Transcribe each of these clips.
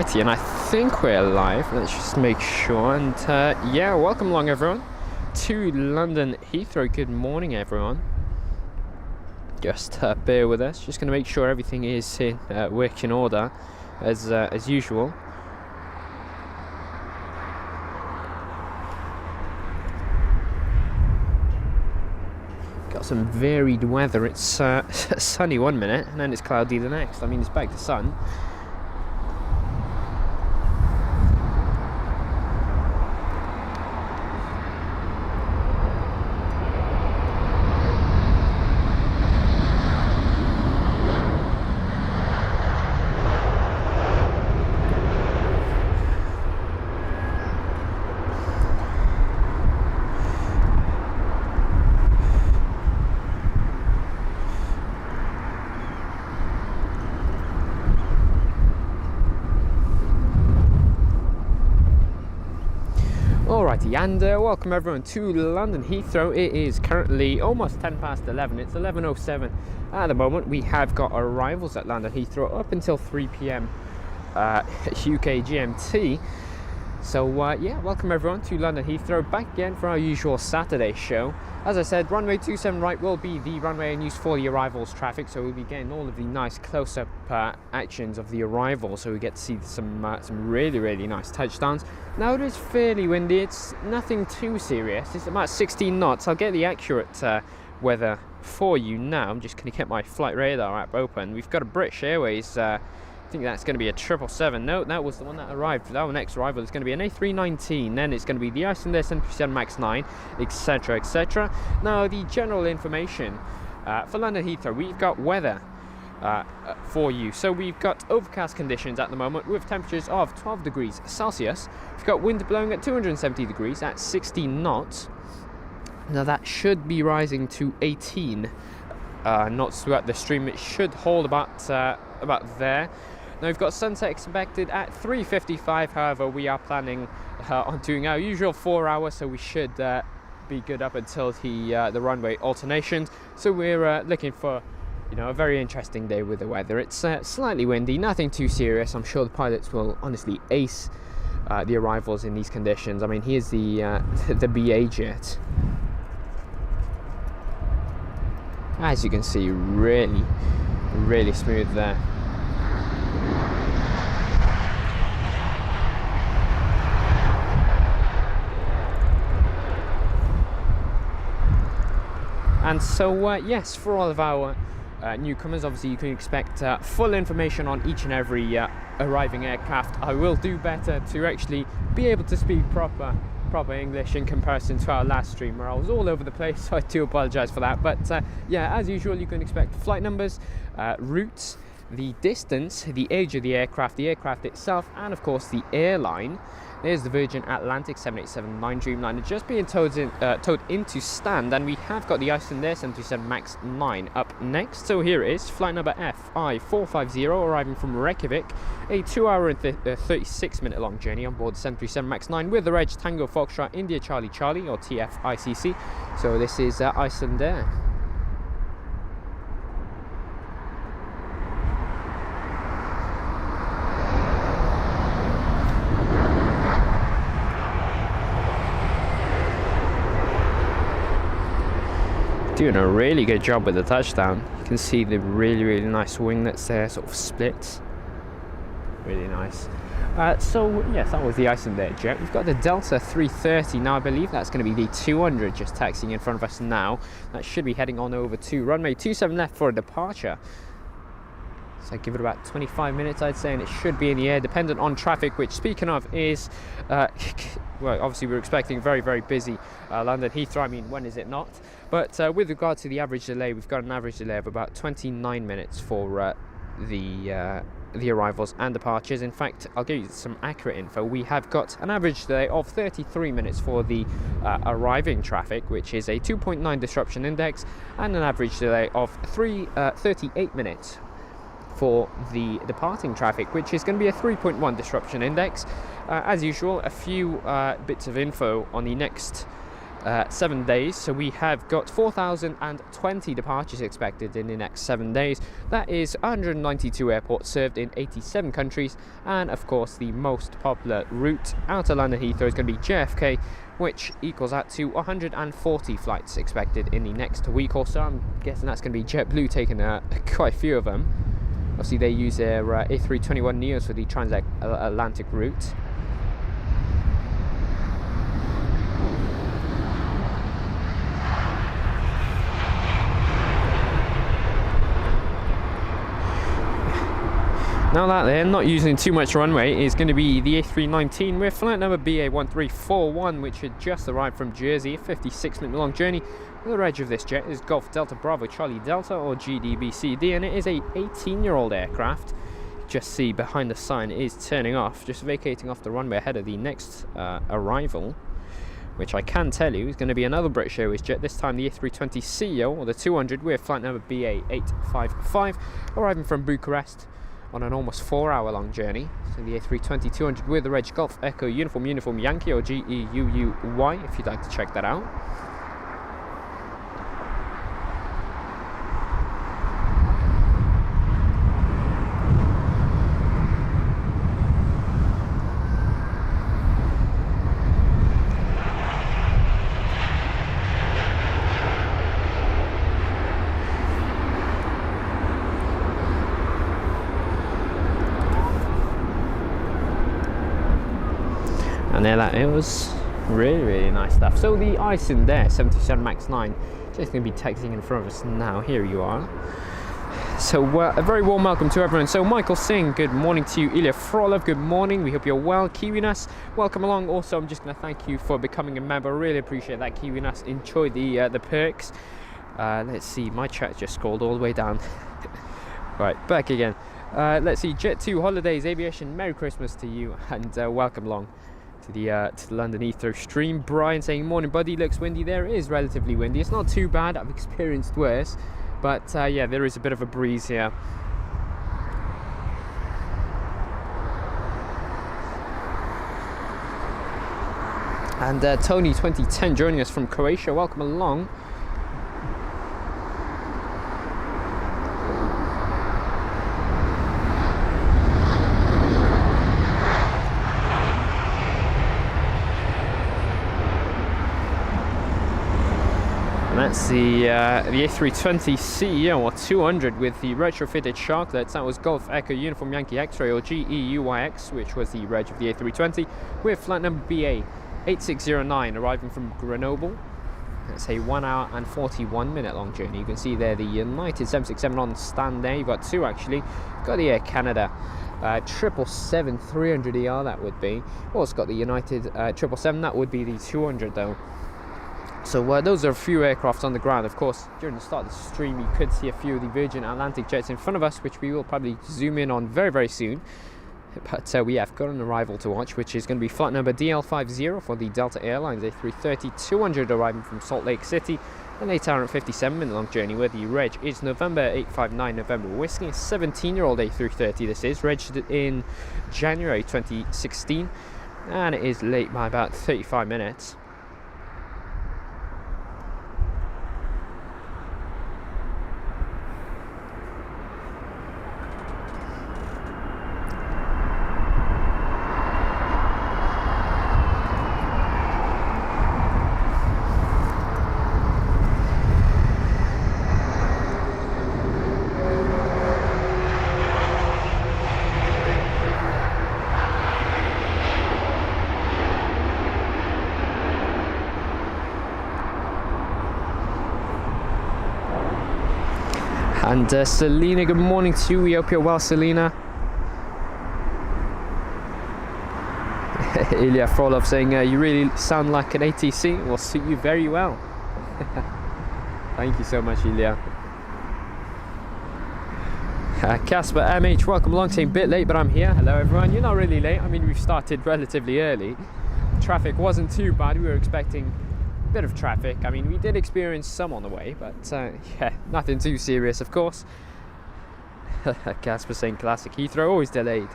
Alrighty, and I think we're live. Let's just make sure. And yeah, welcome along everyone to London Heathrow. Good morning everyone. Just bear with us. Just going to make sure everything is in working order as usual. Got some varied weather. It's sunny one minute and then it's cloudy the next. I mean, it's back to sun. Alrighty, and welcome everyone to London Heathrow. It is currently almost 10 past 11. It's 11:07 at the moment. We have got arrivals at London Heathrow up until 3 p.m. UK GMT. So yeah, welcome everyone to London Heathrow, back again for our usual Saturday show. As I said, runway 27 right will be the runway in use for the arrivals traffic, so we'll be getting all of the nice close-up actions of the arrivals, so we get to see some really nice touchdowns. Now it is fairly windy. It's nothing too serious. It's about 16 knots. I'll get the accurate weather for you now. I'm just going to get my flight radar app open. We've got a British Airways. I think that's going to be a 777. No, that was the one that arrived. Our next arrival is going to be an A319. Then it's going to be the Icelandair 737 MAX 9, etc, etc. Now, the general information for London Heathrow, we've got weather for you. So we've got overcast conditions at the moment with temperatures of 12 degrees Celsius. We've got wind blowing at 270 degrees at 16 knots. Now that should be rising to 18 knots throughout the stream. It should hold about there. Now we've got sunset expected at 3:55. However, we are planning on doing our usual 4 hours, so we should be good up until the runway alternations. So we're looking for, you know, a very interesting day with the weather. It's slightly windy, nothing too serious. I'm sure the pilots will honestly ace the arrivals in these conditions. I mean, here's the BA jet. As you can see, really smooth there. And so yes, for all of our newcomers, obviously you can expect full information on each and every arriving aircraft. I will do better to actually be able to speak proper English in comparison to our last stream where I was all over the place, so I do apologize for that. But yeah, as usual, you can expect flight numbers, routes, the distance, the age of the aircraft itself, and of course the airline. There's the Virgin Atlantic 787-9 Dreamliner just being towed into stand, and we have got the Icelandair 737 MAX 9 up next. So here it is, flight number FI450, arriving from Reykjavik, a 2 hour and 36 minute long journey on board the 737 MAX 9 with the reg Tango Foxtrot India Charlie Charlie, or TFICC. So this is Icelandair. Doing a really good job with the touchdown. You can see the really nice wing that's there, sort of splits. Really nice. So yes, that was the Icelandair jet. We've got the Delta 330 now. I believe that's going to be the 200 just taxiing in front of us now. That should be heading on over to runway 27 left for a departure. So give it about 25 minutes, I'd say, and it should be in the air, dependent on traffic, which, speaking of, is well, obviously we're expecting very busy London Heathrow. I mean, when is it not? But with regard to the average delay, we've got an average delay of about 29 minutes for the arrivals and departures. In fact, I'll give you some accurate info. We have got an average delay of 33 minutes for the arriving traffic, which is a 2.9 disruption index, and an average delay of 38 minutes for the departing traffic, which is going to be a 3.1 disruption index. As usual, a few bits of info on the next 7 days. So we have got 4,020 departures expected in the next 7 days. That is 192 airports served in 87 countries, and of course the most popular route out of London Heathrow is going to be JFK, which equals out to 140 flights expected in the next week or so. I'm guessing that's going to be JetBlue taking quite a few of them. Obviously they use their A321neos for the transatlantic route. Now that they're not using too much runway is going to be the A319 with flight number BA1341, which had just arrived from Jersey, a 56-minute long journey. The reg of this jet is Golf Delta Bravo Charlie Delta, or GDBCD, and it is a 18-year-old aircraft. Just see behind the sign it is turning off, just vacating off the runway ahead of the next arrival, which I can tell you is going to be another British Airways jet, this time the A320ceo, or the 200, with flight number BA855, arriving from Bucharest on an almost 4-hour long journey. So the A320-200 with the reg Golf Echo Uniform Yankee, or GEUUY, if you'd like to check that out. And there that is, really nice stuff. So the ice in there, 77 Max 9, just going to be texting in front of us now. Here you are. So a very warm welcome to everyone. So Michael Singh, good morning to you. Ilya Frolov, good morning. We hope you're well. Kiwinas, welcome along. Also, I'm just going to thank you for becoming a member. Really appreciate that, Kiwinas. Enjoy the perks. Let's see, my chat just scrolled all the way down. Right, back again. Let's see, Jet2 Holidays Aviation, Merry Christmas to you, and welcome along to the London Heathrow stream. Brian saying, morning buddy, looks windy. There is relatively windy. It's not too bad, I've experienced worse, but yeah, there is a bit of a breeze here. And Tony 2010 joining us from Croatia, welcome along. That's the A320ceo, or 200, with the retrofitted sharklets. That was Golf Echo Uniform Yankee X-Ray, or GEUYX, which was the reg of the A320, with flight number BA8609, arriving from Grenoble. That's a 1 hour and 41 minute long journey. You can see there the United 767 on stand there. You've got two actually. Got the Air Canada 777-300ER, that would be. Also got the United 777, that would be the 200 though. So those are a few aircraft on the ground. Of course, during the start of the stream, you could see a few of the Virgin Atlantic jets in front of us, which we will probably zoom in on very, very soon. But we have got an arrival to watch, which is going to be flight number DL50 for the Delta Airlines A330-200, arriving from Salt Lake City. An 8-hour and 57-minute long journey, where the reg is November 859 November Whiskey. A 17-year-old A330 this is, registered in January 2016, and it is late by about 35 minutes. And Selena, good morning to you. We hope you're well, Selena. Ilya Frolov saying, you really sound like an ATC. Will suit you very well. Thank you so much, Ilya. Casper MH, welcome along, saying bit late, but I'm here. Hello, everyone. You're not really late. I mean, we've started relatively early. Traffic wasn't too bad. We were expecting bit of traffic. I mean, we did experience some on the way, but yeah, nothing too serious, of course. Casper saying classic Heathrow, always delayed.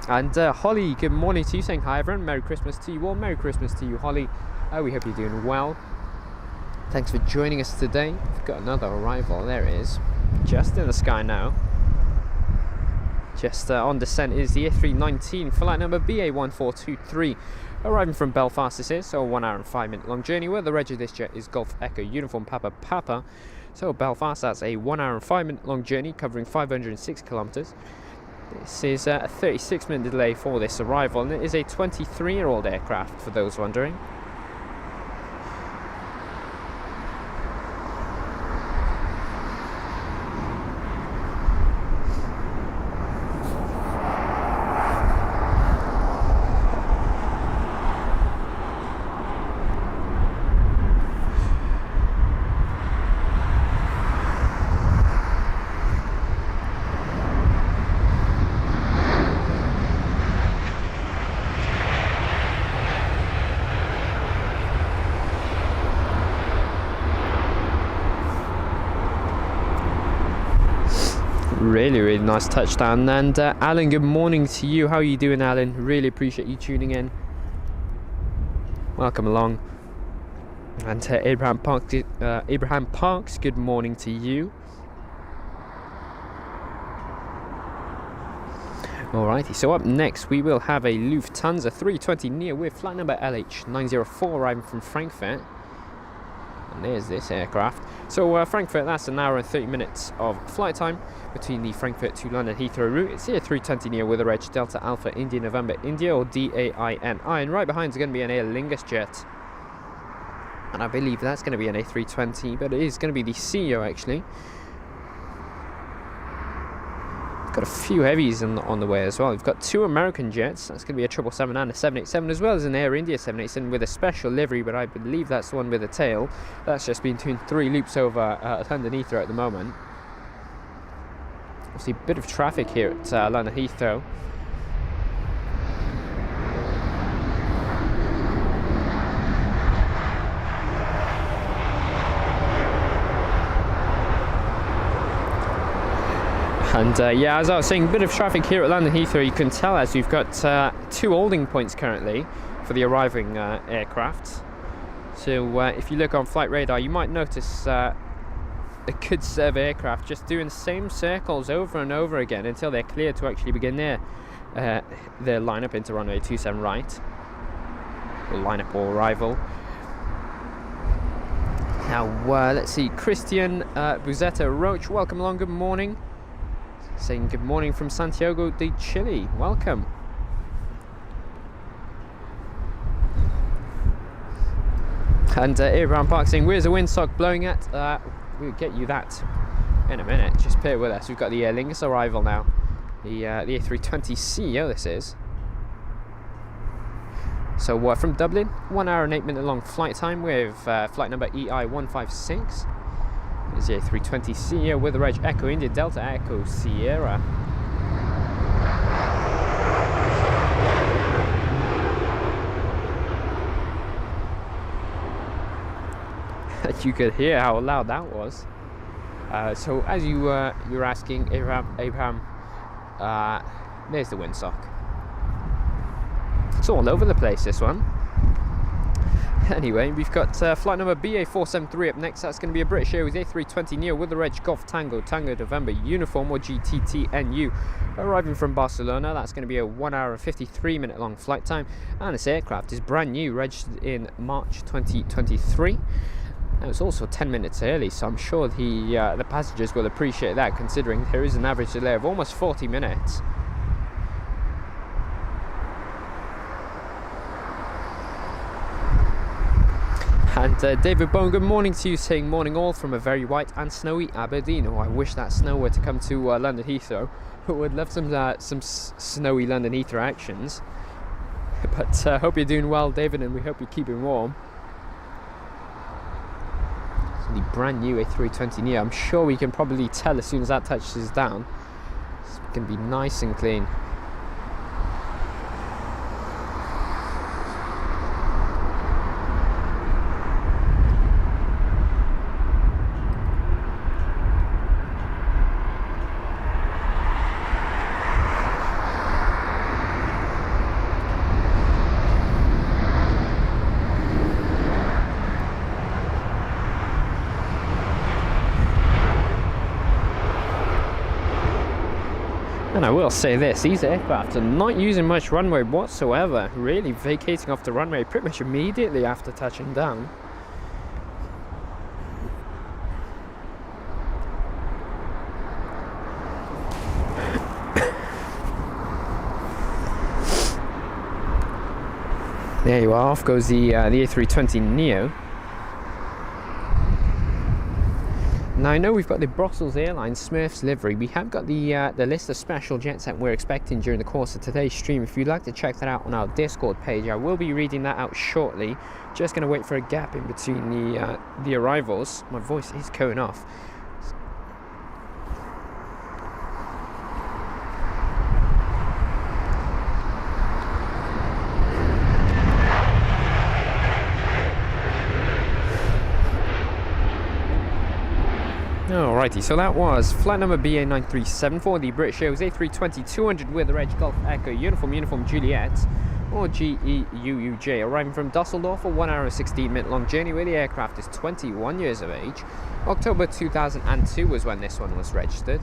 And Holly, good morning to you, saying hi everyone, Merry Christmas to you all, Merry Christmas to you, Holly. We hope you're doing well. Thanks for joining us today. We've got another arrival, there it is, just in the sky now. Just on descent is the A319, flight number BA1423, arriving from Belfast this is, so a 1 hour and 5 minute long journey, where the reg of this jet is Golf Echo Uniform Papa Papa. So Belfast, that's a 1 hour and 5 minute long journey, covering 506 kilometres. This is a 36-minute delay for this arrival, and it is a 23-year-old aircraft, for those wondering. Really nice touchdown. And Alan, good morning to you. How are you doing, Alan? Really appreciate you tuning in. Welcome along. And Abraham Parks, good morning to you. Alrighty, so up next we will have a Lufthansa 320 Neo with flight number LH904 arriving from Frankfurt. And there's this aircraft. So Frankfurt, that's an hour and 30 minutes of flight time between the Frankfurt to London Heathrow route. It's the A320 Neo with a reg Delta Alpha India November India, or DAINI. And right behind is going to be an Aer Lingus jet. And I believe that's going to be an A320, but it is going to be the CEO actually. Got a few heavies on the way as well. We've got two American jets. That's going to be a 777 and a 787, as well as an Air India 787 with a special livery, but I believe that's the one with a tail. That's just been doing 3 loops over London Heathrow at the moment. Obviously a bit of traffic here at London Heathrow. And yeah, as I was saying, a bit of traffic here at London Heathrow. You can tell as we've got 2 holding points currently for the arriving aircraft. So if you look on flight radar, you might notice a good set of aircraft just doing the same circles over and over again until they're cleared to actually begin their lineup into runway 27 right, or lineup or arrival. Now let's see, Christian Buzetta Roach, welcome along, good morning. Saying good morning from Santiago de Chile. Welcome. And Abraham Park saying, where's the windsock blowing at? We'll get you that in a minute. Just bear with us. We've got the Aer Lingus arrival now. The A320 CEO this is. So from Dublin, 1 hour and 8 minute long flight time with flight number EI156. There's the A320 CEO with the reg Echo India Delta Echo Sierra. You could hear how loud that was. So as you were asking, Abraham, there's the windsock. It's all over the place, this one. Anyway, we've got flight number BA473 up next. That's going to be a British Airways A320 Neo with the reg Golf Tango November Uniform, or GTTNU, arriving from Barcelona. That's going to be a 1 hour and 53 minute long flight time, and this aircraft is brand new, registered in March 2023. Now it's also 10 minutes early, so I'm sure the passengers will appreciate that, considering there is an average delay of almost 40 minutes. And David Bowen, good morning to you, saying morning all from a very white and snowy Aberdeen. Oh, I wish that snow were to come to London Heathrow. Would love some snowy London Heathrow actions. But hope you're doing well, David, and we hope you're keeping warm. So the brand new A320 Neo. I'm sure we can probably tell as soon as that touches down. It's going to be nice and clean. And I will say this, these aircraft are not using much runway whatsoever, really vacating off the runway pretty much immediately after touching down. There you are, off goes the A320neo. Now I know we've got the Brussels Airlines Smurfs livery. We have got the list of special jets that we're expecting during the course of today's stream. If you'd like to check that out on our Discord page, I will be reading that out shortly. Just going to wait for a gap in between the arrivals. My voice is going off. Alrighty, so that was flight number BA937 for the British Airways A320-200 with the Reg Golf Echo Uniform Juliet, or GEUUJ, arriving from Dusseldorf, a 1 hour and 16-minute long journey where the aircraft is 21 years of age. October 2002 was when this one was registered.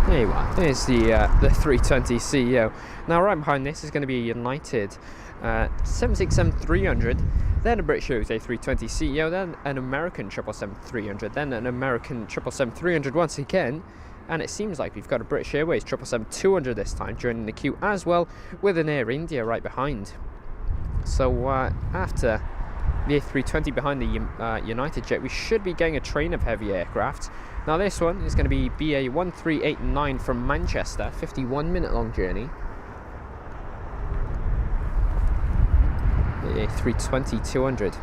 There you are, there's the 320 CEO. Now right behind this is going to be a United 767-300, then a British Airways A320 CEO, then an American 777-300, then an American 777-300 once again, and it seems like we've got a British Airways 777-200 this time joining the queue as well, with an Air India right behind. So after the A320 behind the United jet, we should be getting a train of heavy aircraft. Now this one is going to be BA1389 from Manchester, 51-minute long journey. The A320-200.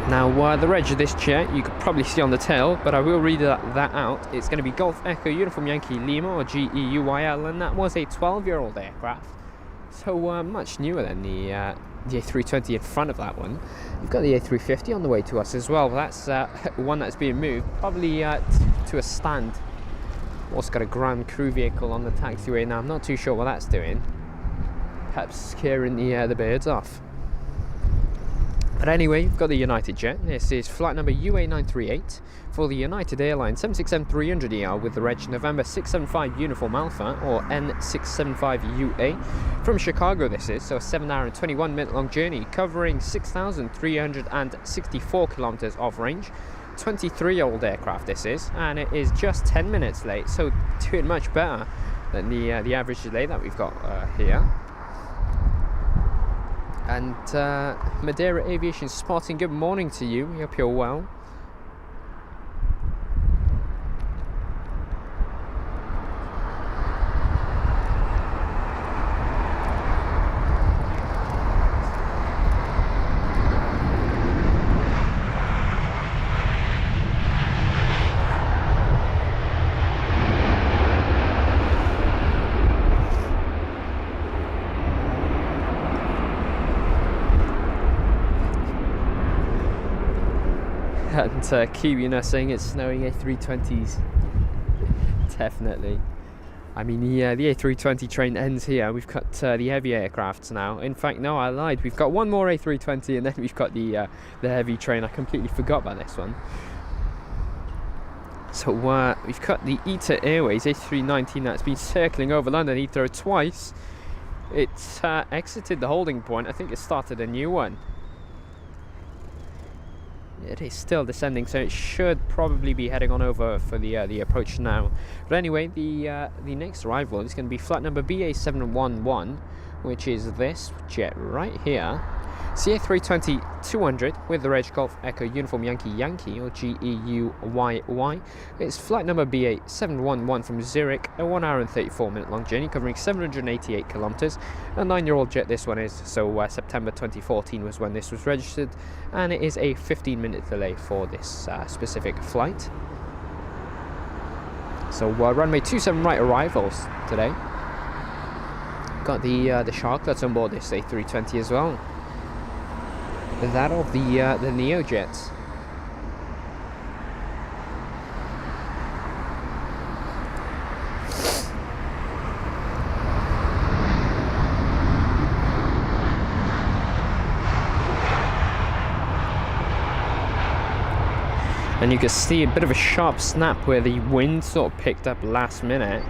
Now the reg of this jet you could probably see on the tail, but I will read that out. It's going to be Golf Echo Uniform Yankee Lima, or GEUYL, and that was a 12-year-old aircraft, so much newer than the A320 in front of that one. You've got the A350 on the way to us as well. That's one that's being moved probably to a stand. Also got a Grand Crew vehicle on the taxiway now. I'm not too sure what that's doing. Perhaps scaring the birds off. But anyway, you've got the United jet. This is flight number UA938 for the United Airlines 767-300ER with the reg November 675 Uniform Alpha, or N675UA, from Chicago this is, so a 7 hour and 21-minute long journey covering 6,364 kilometers of range. 23-year-old aircraft this is, and it is just 10 minutes late, so doing much better than the average delay that we've got here. And Madeira Aviation Spotting, good morning to you. We hope you're well. And Kiwi saying it's snowing A320s. Definitely. I mean, the A320 train ends here. We've got the heavy aircrafts now. In fact, no, I lied. We've got one more A320 and then we've got the heavy train. I completely forgot about this one. So we've got the ITA Airways A319 that's been circling over London Heathrow twice. It's exited the holding point. I think it started a new one. It is still descending, so it should probably be heading on over for the approach now. But anyway, the next arrival is going to be flight number BA711, which is this jet right here. CA320-200 with the Reg Golf Echo Uniform Yankee, or GEUYY. It's flight number BA711 from Zurich, a 1 hour and 34-minute long journey covering 788 kilometers. A 9-year-old jet this one is, so September 2014 was when this was registered, and it is a 15-minute delay for this specific flight. So runway 27 right arrivals today. Got the Sharklets on board this A320 as well. That of the Neo jets. And you can see a bit of a sharp snap where the wind sort of picked up last minute.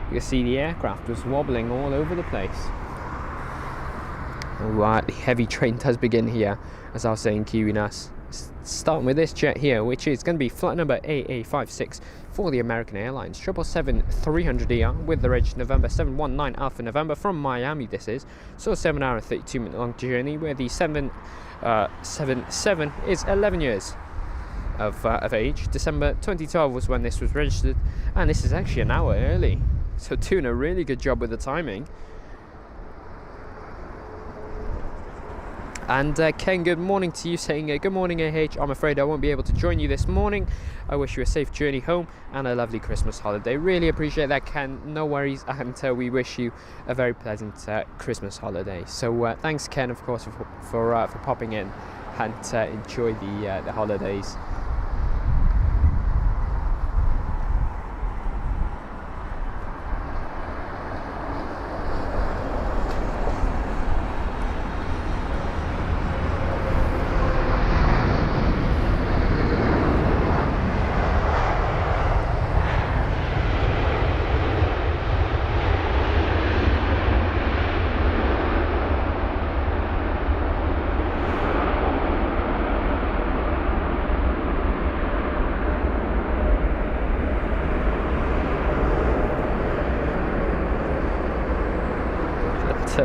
You can see the aircraft was wobbling all over the place. Right, the heavy train does begin here, as I was saying, queuing us. Starting with this jet here, which is going to be flight number AA56 for the American Airlines 777-300ER with the reg November 719 Alpha November from Miami. This is so 7 hour and 32 minute long journey, where the 777 is 11 years of age. December 2012 was when this was registered, and this is actually an hour early, so doing a really good job with the timing. And Ken, good morning to you, saying good morning AH, I'm afraid I won't be able to join you this morning. I wish you a safe journey home and a lovely Christmas holiday. Really appreciate that, Ken, no worries, and we wish you a very pleasant Christmas holiday. So thanks, Ken, of course, for popping in, and enjoy the holidays.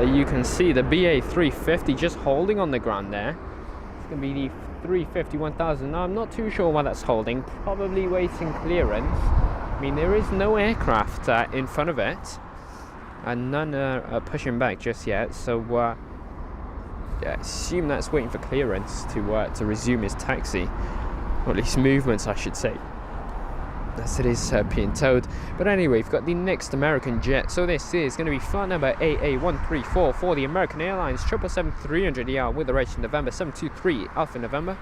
You can see the BA 350 just holding on the ground there. It's going to be the 350 1000. Now, I'm not too sure why that's holding, probably waiting clearance. I mean, there is no aircraft in front of it, and none are pushing back just yet, so yeah, I assume that's waiting for clearance to resume his taxi, or at least movements, I should say, as it is being towed. But anyway, we've got the next American jet. So this is going to be flight number AA134 for the American Airlines 777-300ER with the reg November 723 Alpha November,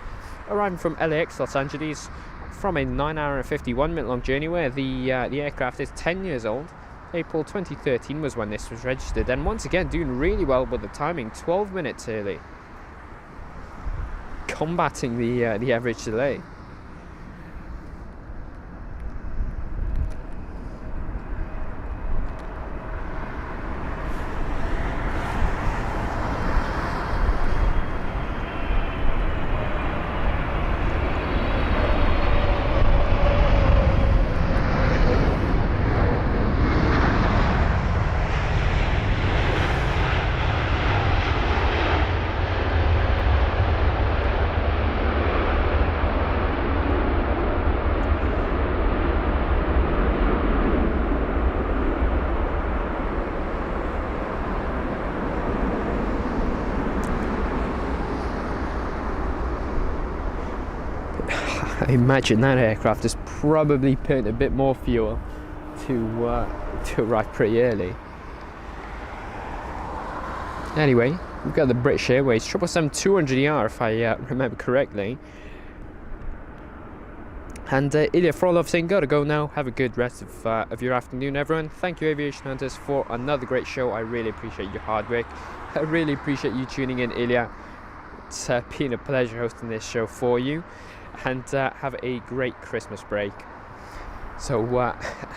arriving from LAX Los Angeles from a 9 hour and 51 minute long journey, where the aircraft is 10 years old. April 2013 was when this was registered, and once again doing really well with the timing, 12 minutes early, combating the average delay. I imagine that aircraft has probably put a bit more fuel to arrive pretty early. Anyway, we've got the British Airways 777-200ER, if I remember correctly. And Ilya Frolov saying, gotta go now. Have a good rest of your afternoon, everyone. Thank you, Aviation Hunters, for another great show. I really appreciate your hard work. I really appreciate you tuning in, Ilya. It's been a pleasure hosting this show for you. And have a great Christmas break. So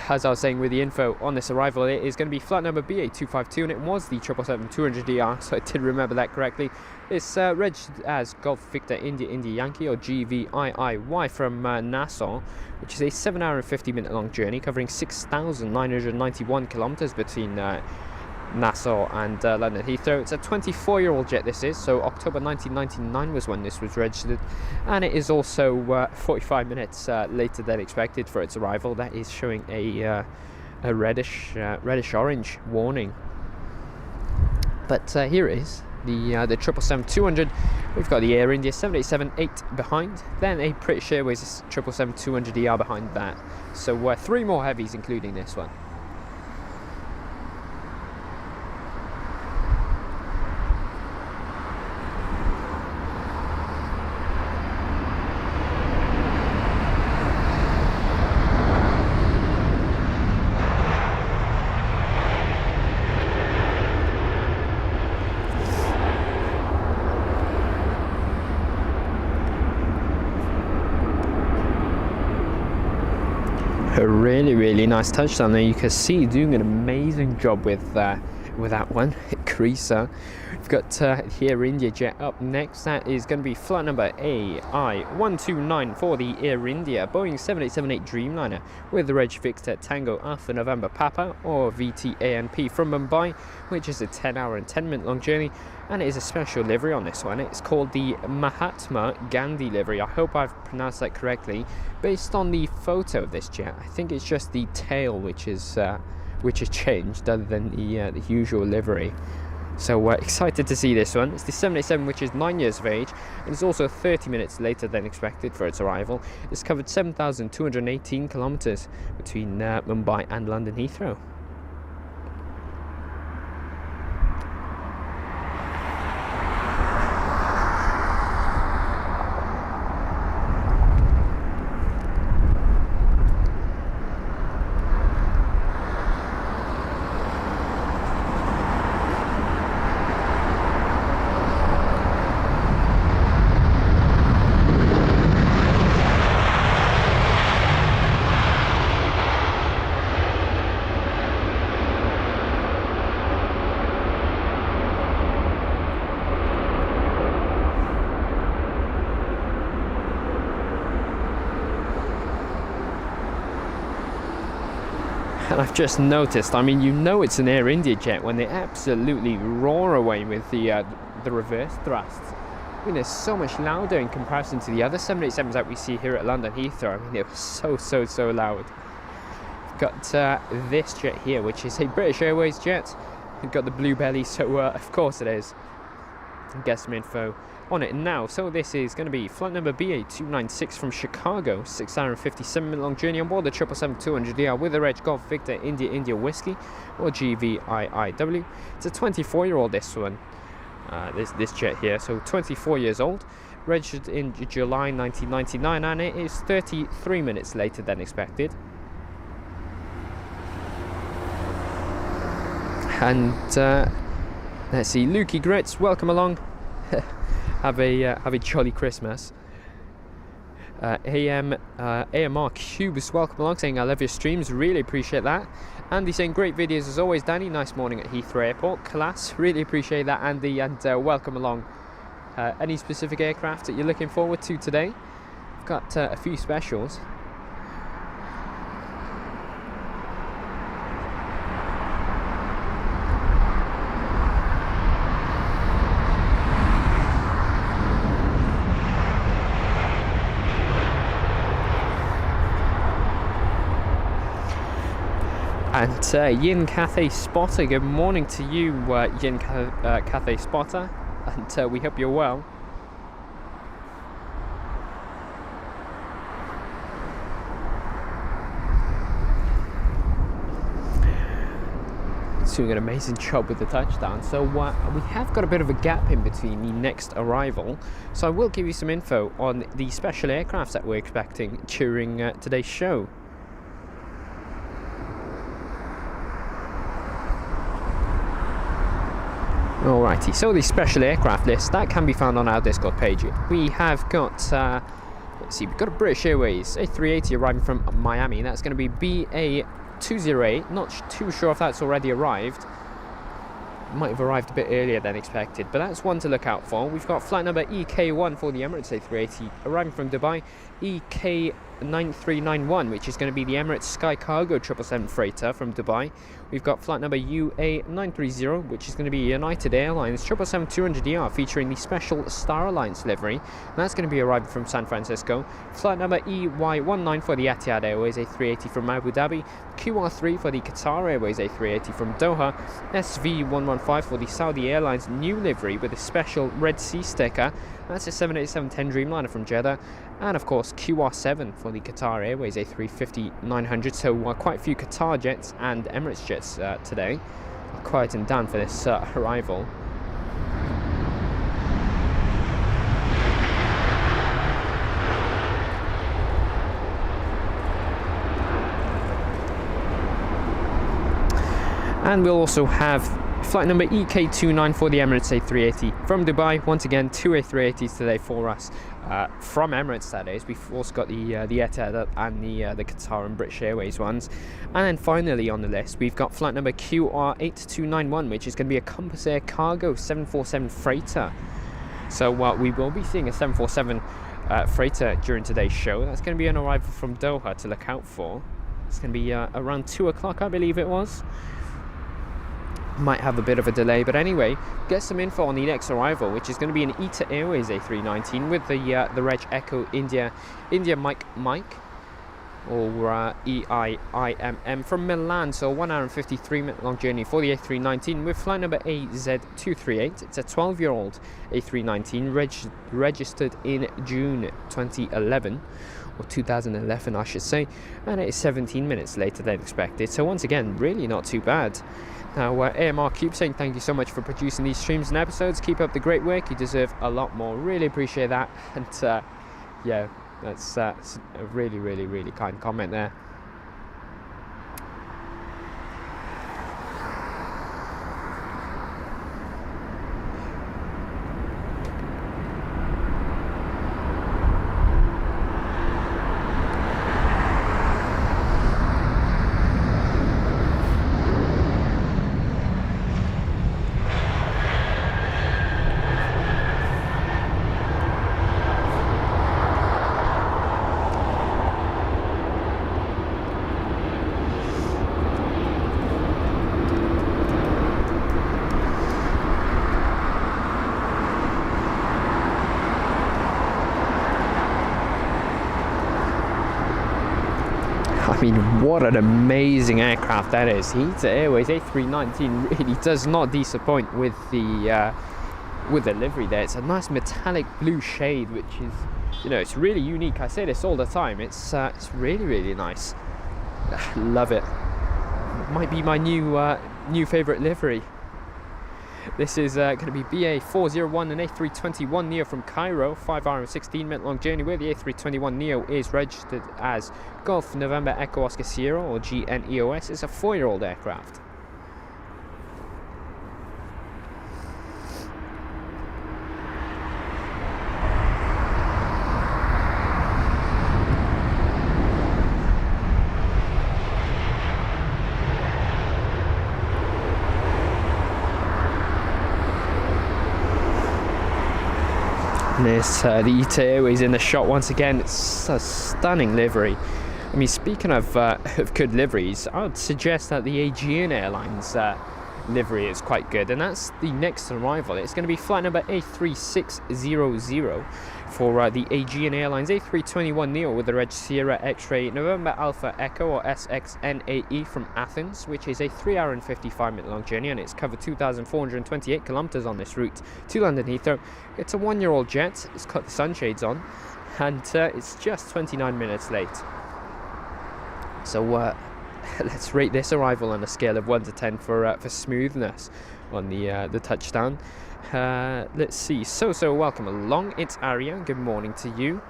as I was saying with the info on this arrival, it is going to be flight number BA252, and it was the 777-200ER, so I did remember that correctly. It's registered as Golf Victor India India Yankee, or GVIIY, from Nassau, which is a 7 hour and 50 minute long journey covering 6,991 kilometers between Nassau and London Heathrow. It's a 24-year-old jet, this is, so October 1999 was when this was registered, and it is also 45 minutes later than expected for its arrival. That is showing a reddish orange warning. But here it is, the 777-200. We've got the Air India 787-8 behind, then a British Airways 777-200ER behind that. So 3 more heavies, including this one. Really nice touchdown there. You can see doing an amazing job with that one. Creaser. We've got here India jet up next. That is going to be flight number AI129 for the Air India Boeing 7878 Dreamliner with the Reg Victor Tango Alpha November Papa, or VTANP, from Mumbai, which is a 10-hour and 10-minute long journey, and it is a special livery on this one. It's called the Mahatma Gandhi livery. I hope I've pronounced that correctly. Based on the photo of this jet, I think it's just the tail which is changed, other than the usual livery. So we're excited to see this one. It's the 787, which is 9 years of age, and it's also 30 minutes later than expected for its arrival. It's covered 7,218 kilometers between Mumbai and London Heathrow. And I've just noticed, I mean, you know it's an Air India jet when they absolutely roar away with the reverse thrusts. I mean, they're so much louder in comparison to the other 787s that we see here at London Heathrow. I mean, they were so loud. We've got this jet here, which is a British Airways jet. We've got the blue belly, so of course it is. Get some info on it now. So this is going to be flight number BA296 from Chicago, 6-hour and 57-minute long journey on board the 777-200ER with the Reg Golf Victor India Whiskey, or GVIIW. It's a 24-year-old, this one, this jet here, so 24 years old, registered in July 1999, and it is 33 minutes later than expected. And let's see, Lukey Grits, welcome along. have a jolly Christmas. AMR Cubes, welcome along, saying I love your streams, really appreciate that. Andy saying great videos as always, Danny, nice morning at Heathrow Airport, class, really appreciate that, Andy, and welcome along. Any specific aircraft that you're looking forward to today? I've got a few specials. And Yin Cathay Spotter, good morning to you, Yin Cathay Spotter, and we hope you're well. Doing an amazing job with the touchdown. So we have got a bit of a gap in between the next arrival, so I will give you some info on the special aircrafts that we're expecting during today's show. Alrighty, so the special aircraft list that can be found on our Discord page. We have got, let's see, we've got a British Airways A380 arriving from Miami. That's going to be BA208. Not too sure if that's already arrived. Might have arrived a bit earlier than expected, but that's one to look out for. We've got flight number EK1 for the Emirates A380 arriving from Dubai. EK9391, which is going to be the Emirates Sky Cargo 777 freighter from Dubai. We've got flight number UA930, which is going to be United Airlines 777-200ER featuring the special Star Alliance livery. And that's going to be arriving from San Francisco. Flight number EY19 for the Etihad Airways A380 from Abu Dhabi. QR3 for the Qatar Airways A380 from Doha. SV115 for the Saudi Airlines new livery with a special Red Sea sticker. That's a 787-10 Dreamliner from Jeddah. And of course QR7 for the Qatar Airways A350-900. So quite a few Qatar jets and Emirates jets today. Quieting down for this arrival. And we'll also have Flight number EK29 for the Emirates A380 from Dubai. Once again, two A380s today for us from Emirates. That is. We've also got the Etihad and the Qatar and British Airways ones. And then finally on the list, we've got flight number QR8291, which is going to be a Compass Air Cargo 747 freighter. So we will be seeing a 747 freighter during today's show. That's going to be an arrival from Doha to look out for. It's going to be around 2 o'clock, I believe it was. Might have a bit of a delay, but anyway, get some info on the next arrival, which is going to be an ITA Airways A319 with the Reg Echo India Mike or EIIMM from Milan. So 1 hour and 53-minute long journey for the A319 with flight number AZ238. It's a 12-year-old A319 registered in June 2011. Or 2011 I should say, and it is 17 minutes later than expected, so once again really not too bad. Now AMR Cube saying thank you so much for producing these streams and episodes, keep up the great work, you deserve a lot more, really appreciate that. And yeah, that's a really kind comment there. I mean, what an amazing aircraft that is. ITA Airways A319 really does not disappoint with the livery there. It's a nice metallic blue shade, which is, you know, it's really unique. I say this all the time. It's really nice. Love it. Might be my new favorite livery. This is going to be BA401, an A321 Neo from Cairo, 5 hour and 16-minute long journey, where the A321 Neo is registered as Golf November Echo Oscar Sierra, or GNEOS. It's a 4-year-old aircraft. This the ITA Airways in the shot once again. It's a stunning livery. I mean, speaking of good liveries, I would suggest that the Aegean Airlines livery is quite good, and that's the next arrival. It's going to be flight number A3600 for the Aegean Airlines A321 Neo with the Reg Sierra X-Ray November Alpha Echo, or SXNAE, from Athens, which is a 3 hour and 55-minute long journey, and it's covered 2,428 kilometers on this route to London Heathrow. It's a 1-year-old jet. It's got the sunshades on, and it's just 29 minutes late. So let's rate this arrival on a scale of 1 to 10 for smoothness on the touchdown. Let's see. So welcome along. It's Aria. Good morning to you.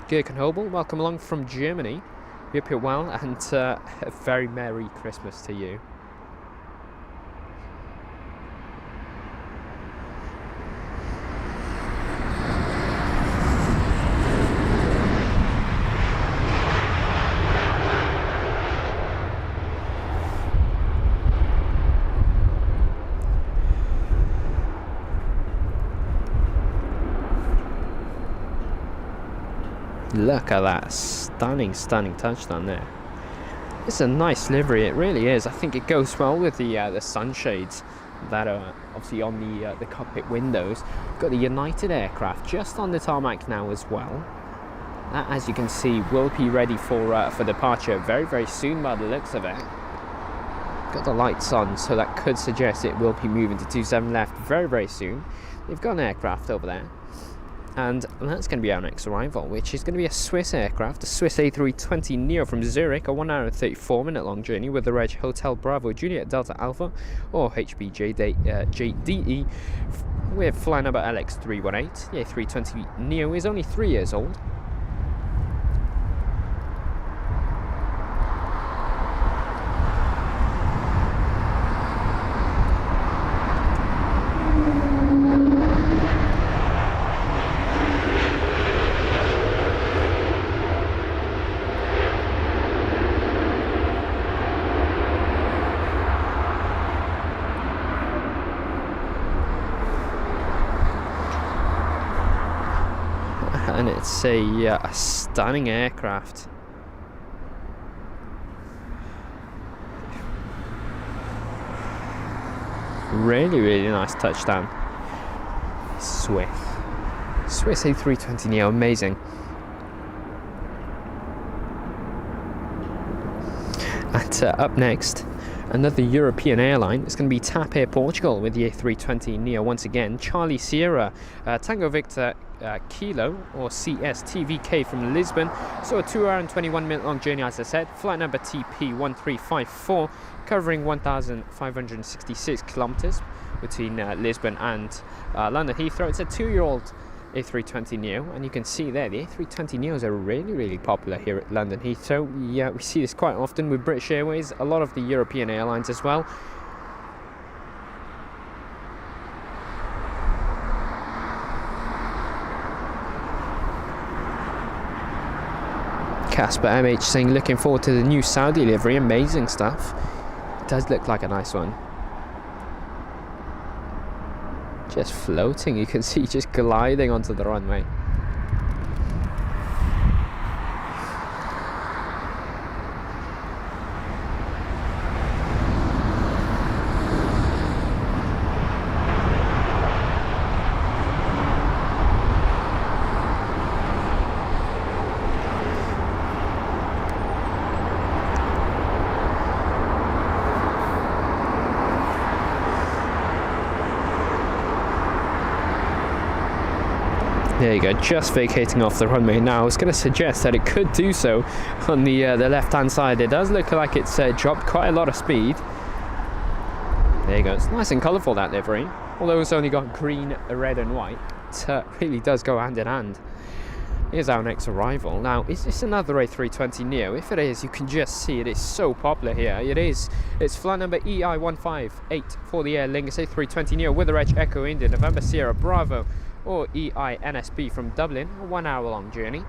Gherkin Hobel, welcome along from Germany. We hope you're well, and a very Merry Christmas to you. Look at that stunning touchdown there. It's a nice livery, it really is. I think it goes well with the sunshades that are obviously on the cockpit windows. Got the United aircraft just on the tarmac now as well. That, as you can see, will be ready for departure very soon by the looks of it. Got the lights on, so that could suggest it will be moving to 27 left very soon. They've got an aircraft over there. And that's going to be our next arrival, which is going to be a Swiss aircraft, a Swiss A320 Neo from Zurich, a 1 hour and 34-minute long journey with the Reg Hotel Bravo Juliet Delta Alpha, or HBJDE, with flight number LX318. The A320 Neo is only 3 years old. and it's a stunning aircraft. Really, really nice touchdown. Swiss A320neo, amazing. And up next, another European airline. It's going to be TAP Air Portugal with the A320neo once again. Charlie Sierra, Tango Victor Kilo, or CSTVK from Lisbon. So a 2 hour and 21 minute long journey, as I said. Flight number TP1354, covering 1,566 kilometers between Lisbon and London Heathrow. It's a 2-year-old A320neo, and you can see there the A320neos are really, really popular here at London Heathrow. We see this quite often with British Airways, a lot of the European airlines as well. Casper MH saying looking forward to the new Saudi livery, amazing stuff. It does look like a nice one. Just floating, you can see, just gliding onto the runway. There you go, just vacating off the runway now. I was going to suggest that it could do so on the left-hand side. It does look like it's dropped quite a lot of speed. There you go, it's nice and colourful, that livery. Although it's only got green, red and white, it really does go hand in hand. Here's our next arrival. Now, is this another A320neo? If it is, you can just see it is so popular here. It is. It's flight number EI158 for the Aer Lingus A320neo with the reg Echo India, November Sierra Bravo, or EINSB from Dublin, a 1 hour long journey.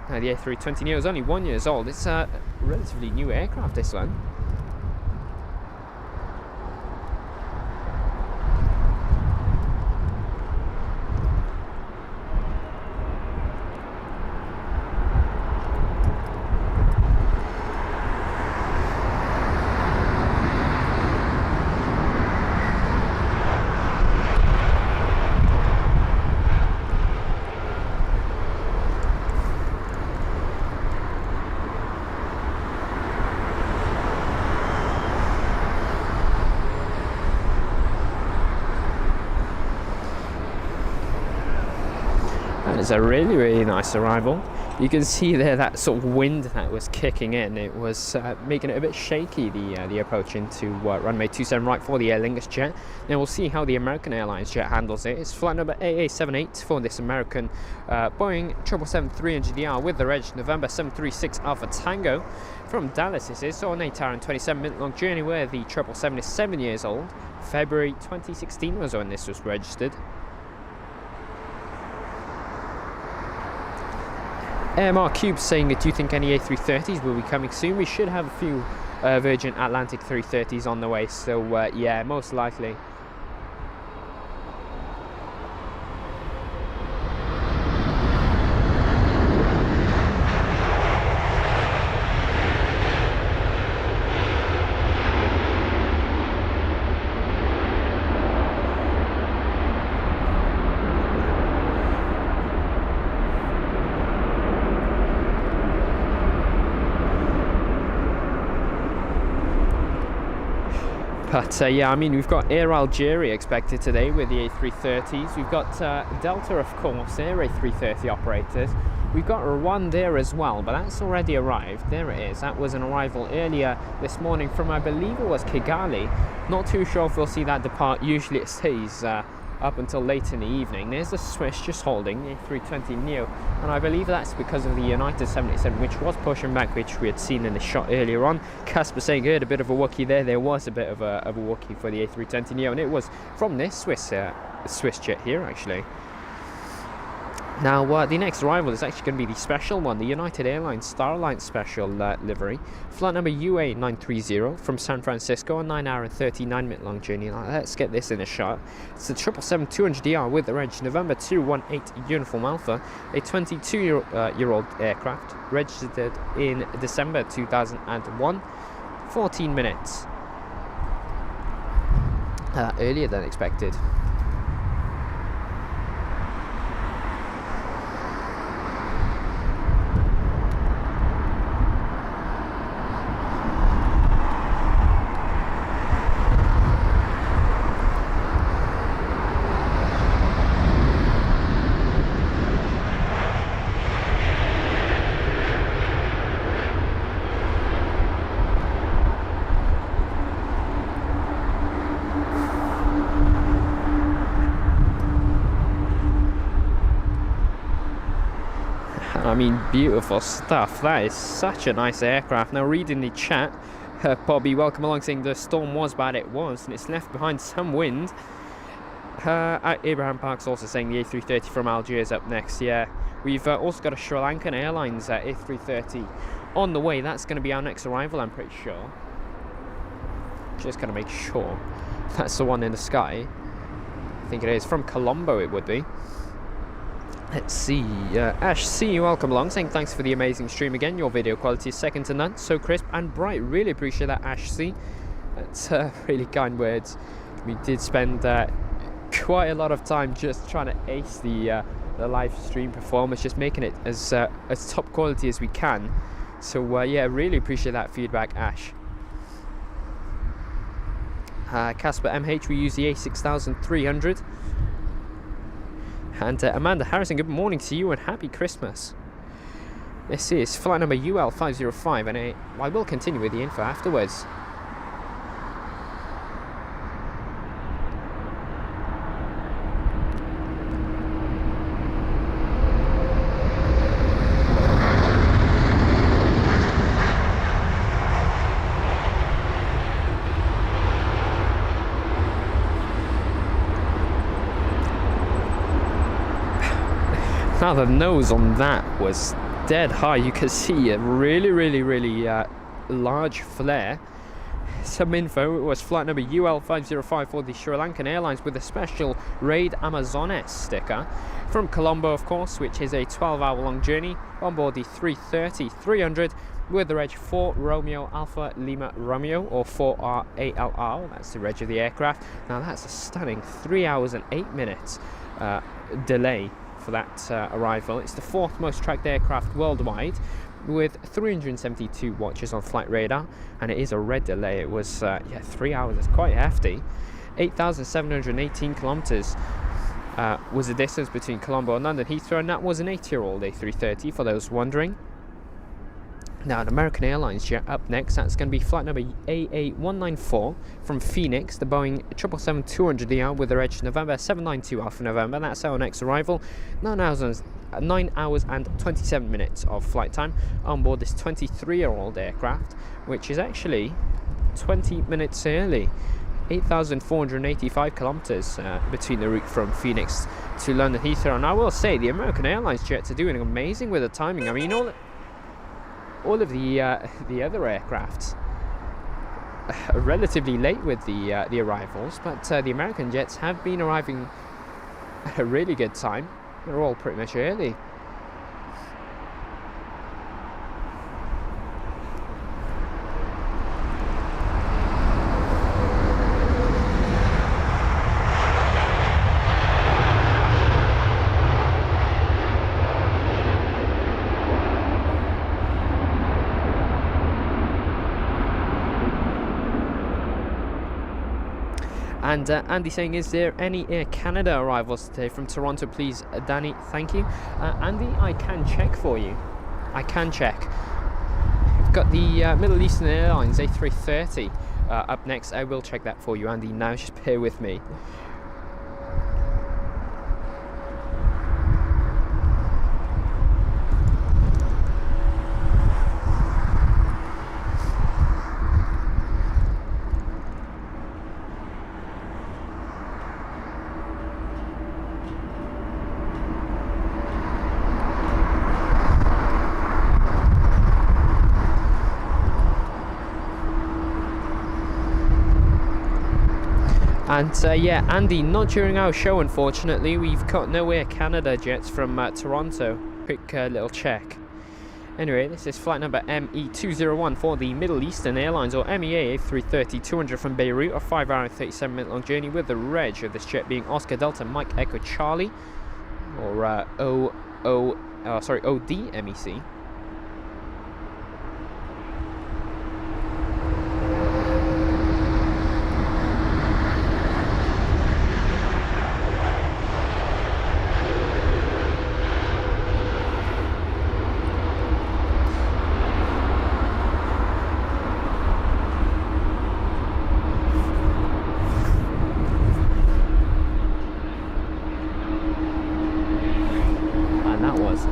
Now the A320neo is only 1 year old. It's a relatively new aircraft, this one. It's a really, really nice arrival. You can see there that sort of wind that was kicking in. It was making it a bit shaky, the approach into runway 27 right for the Aer Lingus jet. Now we'll see how the American Airlines jet handles it. It's flight number AA78 for this American Boeing 777-300ER with the reg November 736 Alpha Tango from Dallas. This is so an 8 hour and 27 minute long journey where the 777 is 7 years old. February 2016 was when this was registered. AMR Cube saying that, do you think any A330s will be coming soon? We should have a few Virgin Atlantic 330s on the way, so yeah, most likely. But yeah, I mean, we've got Air Algeria expected today with the A330s. We've got Delta, of course, Air A330 operators. We've got one there as well, but that's already arrived. There it is. That was an arrival earlier this morning from, I believe it was Kigali. Not too sure if we'll see that depart. Usually it stays up until late in the evening. There's the Swiss just holding the A320neo, and I believe that's because of the United 787, which was pushing back, which we had seen in the shot earlier on. Casper saying heard a bit of a Wookie there. There was a bit of a Wookie for the A320neo, and it was from this Swiss jet here, actually. Now, the next arrival is actually going to be the special one, the United Airlines Star Alliance Special livery. Flight number UA930 from San Francisco, a 9-hour and 39-minute long journey. Now, let's get this in a shot. It's a 777-200ER with the reg November 218 Uniform Alpha, a 22-year-old aircraft, registered in December 2001, 14 minutes earlier than expected. I mean, beautiful stuff. That is such a nice aircraft. Now, reading the chat, Bobby, welcome along, saying the storm was bad. It was, and it's left behind some wind. Abraham Park's also saying the A330 from Algiers up next. Yeah, we've also got a Sri Lankan Airlines A330 on the way. That's going to be our next arrival, I'm pretty sure. Just going to make sure that's the one in the sky. I think it is. From Colombo, it would be. Let's see, Ash C, welcome along, saying thanks for the amazing stream again. Your video quality is second to none, so crisp and bright. Really appreciate that, Ash C. That's really kind words. We did spend quite a lot of time just trying to ace the live stream performance, just making it as top quality as we can. So yeah, really appreciate that feedback, Ash. Casper MH, we use the A6300. And Amanda Harrison, good morning to you and happy Christmas. This is flight number UL505, and I will continue with the info afterwards. Now the nose on that was dead high. You can see a really large flare. Some info, it was flight number UL505 for the Sri Lankan Airlines with a special Raid Amazonas sticker from Colombo, of course, which is a 12-hour long journey on board the 330-300 with the reg 4 Romeo Alpha Lima Romeo, or 4RALR. That's the reg of the aircraft. Now that's a stunning 3 hours and 8 minutes delay for that arrival. It's the 4th most tracked aircraft worldwide with 372 watches on flight radar, and it is a red delay. It was 3 hours. It's quite hefty. 8,718 kilometers was the distance between Colombo and London Heathrow, and that was an 8-year-old A330 for those wondering. Now, an American Airlines jet up next. That's going to be flight number AA194 from Phoenix, the Boeing 777-200ER with the reg November 792 Alpha November. That's our next arrival. 9 hours and 27 minutes of flight time on board this 23-year-old aircraft, which is actually 20 minutes early. 8,485 kilometers between the route from Phoenix to London Heathrow. And I will say, the American Airlines jets are doing amazing with the timing. I mean, all of the other aircrafts are relatively late with the arrivals, but the American jets have been arriving at a really good time. They're all pretty much early. And Andy saying, is there any Air Canada arrivals today from Toronto, please? Danny, thank you. Andy, I can check for you. I can check. We've got the Middle Eastern Airlines A330 up next. I will check that for you, Andy. Now, just bear with me. And yeah, Andy, not during our show, unfortunately. We've got no Air Canada jets from Toronto. Quick little check. Anyway, this is flight number ME201 for the Middle Eastern Airlines, or MEA A330-200 from Beirut, a 5-hour and 37-minute long journey, with the reg of this jet being Oscar Delta Mike Echo Charlie, or OD MEC.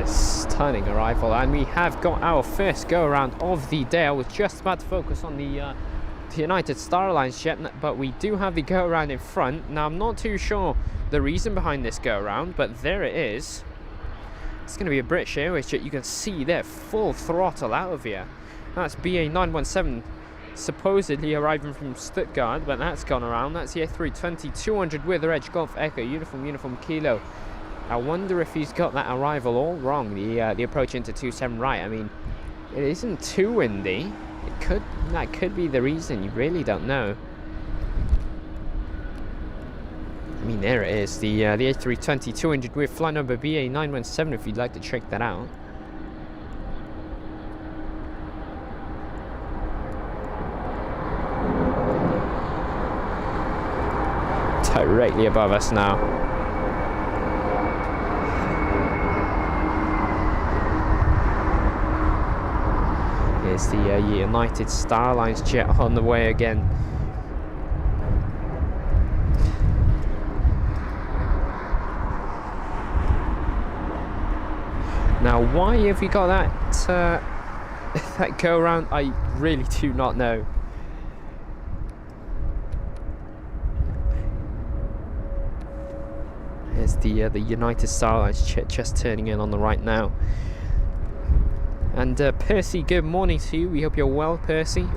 Stunning arrival, and we have got our first go around of the day. I was just about to focus on the United Star Alliance jet, but we do have the go around in front. Now I'm not too sure the reason behind this go around, but there it is. It's going to be a British Airways jet. You can see there, full throttle out of here. That's BA 917 supposedly arriving from Stuttgart, but that's gone around. That's the A320-200 with the reg Golf Echo uniform Kilo. I wonder if he's got that arrival all wrong, the approach into 27 right. I mean, it isn't too windy. That could be the reason. You really don't know. I mean, there it is, the A320-200 with flight number BA 917 if you'd like to check that out. Directly above us now. Here's the United Star Alliance jet on the way again. Now, why have we got that that go around? I really do not know. Here's the United Star Alliance jet just turning in on the right now. And Percy, good morning to you. We hope you're well, Percy.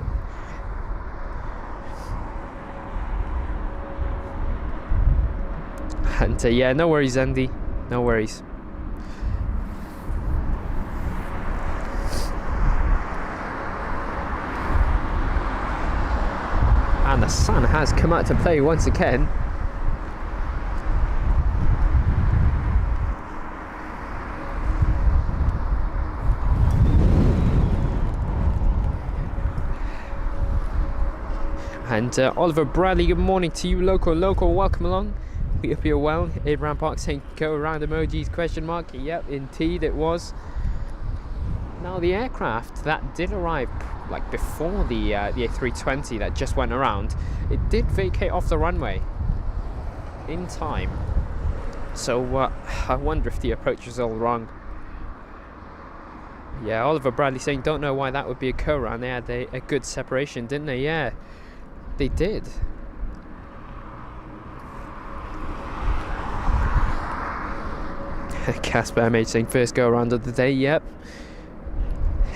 And yeah, no worries, Andy. No worries. And the sun has come out to play once again. And Oliver Bradley, good morning to you, local, welcome along. We hope you're well. Abraham Park saying go around emojis, question mark. Yep, indeed it was. Now the aircraft that did arrive like before the A320 that just went around, it did vacate off the runway in time. So I wonder if the approach was all wrong. Yeah, Oliver Bradley saying don't know why that would be a go-round. They had a good separation, didn't they? Yeah. They did. Casper MH saying first go around of the day, yep.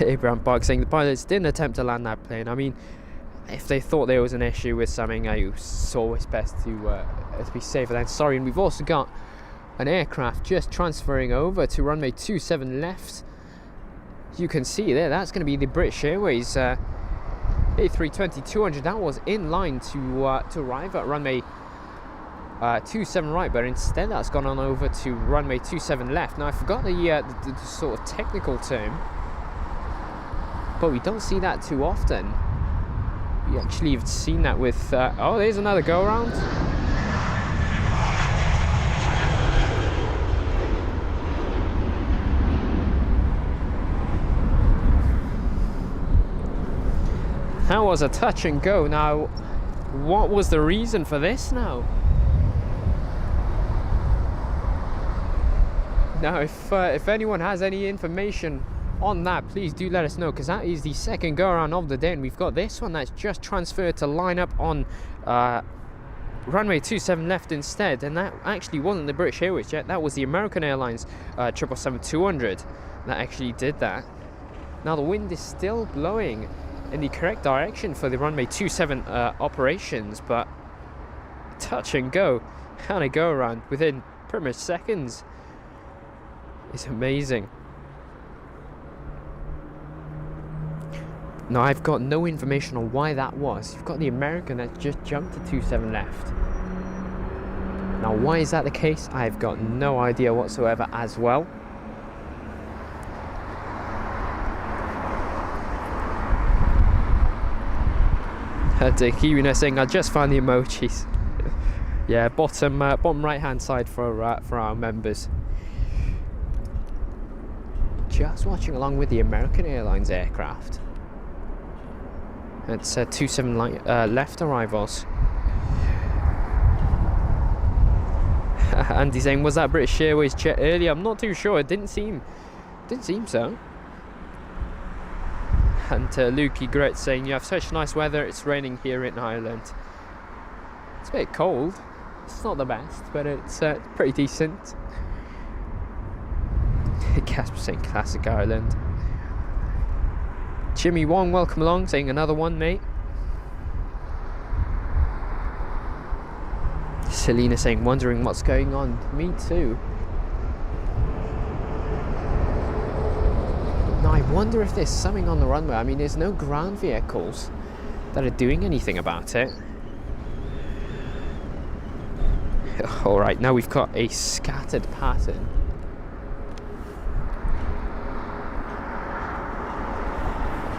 Abraham Park saying the pilots didn't attempt to land that plane. I mean, if they thought there was an issue with something, it's always best to be safer than sorry. And we've also got an aircraft just transferring over to runway 27 left. You can see there, that's going to be the British Airways A320-200. That was in line to arrive at runway 27 right, but instead that's gone on over to runway 27 left. Now I forgot the sort of technical term, but we don't see that too often. We actually have seen that with oh, there's another go around. That was a touch and go. Now, what was the reason for this now? Now, if anyone has any information on that, please do let us know, because that is the second go around of the day, and we've got this one that's just transferred to line up on runway 27 left instead, and that actually wasn't the British Airways jet. That was the American Airlines 777-200 that actually did that. Now the wind is still blowing in the correct direction for the runway 27 operations, but touch and go, and a go around within pretty much seconds. It's amazing. Now, I've got no information on why that was. You've got the American that just jumped to 27 left. Now, why is that the case? I've got no idea whatsoever as well. And Kiwina saying, I just found the emojis. Yeah, bottom right hand side for our members. Just watching along with the American Airlines aircraft. It's 27 left arrivals. Andy saying, was that British Airways jet earlier? I'm not too sure. It didn't seem so. And Lukey Gret saying, you have such nice weather. It's raining here in Ireland. It's a bit cold. It's not the best, but it's pretty decent. Casper saying, classic Ireland. Jimmy Wong, welcome along, saying another one, mate. Selena saying, wondering what's going on. Me too. Now, I wonder if there's something on the runway. I mean, there's no ground vehicles that are doing anything about it. Alright, now we've got a scattered pattern.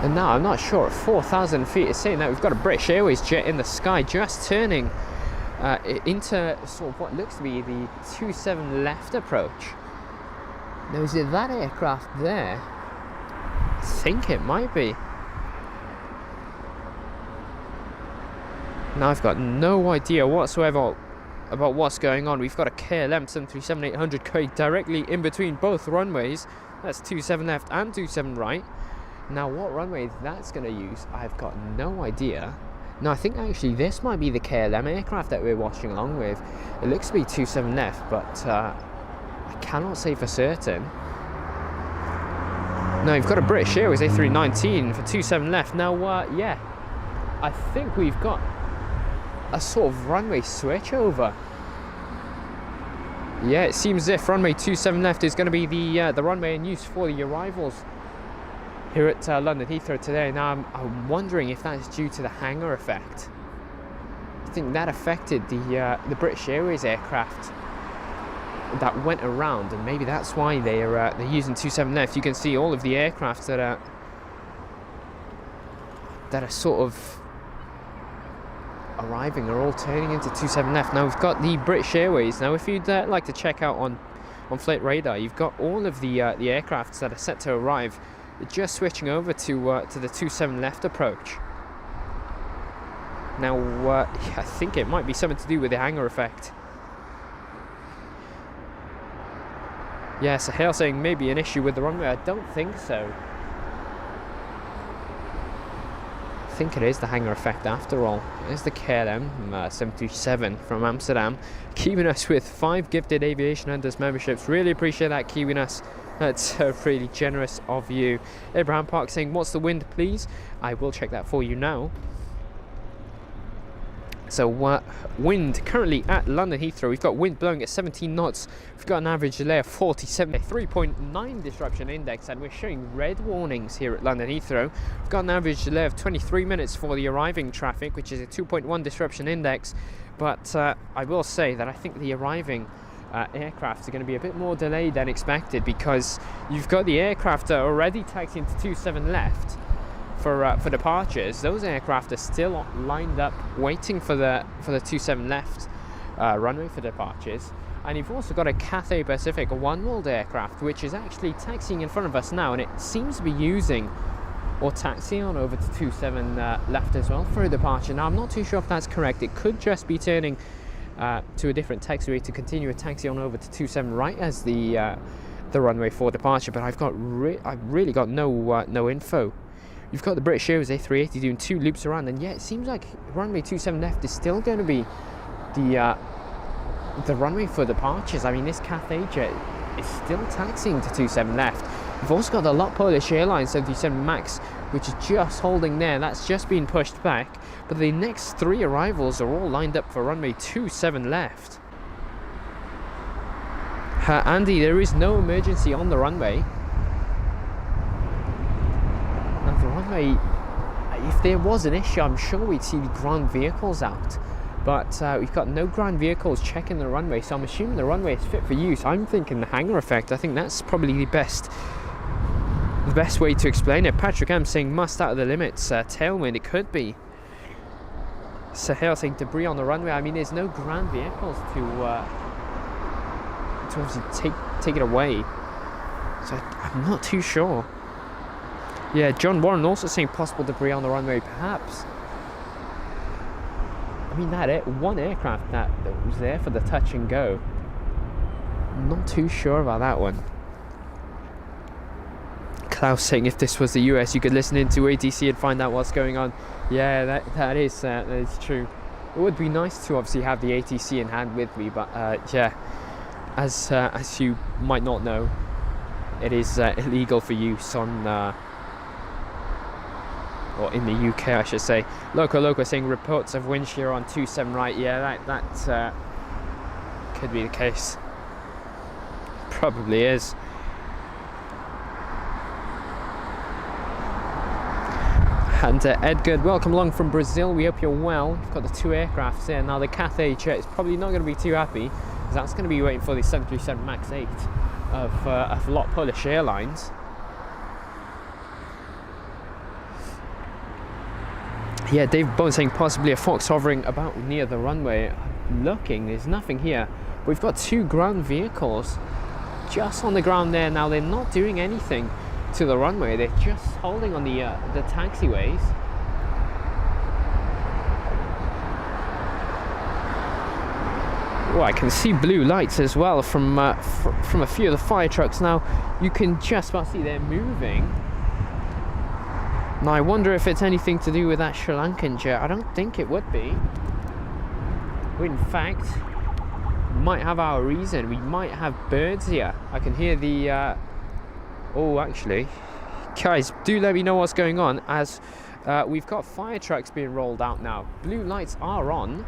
And now I'm not sure, at 4,000 feet, it's saying that we've got a British Airways jet in the sky just turning into sort of what looks to be the 27 left approach. Now, is it that aircraft there? I think it might be. Now I've got no idea whatsoever about what's going on. We've got a KLM 737-800 going directly in between both runways. That's 27 left and 27 right. Now, what runway that's going to use, I've got no idea. No, I think actually this might be the KLM aircraft that we're watching along with. It looks to be 27 left, but I cannot say for certain. Now, you've got a British Airways A319 for 27 left. Now, yeah, I think we've got a sort of runway switch over. Yeah, it seems as if runway 27 left is going to be the runway in use for the arrivals here at London Heathrow today. Now, I'm wondering if that's due to the hangar effect. I think that affected the British Airways aircraft that went around, and maybe that's why they're using 27 left. You can see all of the aircraft that are sort of arriving are all turning into 27 left. Now we've got the British Airways. Now, if you'd like to check out on Flight Radar, you've got all of the aircrafts that are set to arrive just switching over to the 27 left approach. Now, I think it might be something to do with the hangar effect. Yeah, so Hale saying maybe an issue with the runway. I don't think so. I think it is the hangar effect after all. There's the KLM 727 from Amsterdam, keeping us with 5 gifted Aviation Hunters memberships. Really appreciate that, keeping us. That's really generous of you. Abraham Park saying, what's the wind, please? I will check that for you now. So wind currently at London Heathrow, we've got wind blowing at 17 knots. We've got an average delay of 47, 3.9 disruption index, and we're showing red warnings here at London Heathrow. We've got an average delay of 23 minutes for the arriving traffic, which is a 2.1 disruption index. But I will say that I think the arriving aircraft are going to be a bit more delayed than expected, because you've got the aircraft already taxiing to 27 left for departures. Those aircraft are still lined up waiting for the 27 left runway for departures. And you've also got a Cathay Pacific Oneworld aircraft, which is actually taxiing in front of us now, and it seems to be using or taxiing on over to 27 left as well for a departure. Now, I'm not too sure if that's correct. It could just be turning to a different taxiway to continue a taxi on over to 27 right as the runway for departure. But I've really got no info. You've got the British Airways A380 doing 2 loops around, and yeah, it seems like runway 27 left is still going to be the runway for departures. I mean, this Cathay jet is still taxiing to 27 left. We've also got the lot Polish Airlines 737 MAX which is just holding there. That's just been pushed back. But the next 3 arrivals are all lined up for runway 27 left. Andy, there is no emergency on the runway. Now the runway, if there was an issue, I'm sure we'd see the ground vehicles out. But we've got no ground vehicles checking the runway, so I'm assuming the runway is fit for use. I'm thinking the hangar effect. I think that's probably the best way to explain it. Patrick M saying must out of the limits. Tailwind, it could be. Sahel saying debris on the runway. I mean, there's no ground vehicles to obviously take it away. So I'm not too sure. Yeah, John Warren also saying possible debris on the runway, perhaps. I mean, one aircraft that was there for the touch and go. I'm not too sure about that one. Klaus saying if this was the US, you could listen into ATC and find out what's going on. Yeah, that is true. It would be nice to obviously have the ATC in hand with me, but yeah, as you might not know, it is illegal for use on. Or in the UK, I should say. Loco saying reports of wind shear on 27 right. Yeah, that could be the case. Probably is. And Edgar, welcome along from Brazil. We hope you're well. We've got the 2 aircrafts here. Now the Cathay jet is probably not going to be too happy, because that's going to be waiting for the 737 MAX 8 of a lot of Polish airlines. Yeah, Dave Bone saying possibly a Fox hovering about near the runway. Looking, there's nothing here. We've got 2 ground vehicles just on the ground there. Now they're not doing anything to the runway. They're just holding on the taxiways. Oh, I can see blue lights as well from a few of the fire trucks. Now you can just about see they're moving. Now I wonder if it's anything to do with that Sri Lankan jet. I don't think it would be. We in fact might have our reason. We might have birds here. I can hear the oh, actually, guys, do let me know what's going on, as we've got fire trucks being rolled out now. Blue lights are on.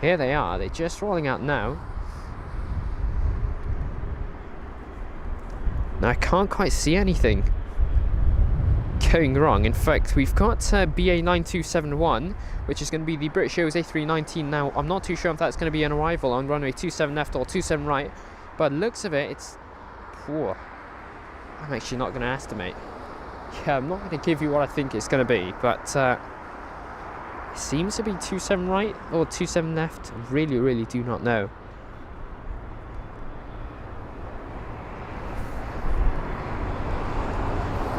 Here they are. They're just rolling out now. Now I can't quite see anything going wrong. In fact, we've got BA 9271, which is going to be the British Airways A319. Now I'm not too sure if that's going to be an arrival on runway 27 left or 27 right, but looks of it, it's poor. I'm actually not going to estimate. Yeah, I'm not going to give you what I think it's going to be, but it seems to be 27 right or 27 left. I really do not know.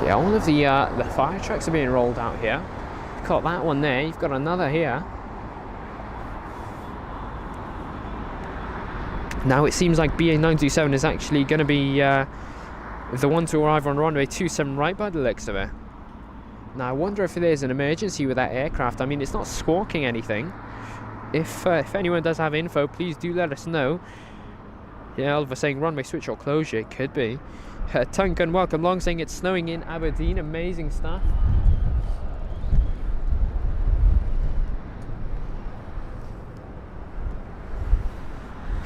Yeah, all of the fire trucks are being rolled out here. You've got that one there, you've got another here. Now it seems like BA 927 is actually going to be the one to arrive on runway 27 right by the looks of it. Now I wonder if there's an emergency with that aircraft. I mean, it's not squawking anything. If anyone does have info, please do let us know. Yeah, Oliver saying runway switch or closure. It could be. Tunkin, welcome along, saying it's snowing in Aberdeen. Amazing stuff.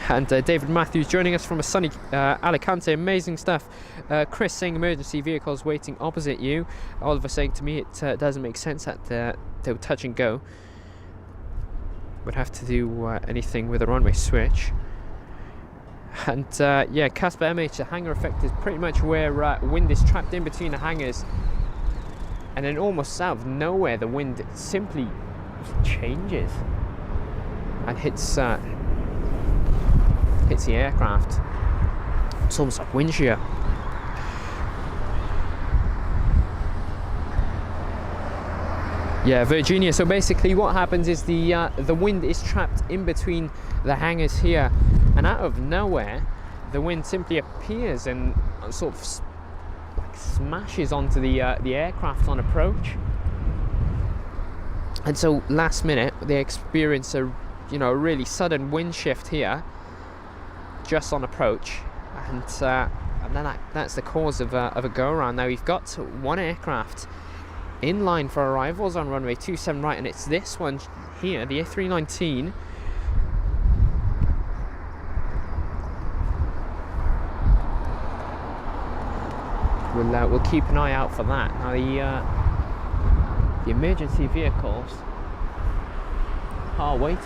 And David Matthews joining us from a sunny Alicante. Amazing stuff. Chris saying emergency vehicles waiting opposite you. Oliver saying to me it doesn't make sense that they'll touch and go. Would have to do anything with a runway switch. And yeah, Casper MH, the hangar effect is pretty much where wind is trapped in between the hangars, and then almost out of nowhere the wind simply changes and hits the aircraft. It's almost like wind shear. Yeah, Virginia, so basically what happens is the wind is trapped in between the hangars here, and out of nowhere the wind simply appears and sort of like smashes onto the aircraft on approach. And so last minute they experience a really sudden wind shift here just on approach, and then that's the cause of a go around. Now we've got one aircraft in line for arrivals on runway 27 right, and it's this one here, the A319. We'll keep an eye out for that. Now the emergency vehicles are waiting,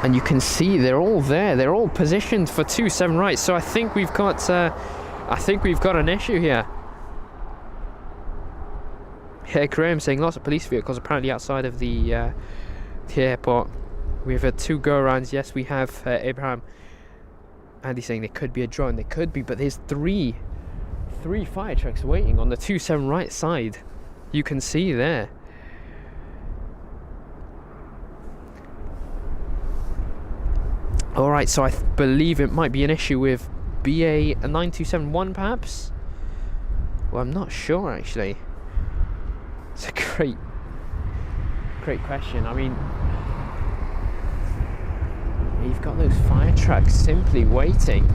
and you can see they're all there. They're all positioned for 27 right. So I think we've got an issue here. Yeah, Graham saying lots of police vehicles apparently outside of the airport. We've had 2 go-arounds. Yes, we have, Abraham. Andy saying there could be a drone. There could be, but there's three fire trucks waiting on the 27 right side. You can see there. Alright, so I believe it might be an issue with BA 9271 perhaps? Well, I'm not sure actually. It's a great question. I mean, you've got those fire trucks simply waiting.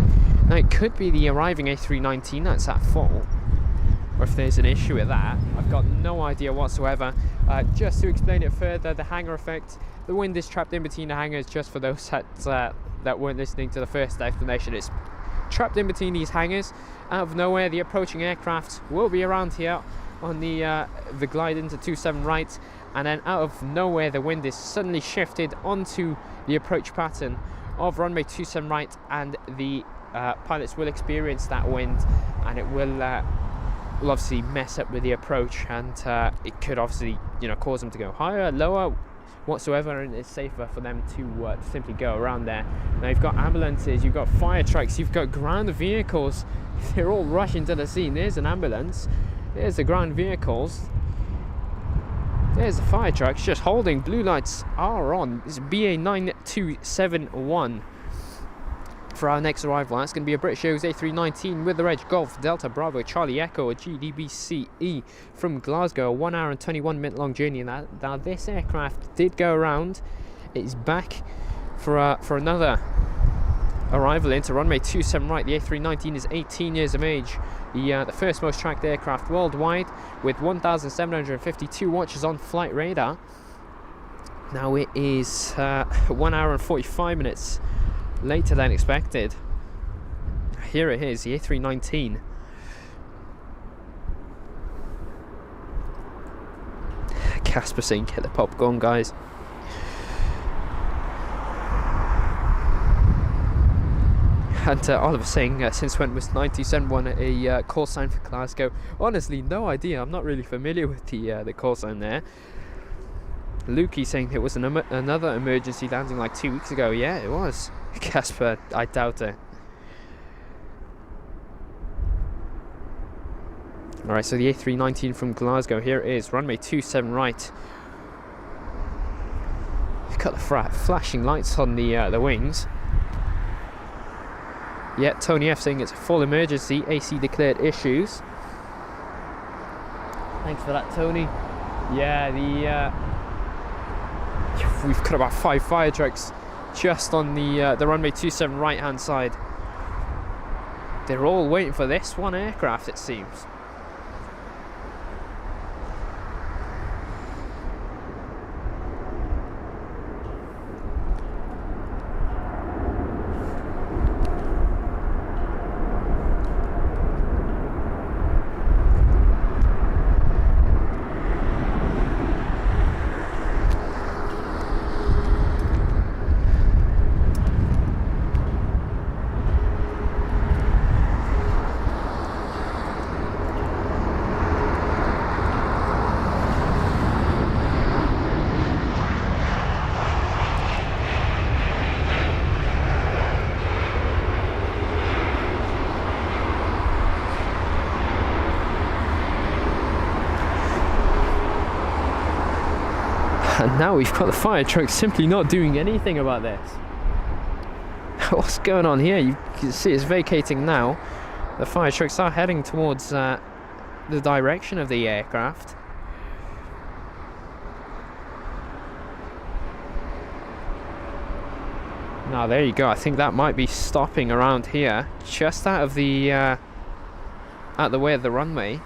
Now it could be the arriving A319 that's at fault, or if there's an issue with that, I've got no idea whatsoever. Just to explain it further, the hangar effect, the wind is trapped in between the hangars. Just for those that weren't listening to the first explanation, it's trapped in between these hangars. Out of nowhere, the approaching aircraft will be around here on the glide into 27 right, and then out of nowhere the wind is suddenly shifted onto the approach pattern of runway 27 right, and the pilots will experience that wind, and it will obviously mess up with the approach, and it could obviously, you know, cause them to go higher, lower, whatsoever, and it's safer for them to simply go around there. Now you've got ambulances, you've got fire trucks, you've got ground vehicles. They're all rushing to the scene. There's an ambulance, there's the ground vehicles, there's the fire trucks just holding. Blue lights are on. It's BA 9271 for our next arrival. That's going to be a British Airways A319 with the reg Golf Delta Bravo Charlie Echo, a GDBCE from Glasgow. 1 hour and 21 minute long journey. Now this aircraft did go around. It's back for another arrival into runway 27 right. The A319 is 18 years of age. The first most tracked aircraft worldwide, with 1,752 watches on flight radar. Now it is 1 hour and 45 minutes later than expected. Here it is, the A319. Casper saying get the popcorn, guys. And Oliver saying, since when was 971 a call sign for Glasgow? Honestly, no idea. I'm not really familiar with the call sign there. Lukey saying it was another emergency landing like 2 weeks ago. Yeah, it was. Casper, I doubt it. Alright, so the A319 from Glasgow. Here it is, runway 27 right. You've got the flashing lights on the wings. Yeah, Tony F saying it's a full emergency, AC declared issues. Thanks for that, Tony. Yeah, we've got about 5 fire trucks just on the runway 27 right hand side. They're all waiting for this one aircraft, it seems. And now we've got the fire truck simply not doing anything about this. What's going on here? You can see it's vacating now. The fire trucks are heading towards the direction of the aircraft. Now there you go. I think that might be stopping around here, just out of the out the way of the runway.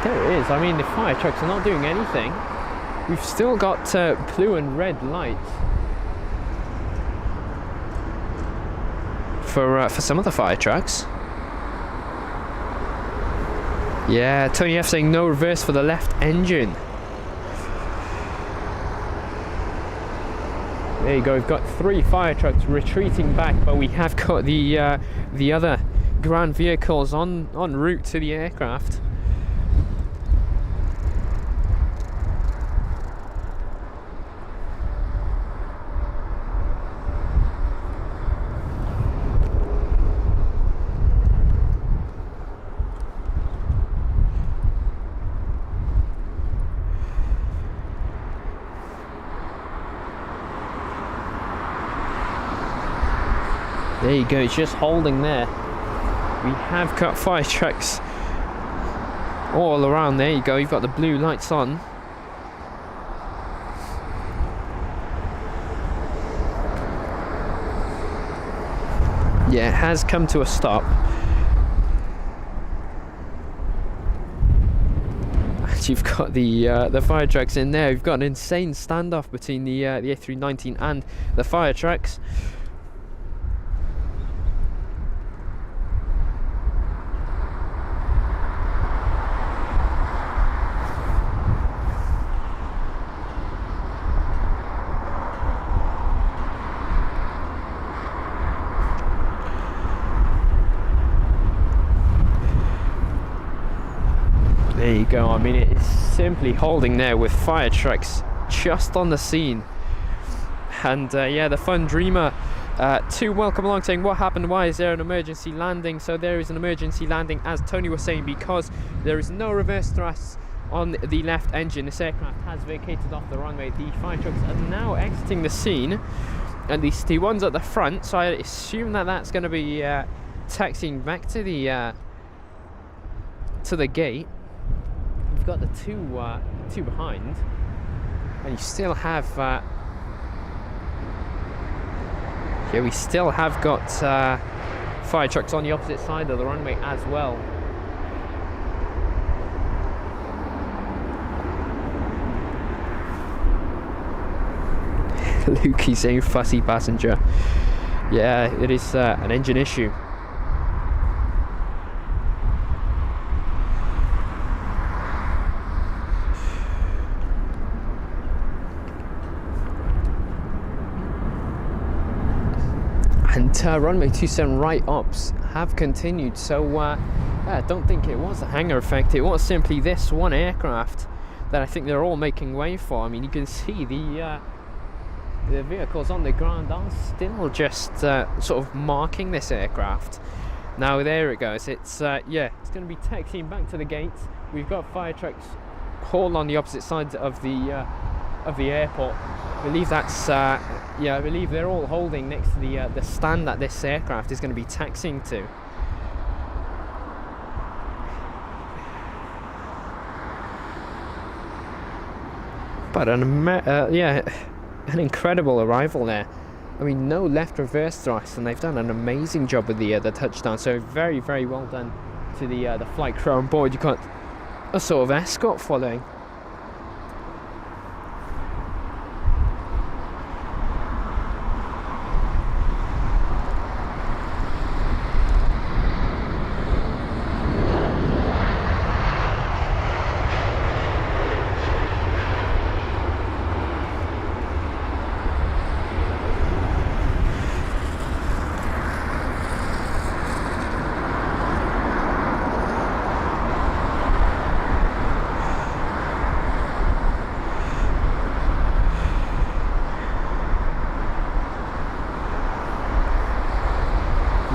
There it is. I mean, the fire trucks are not doing anything. We've still got blue and red lights for some of the fire trucks. Yeah, Tony F saying no reverse for the left engine. There you go. We've got 3 fire trucks retreating back, but we have got the other ground vehicles en route to the aircraft. There you go, it's just holding there. We have got fire trucks all around. There you go, you've got the blue lights on. Yeah, it has come to a stop. And you've got the fire trucks in there. You've got an insane standoff between the A319 and the fire trucks. There you go. I mean, it is simply holding there with fire trucks just on the scene. And yeah, the Fun Dreamer to welcome along saying, what happened? Why is there an emergency landing? So there is an emergency landing, as Tony was saying, because there is no reverse thrust on the left engine. This aircraft has vacated off the runway. The fire trucks are now exiting the scene, and the ones at the front, so I assume that that's going to be taxiing back to the gate. You've got the two behind, and you still have yeah, we still have got fire trucks on the opposite side of the runway as well. Lukey saying fussy passenger. Yeah, it is an engine issue. And runway 27 right ops have continued, so I don't think it was a hangar effect. It was simply this one aircraft that I think they're all making way for. I mean, you can see the vehicles on the ground are still just sort of marking this aircraft. Now there it goes. It's yeah, it's going to be taxiing back to the gates. We've got fire trucks all on the opposite sides of the airport. I believe that's yeah, I believe they're all holding next to the stand that this aircraft is going to be taxiing to. But yeah, an incredible arrival there. I mean, no left reverse thrust, and they've done an amazing job with the touchdown. So very, very well done to the flight crew on board. You've got a sort of escort following.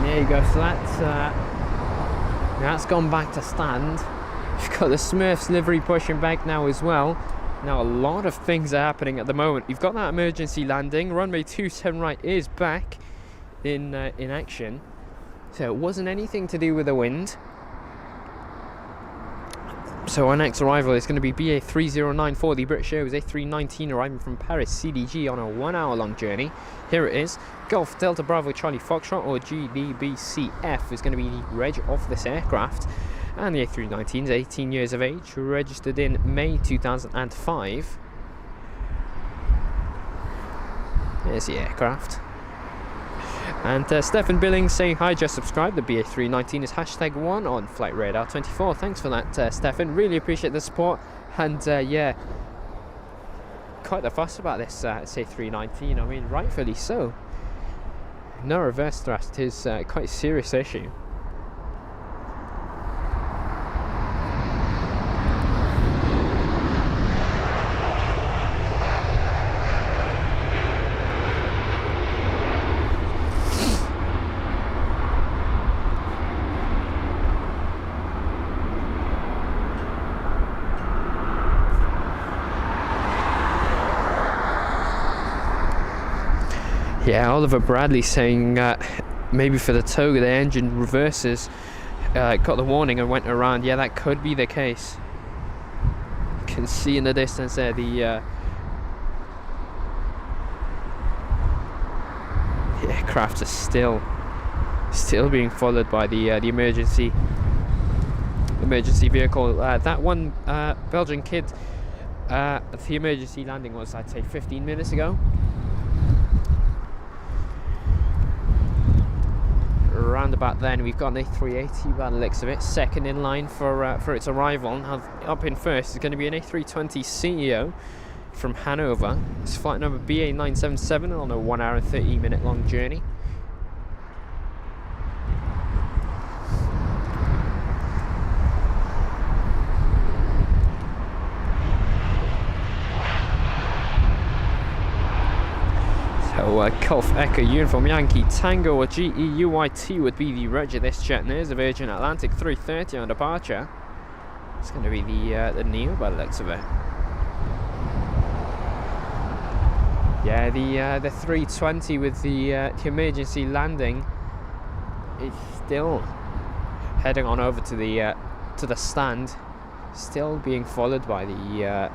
There you go, so that's gone back to stand. You've got the Smurfs livery pushing back now as well. Now a lot of things are happening at the moment. You've got that emergency landing. Runway 27 right is back in action. So it wasn't anything to do with the wind. So our next arrival is going to be BA3094, the British Airways A319, arriving from Paris CDG on a 1 hour long journey. Here it is. Golf Delta Bravo Charlie Foxtrot, or GDBCF, is going to be the reg of this aircraft. And the A319 is 18 years of age, registered in May 2005. There's the aircraft. And Stefan Billings saying hi, just subscribed. The BA319 is #1 on Flight Radar 24. Thanks for that, Stefan. Really appreciate the support. And yeah, quite the fuss about this A319. I mean, rightfully so. No reverse thrust is quite a serious issue. Yeah, Oliver Bradley saying maybe for the tow the engine reverses, got the warning and went around. Yeah, that could be the case. You can see in the distance there the aircraft are still being followed by the emergency vehicle. That one Belgian kid, the emergency landing was, I'd say, 15 minutes ago. Around about then, we've got an A380 by the looks of it, second in line for its arrival. Now, up in first is going to be an A320 CEO from Hanover. It's flight number BA977 on a 1 hour and 30 minute long journey. So Golf Echo Uniform Yankee Tango, or GEUYT, would be the reg of this jet, and there's a Virgin Atlantic 330 on departure. It's going to be the Neo by the looks of it. Yeah, the 320 with the emergency landing is still heading on over to the stand, still being followed by the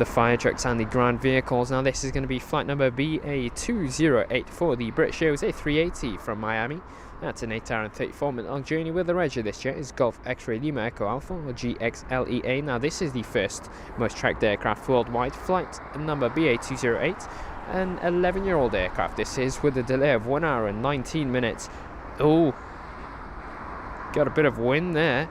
fire trucks and the ground vehicles. Now this is going to be flight number BA2084, the British Airways A380 from Miami. That's an 8 hour and 34 minute long journey, with the reg of this jet is Golf X-Ray Lima Echo Alpha, or GXLEA. Now this is the first most tracked aircraft worldwide, flight number BA208, an 11-year-old aircraft this is, with a delay of 1 hour and 19 minutes. Oh, got a bit of wind there.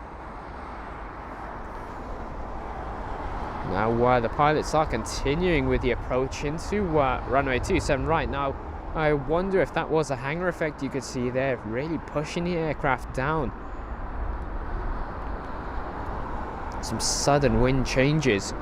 Now the pilots are continuing with the approach into runway 27 right. Now I wonder if that was a hangar effect you could see there, really pushing the aircraft down. Some sudden wind changes.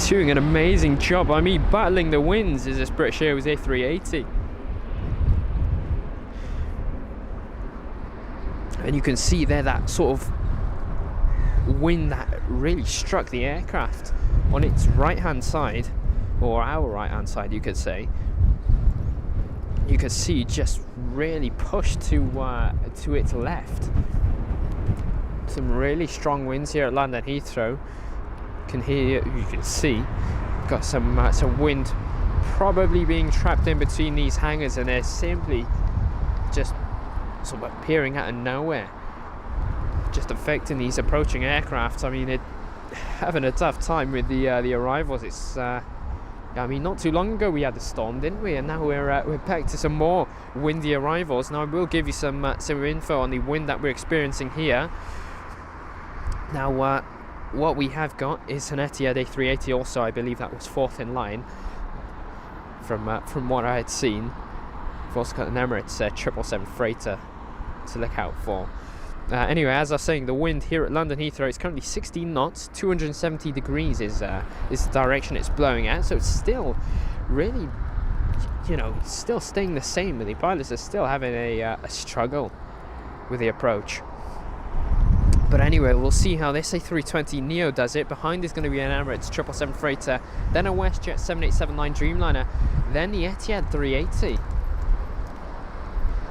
Doing an amazing job. I mean, battling the winds is this British Airways A380. And you can see there that sort of wind that really struck the aircraft on its right hand side, or our right hand side you could say. You could see just really pushed to its left. Some really strong winds here at London Heathrow. You can see got some wind probably being trapped in between these hangars, and they're simply just sort of appearing out of nowhere, just affecting these approaching aircraft. I mean, they're having a tough time with the arrivals. It's I mean, not too long ago we had the storm, didn't we? And now we're back to some more windy arrivals. Now I will give you some info on the wind that we're experiencing here. Now what we have got is an Etihad A380 also. I believe that was fourth in line from what I had seen. We've also got an Emirates 777 freighter to look out for. Anyway, as I was saying, the wind here at London Heathrow is currently 16 knots, 270 degrees is the direction it's blowing at, so it's still really, you know, still staying the same. The pilots are still having a struggle with the approach. But anyway, we'll see how this A320neo does it. Behind is going to be an Emirates 777 freighter, then a WestJet 7879 Dreamliner, then the Etihad 380.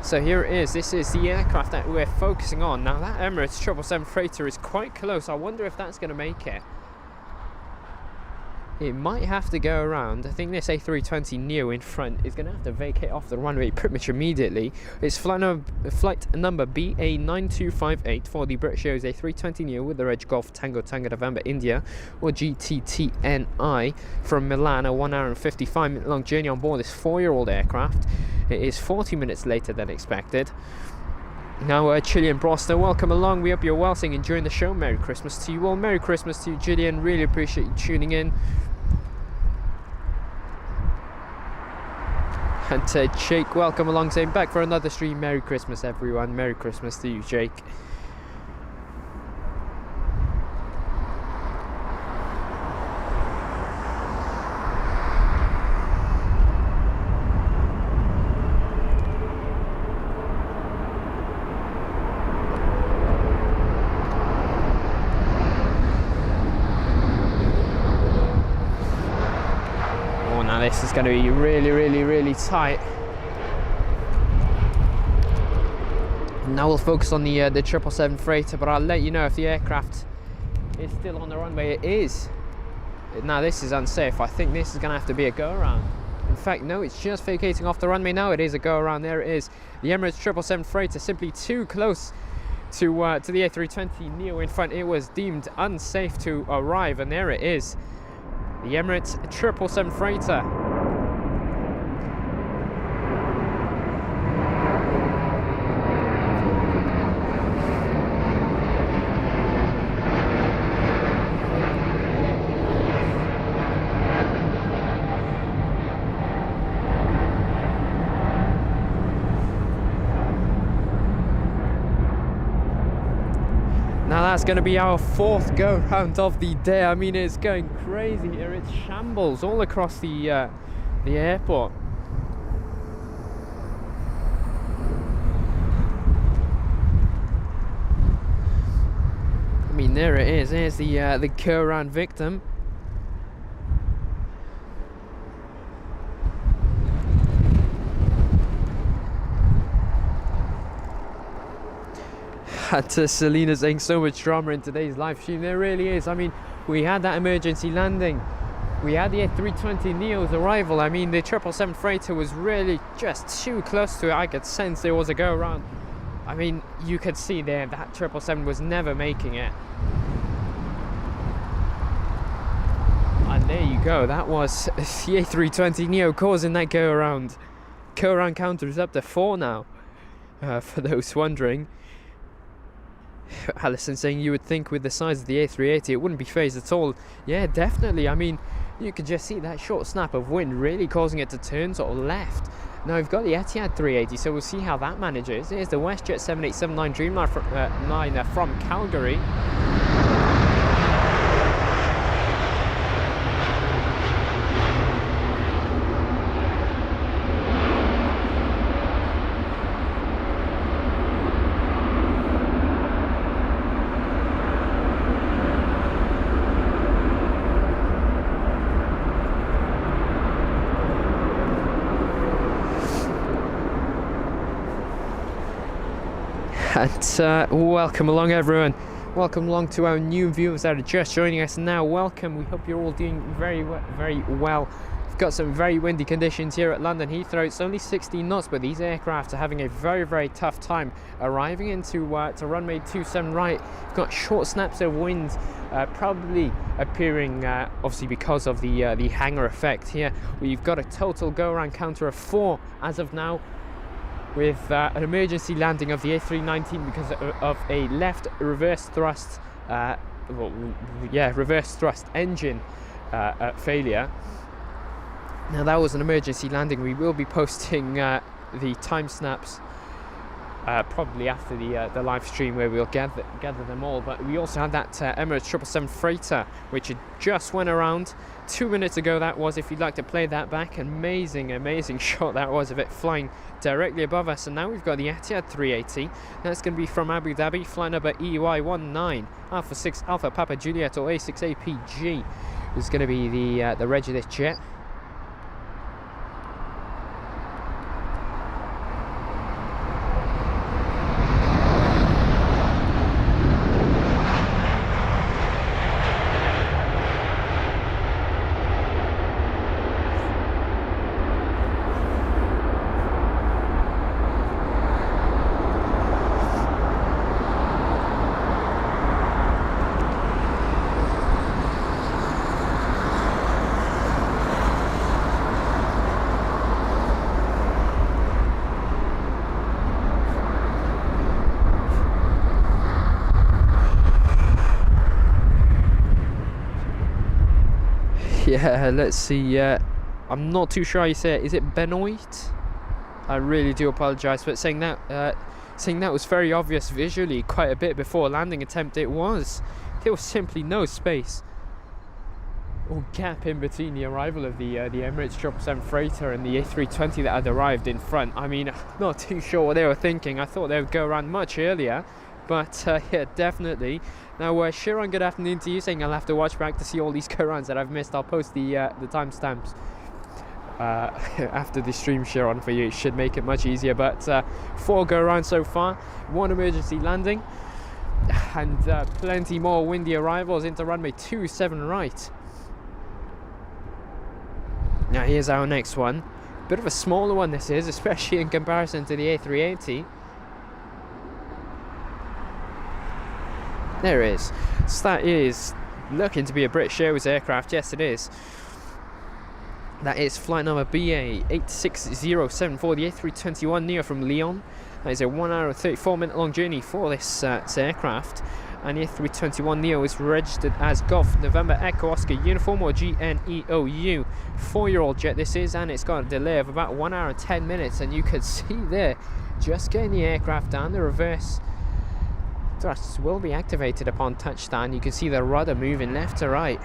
So here it is. This is the aircraft that we're focusing on. Now that Emirates 777 freighter is quite close. I wonder if that's going to make it. It might have to go around. I think this A320neo in front is going to have to vacate off the runway pretty much immediately. It's flight number BA9258 for the British Airways A320neo with the Reg Golf Tango Tango November India, or GTTNI, from Milan. A 1 hour and 55 minute long journey on board this 4-year-old aircraft. It is 40 minutes later than expected. Now, Gillian Broster, welcome along. We hope you're well, saying enjoying the show. Merry Christmas to you all. Merry Christmas to you, Gillian. Really appreciate you tuning in. And Jake, welcome along, saying back for another stream. Merry Christmas, everyone. Merry Christmas to you, Jake. This is going to be really tight. Now we'll focus on the 777 freighter, but I'll let you know if the aircraft is still on the runway. It is. Now this is unsafe. I think this is going to have to be a go around. In fact, no, it's just vacating off the runway now. It is a go around. There it is. The Emirates 777 freighter simply too close to the A320neo in front. It was deemed unsafe to arrive, and there it is. The Emirates 777 freighter. Now that's going to be our 4th go round of the day. I mean, it's going crazy here. It's shambles all across the airport. I mean, there it is. There's the go round victim. To Selena saying so much drama in today's live stream. There really is. I mean, we had that emergency landing, we had the A320neo's arrival. I mean, the 777 freighter was really just too close to it. I could sense there was a go around. I mean, you could see there that 777 was never making it. And there you go. That was the A320neo causing that go around. Go around counter is up to 4 now, for those wondering. Alison saying you would think with the size of the A380 it wouldn't be phased at all. Yeah, definitely. I mean, you could just see that short snap of wind really causing it to turn sort of left. Now we've got the Etihad 380, so we'll see how that manages. Here's the WestJet 7879 Dreamliner from Calgary. And welcome along, everyone. Welcome along to our new viewers that are just joining us now. Welcome. We hope you're all doing very well. We've got some very windy conditions here at London Heathrow. It's only 16 knots, but these aircraft are having a very tough time arriving into to runway 27 right. We've got short snaps of wind, probably appearing obviously because of the hangar effect here. We've got a total go-around counter of 4 as of now, with an emergency landing of the A319 because of a left reverse thrust reverse thrust engine failure. Now that was an emergency landing. We will be posting the time snaps probably after the live stream where we'll gather them all. But we also had that Emirates 777 freighter, which had just went around 2 minutes ago. That was, if you'd like to play that back. Amazing shot that was of it flying directly above us. And now we've got the Etihad 380. That's going to be from Abu Dhabi, flight number EY19 Alpha 6 Alpha Papa Juliet, or A6APG is going to be the reg of this jet. Yeah, let's see. I'm not too sure how you say it. Is it Benoit? I really do apologise, but saying that was very obvious visually quite a bit before landing attempt. There was simply no space or gap in between the arrival of the Emirates 777 freighter and the A320 that had arrived in front. I mean, I'm not too sure what they were thinking. I thought they would go around much earlier. But yeah, definitely. Now, Shiran, good afternoon to you, saying I'll have to watch back to see all these go-rounds that I've missed. I'll post the timestamps after the stream, Shiran, for you. It should make it much easier. But 4 go-rounds so far, 1 emergency landing, and plenty more windy arrivals into runway 27 right. Now, here's our next one. Bit of a smaller one this is, especially in comparison to the A380. There it is. So that is looking to be a British Airways aircraft. Yes, it is. That is flight number BA86074, the A321neo from Lyon. That is a 1 hour and 34 minute long journey for this aircraft. And the A321neo is registered as Golf November Echo Oscar Uniform, or GNEOU. 4-year-old jet this is, and it's got a delay of about 1 hour and 10 minutes. And you can see there, just getting the aircraft down, the reverse thrusts will be activated upon touchdown. You can see the rudder moving left to right.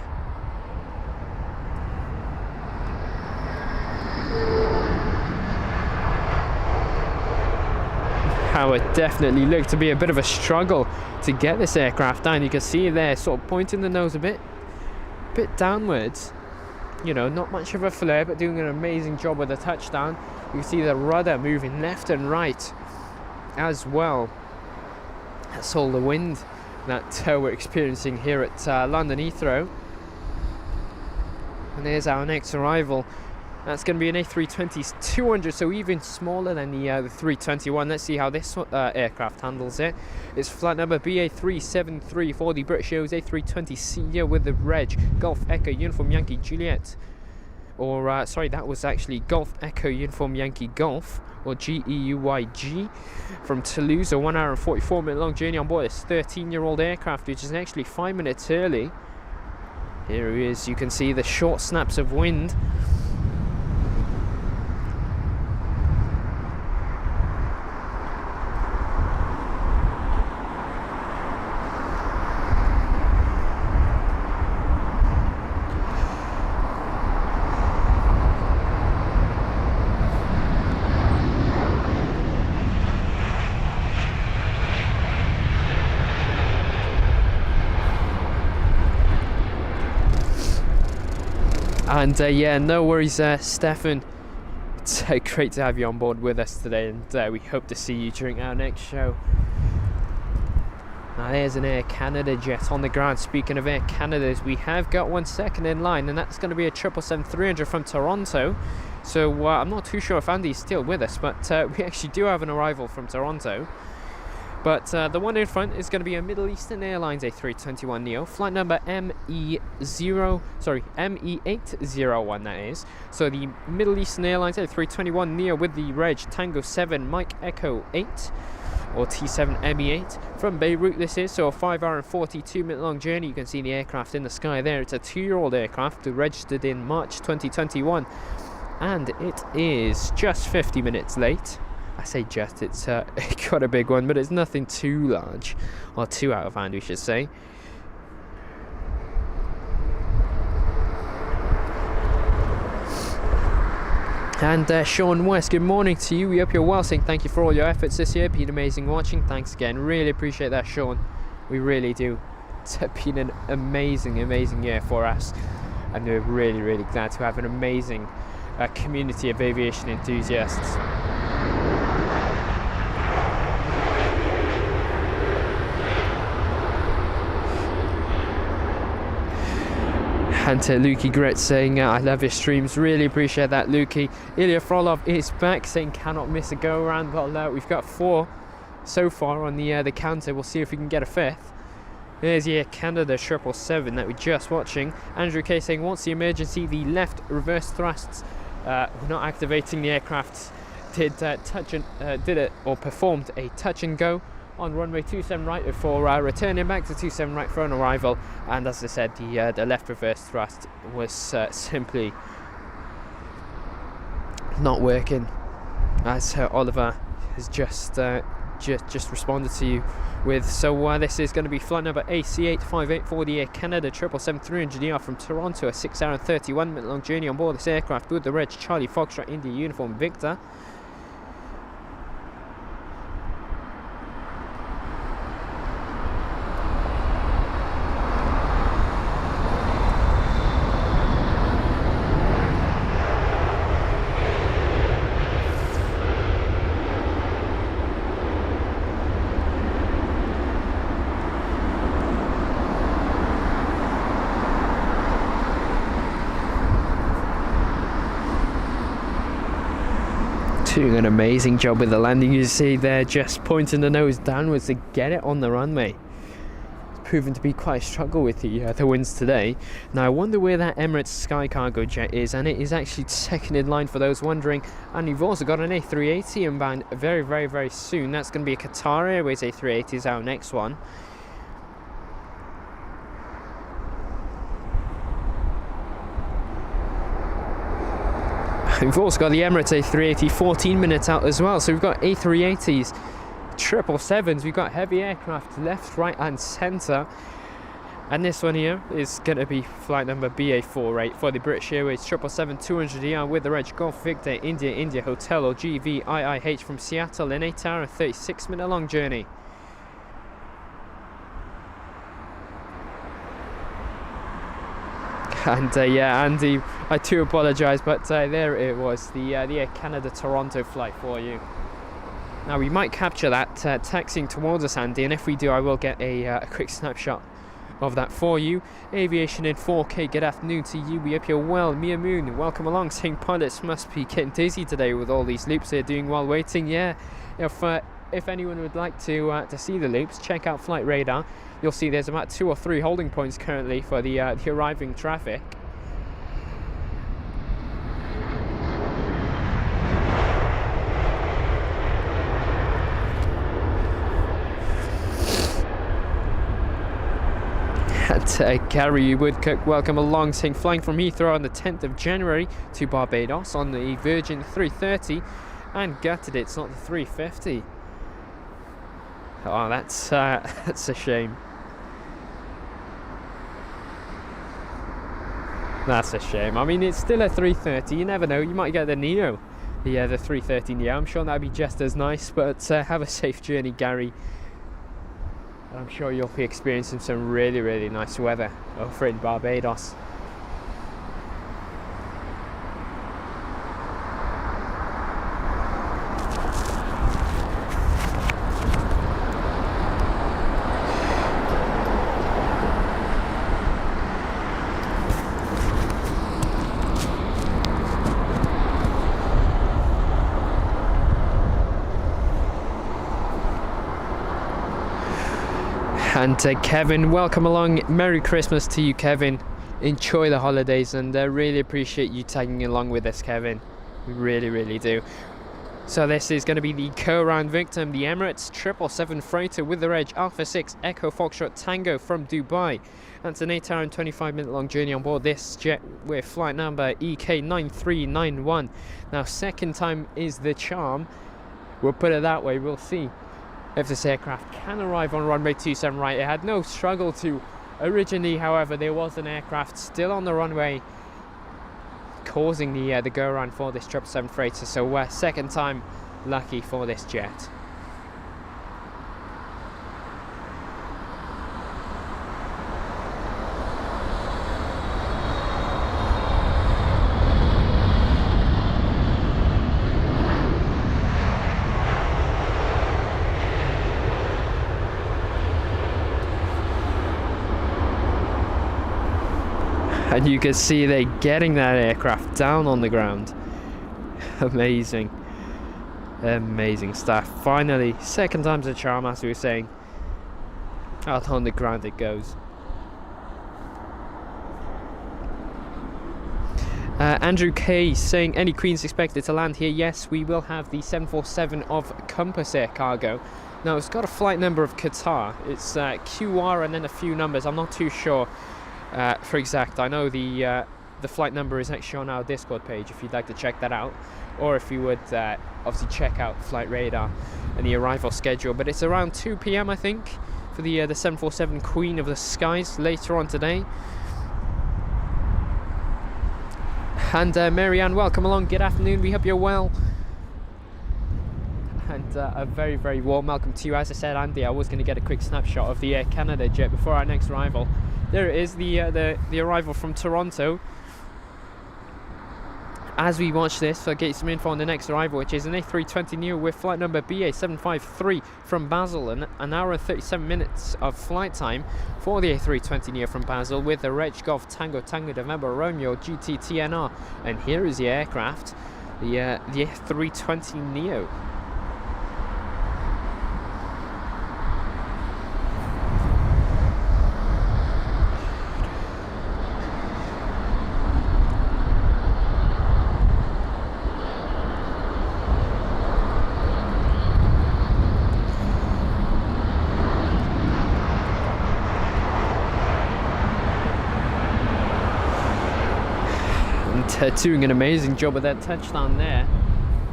How it definitely looked to be a bit of a struggle to get this aircraft down. You can see there, sort of pointing the nose a bit downwards. You know, not much of a flare, but doing an amazing job with the touchdown. You can see the rudder moving left and right as well. That's all the wind that we're experiencing here at London Heathrow. And there's our next arrival. That's going to be an A320-200, so even smaller than the 321. Let's see how this aircraft handles it. It's flight number BA373 for the British Airways A320ceo with the reg Golf Echo Uniform Yankee Juliet. Or, sorry, that was actually Golf Echo Uniform Yankee Golf, or GEUYG, from Toulouse. A 1 hour and 44 minute long journey on board this 13-year-old aircraft, which is actually 5 minutes early. Here he is. You can see the short snaps of wind. And yeah, no worries, Stefan. It's great to have you on board with us today, and we hope to see you during our next show. Now there's an Air Canada jet on the ground. Speaking of Air Canadas, we have got one second in line, and that's going to be a 777-300 from Toronto. So I'm not too sure if Andy's still with us, but we actually do have an arrival from Toronto. But the one in front is going to be a Middle Eastern Airlines A321neo, flight number ME801, that is. So the Middle Eastern Airlines A321neo with the reg Tango 7 Mike Echo 8, or T7ME8, from Beirut this is. So a 5 hour and 42 minute long journey. You can see the aircraft in the sky there. It's a 2-year-old aircraft registered in March 2021, and it is just 50 minutes late. I say just, it's got a big one, but it's nothing too large, or too out of hand, we should say. And Sean West, good morning to you. We hope you're well, saying thank you for all your efforts this year. Been amazing watching. Thanks again. Really appreciate that, Sean. We really do. It's been an amazing year for us, and we're really glad to have an amazing community of aviation enthusiasts. And Lukey Grit saying, I love your streams, really appreciate that, Lukey. Ilya Frolov is back, saying cannot miss a go around. Well, we've got 4 so far on the counter. We'll see if we can get a 5th. There's Air Canada 777 that we're just watching. Andrew K saying, what's the emergency? The left reverse thrusts were not activating. The aircraft performed a touch and go on runway 27 right before returning back to 27 right for an arrival, and as I said, the left reverse thrust was simply not working, as Oliver has just responded to you with. So this is going to be flight number AC858 for the Air Canada 777-300ER from Toronto, a 6 hour and 31 minute long journey on board this aircraft with the reg Charlie Foxtrot India uniform Victor. Doing an amazing job with the landing. You see they're just pointing the nose downwards to get it on the runway. It's proven to be quite a struggle with the winds today. Now I wonder where that Emirates Sky Cargo jet is, and it is actually second in line for those wondering. And you've also got an A380 inbound very soon. That's going to be a Qatar Airways A380 is our next one. We've also got the Emirates A380 14 minutes out as well. So we've got A380s, 777s, we've got heavy aircraft left, right and centre. And this one here is going to be flight number BA48 for the British Airways 777-200ER with the reg Golf Victor India Hotel or GVIIH from Seattle, an 8 hour and 36 minute long journey. And yeah, Andy, I do apologise, but there it was, the Air Canada Toronto flight for you. Now we might capture that taxiing towards us, Andy, and if we do, I will get a quick snapshot of that for you. Aviation in 4K, good afternoon to you. We hope you're well. Mia Moon, welcome along, saying pilots must be getting dizzy today with all these loops they're doing while waiting. Yeah, if anyone would like to see the loops, check out Flight Radar. You'll see there's about 2 or 3 holding points currently for the arriving traffic. And Gary Woodcock, welcome along, saying flying from Heathrow on the 10th of January to Barbados on the Virgin 330 and gutted it's not the 350. Oh, that's a shame. That's a shame. I mean, it's still a 330. You never know. You might get the Neo, the 330 Neo. I'm sure that'd be just as nice. But have a safe journey, Gary. And I'm sure you'll be experiencing some really nice weather over in Barbados. And Kevin, welcome along. Merry Christmas to you, Kevin. Enjoy the holidays, and really appreciate you tagging along with us, Kevin. We really do. So this is going to be the co-round victim, the Emirates 777 freighter with the reg Alpha 6 Echo Foxtrot Tango from Dubai. That's an 8 hour and 25 minute long journey on board this jet with flight number EK9391. Now, second time is the charm. We'll put it that way. We'll see if this aircraft can arrive on runway 27 right. It had no struggle to originally, however, there was an aircraft still on the runway causing the go around for this 777 freighter. So second time lucky for this jet. And you can see they're getting that aircraft down on the ground. Amazing. Amazing stuff. Finally, second time's a charm, as we were saying. Out on the ground it goes. Andrew K saying, any Queens expected to land here? Yes, we will have the 747 of Compass Air Cargo. Now, it's got a flight number of Qatar. It's QR and then a few numbers. I'm not too sure for exact. I know the flight number is actually on our Discord page if you'd like to check that out, or if you would obviously check out Flight Radar and the arrival schedule. But it's around 2 p.m. I think for the 747 Queen of the Skies later on today. And Marianne, welcome along. Good afternoon. We hope you're well. And a very, very warm welcome to you. As I said, Andy, I was going to get a quick snapshot of the Air Canada jet before our next arrival. There it is, the arrival from Toronto. As we watch this, I'll get you some info on the next arrival, which is an A320neo with flight number BA753 from Basel, and an hour and 37 minutes of flight time for the A320neo from Basel with the Reg Golf Tango Tango November Romeo GTTNR. And here is the aircraft, the A320neo. Doing an amazing job with that touchdown there.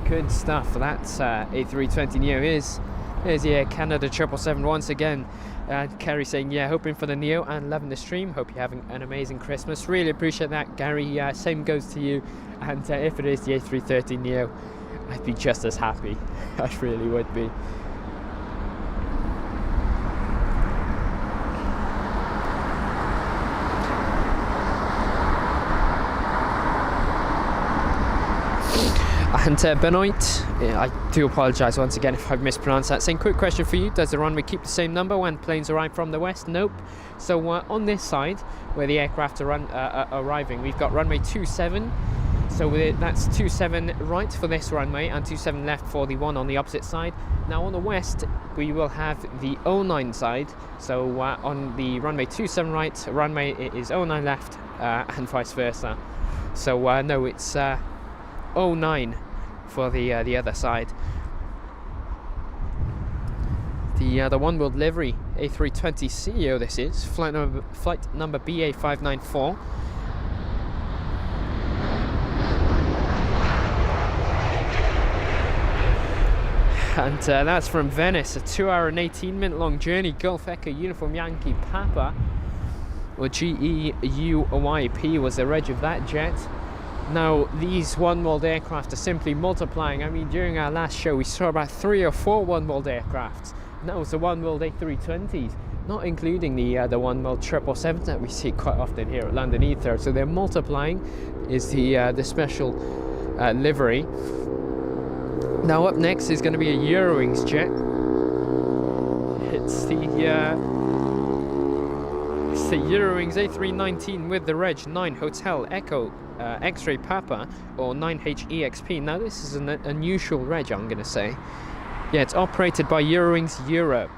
Good stuff. That's A320neo is. There's the Air Canada 777 once again. Kerry saying, yeah, hoping for the Neo and loving the stream. Hope you're having an amazing Christmas. Really appreciate that, Gary. Same goes to you. And if it is the A330neo, I'd be just as happy. I really would be. And Benoit, I do apologise once again if I've mispronounced that. Saying, quick question for you, does the runway keep the same number when planes arrive from the west? Nope. So on this side, where the aircraft are arriving, we've got runway 27. So that's 27 right for this runway and 27 left for the one on the opposite side. Now on the west, we will have the 09 side. So on the runway 27 right, runway it is 09 left and vice versa. So no, it's 09 for the other side. The One World livery A320 CEO this is, flight number BA594. And that's from Venice, a 2 hour and 18 minute long journey. Golf Echo Uniform Yankee Papa, or GEUYP was the reg of that jet. Now, these One World aircraft are simply multiplying. I mean, during our last show, we saw about 3 or 4 One World aircraft. Now it's the One World A320s, not including the One World 777 that we see quite often here at London Heathrow. So they're multiplying, is the special livery. Now up next is going to be a Eurowings jet. It's the Eurowings A319 with the reg 9 Hotel Echo X-Ray Papa, or 9HEXP. Now this is an unusual reg, I'm going to say. Yeah, it's operated by Eurowings Europe,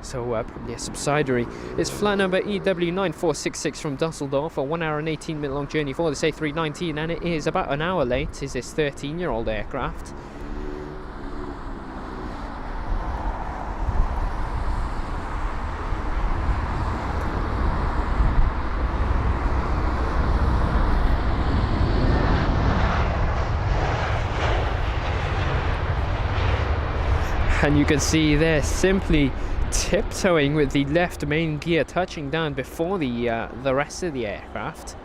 so probably a subsidiary. It's flight number EW9466 from Dusseldorf, a 1 hour and 18 minute long journey for this A319, and it is about an hour late, is this 13-year-old aircraft. And you can see they're simply tiptoeing with the left main gear touching down before the rest of the aircraft.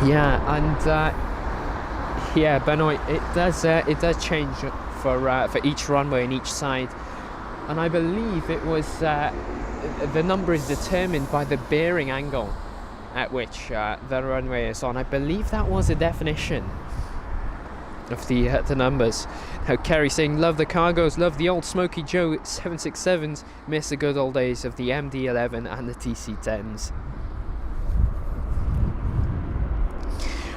Yeah, and yeah, Benoit, it does change for each runway on each side, and I believe it was the number is determined by the bearing angle at which the runway is on. I believe that was a definition of the numbers. Now Kerry saying, love the cargos, love the old Smoky Joe 767s, miss the good old days of the MD-11 and the TC-10s.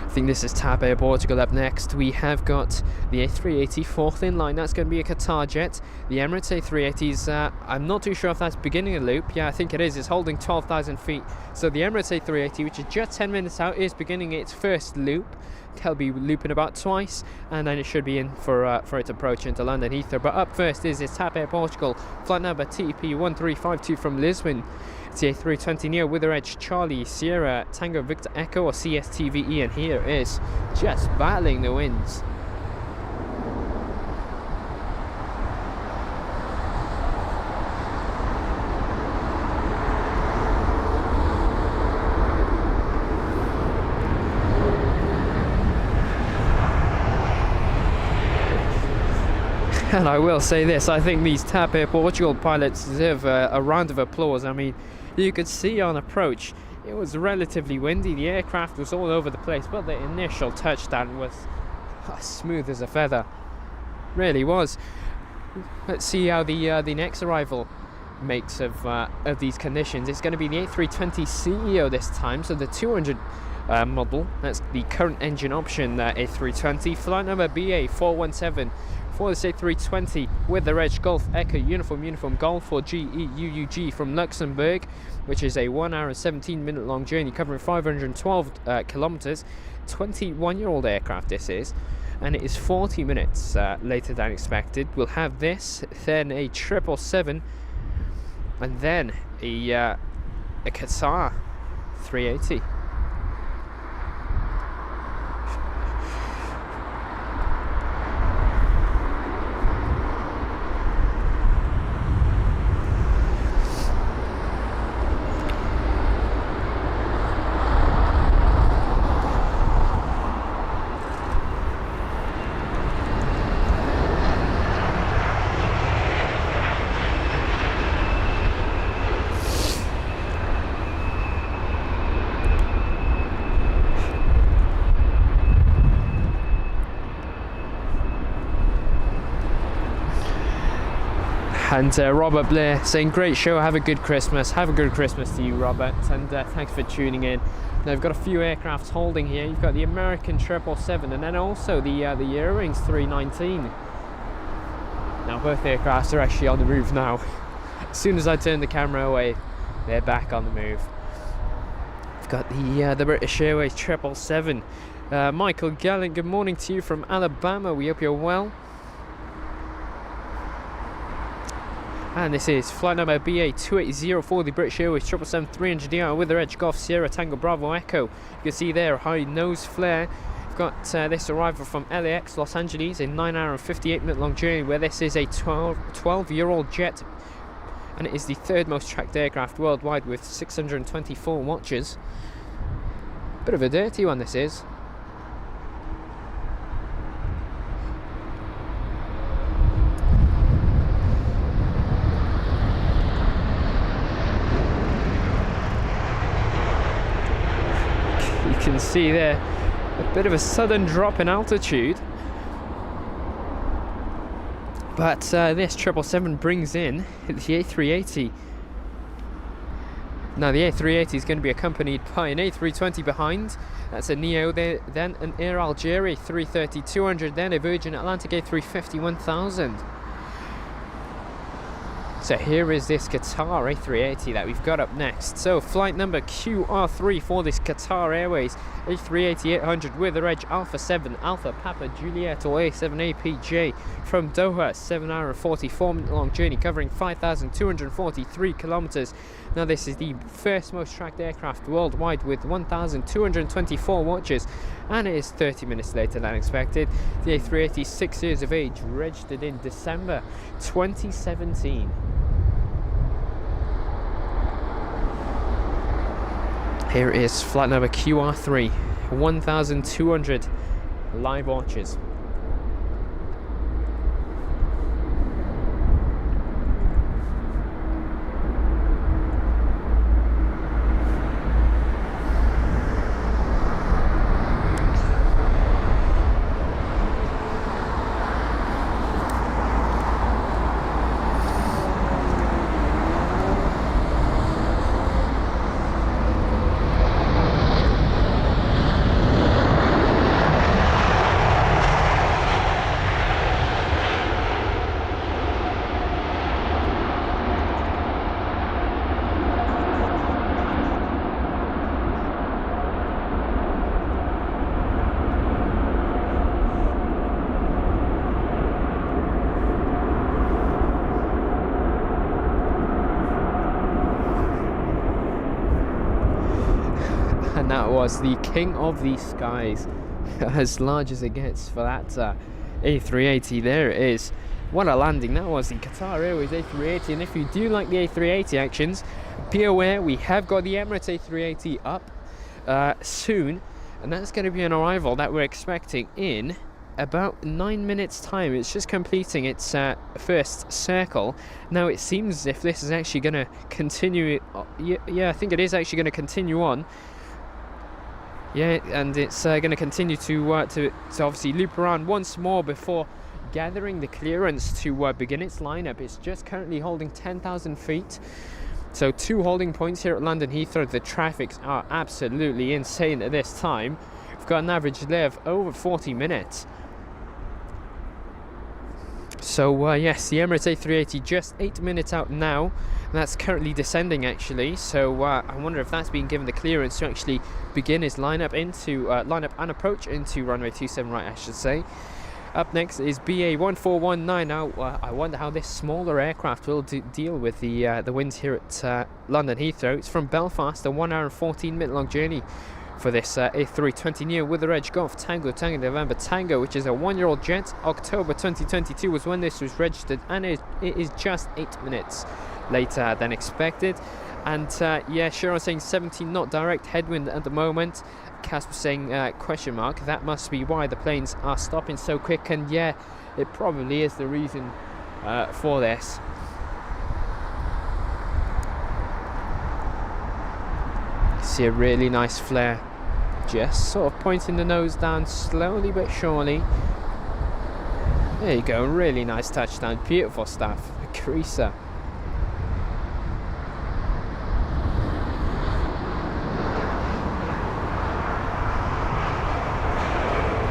I think this is Tab Air Portugal up next. We have got the A380 fourth in line. That's going to be a Qatar jet. The Emirates A380's, I'm not too sure if that's beginning a loop. Yeah, I think it is. It's holding 12,000 feet. So the Emirates A380, which is just 10 minutes out, is beginning its first loop. They'll be looping about twice, and then it should be in for its approach into London Heathrow. But up first is Tab Air Portugal, flight number TP1352 from Lisbon. It's the A320 Neo with the Edge Charlie Sierra Tango Victor Echo or CSTVE, and here is just battling the winds. And I will say this, I think these Tab Air Portugal pilots deserve a round of applause. I mean, you could see on approach, it was relatively windy, the aircraft was all over the place, but the initial touchdown was smooth as a feather. Really was. Let's see how the next arrival makes of these conditions. It's going to be the A320 CEO this time, so the 200 model. That's the current engine option A320. Flight number BA417 for this A320 with the Reg Golf Echo Uniform Golf for GEUUG from Luxembourg, which is a 1 hour and 17 minute long journey covering 512 kilometers. 21-year-old aircraft this is, and it is 40 minutes later than expected. We'll have this, then a 777, and then a Qatar 380. And Robert Blair saying, great show, have a good Christmas. Have a good Christmas to you, Robert, and thanks for tuning in. Now we've got a few aircrafts holding here. You've got the American 777 and then also the Eurowings 319. Now both aircrafts are actually on the move now. As soon as I turn the camera away, they're back on the move. We've got the British Airways 777. Michael Gallant, good morning to you from Alabama. We hope you're well. And this is flight number BA280 for the British Airways 777-300ER with the Reg Golf Sierra Tango Bravo Echo. You can see there a high nose flare. We've got this arrival from LAX Los Angeles, a 9 hour and 58 minute long journey, where this is a 12-year-old jet, and it is the third most tracked aircraft worldwide with 624 watches. Bit of a dirty one this is. You can see there a bit of a sudden drop in altitude, but this 777 brings in the A380. Now the A380 is going to be accompanied by an A320 behind. That's a Neo there, then an Air Algeria 330-200, then a Virgin Atlantic A350-1000. So here is this Qatar A380 that we've got up next. So flight number QR3 for this Qatar Airways A380-800 with a reg Alpha 7 Alpha Papa Juliet or A7 APJ from Doha. 7 hour and 44 minute long journey covering 5,243 kilometers. Now this is the first most tracked aircraft worldwide with 1,224 watches, and it is 30 minutes later than expected. The A380 is 6 years of age, registered in December 2017. Here is flight number QR3, 1,200 live watches. And that was the king of the skies, as large as it gets for that A380. There it is. What a landing. That was the Qatar Airways A380. And if you do like the A380 actions, be aware we have got the Emirates A380 up soon, and that's going to be an arrival that we're expecting in about 9 minutes time. It's just completing its first circle. Now it seems as if this is actually going to continue. Yeah, I think it is actually going to continue on. Yeah, and it's going to continue to obviously loop around once more before gathering the clearance to begin its lineup. It's just currently holding 10,000 feet. So 2 holding points here at London Heathrow. The traffics are absolutely insane at this time. We've got an average delay of over 40 minutes. So yes, the Emirates A380 just 8 minutes out now. That's currently descending actually. So I wonder if that's been given the clearance to actually begin his lineup and approach into runway 27 right, I should say. Up next is BA 1419. Now I wonder how this smaller aircraft will deal with the winds here at London Heathrow. It's from Belfast, a 1 hour and 14 minute long journey for this A320 Neo with the reg Golf Tango November Tango, which is a 1-year-old jet. October 2022 was when this was registered, and it is just 8 minutes later than expected. And yeah, Sharon saying 17 knot direct headwind at the moment. Casper saying question mark. That must be why the planes are stopping so quick, and yeah, it probably is the reason for this. See a really nice flare, just sort of pointing the nose down slowly but surely. There you go, really nice touchdown, beautiful stuff. A creaser.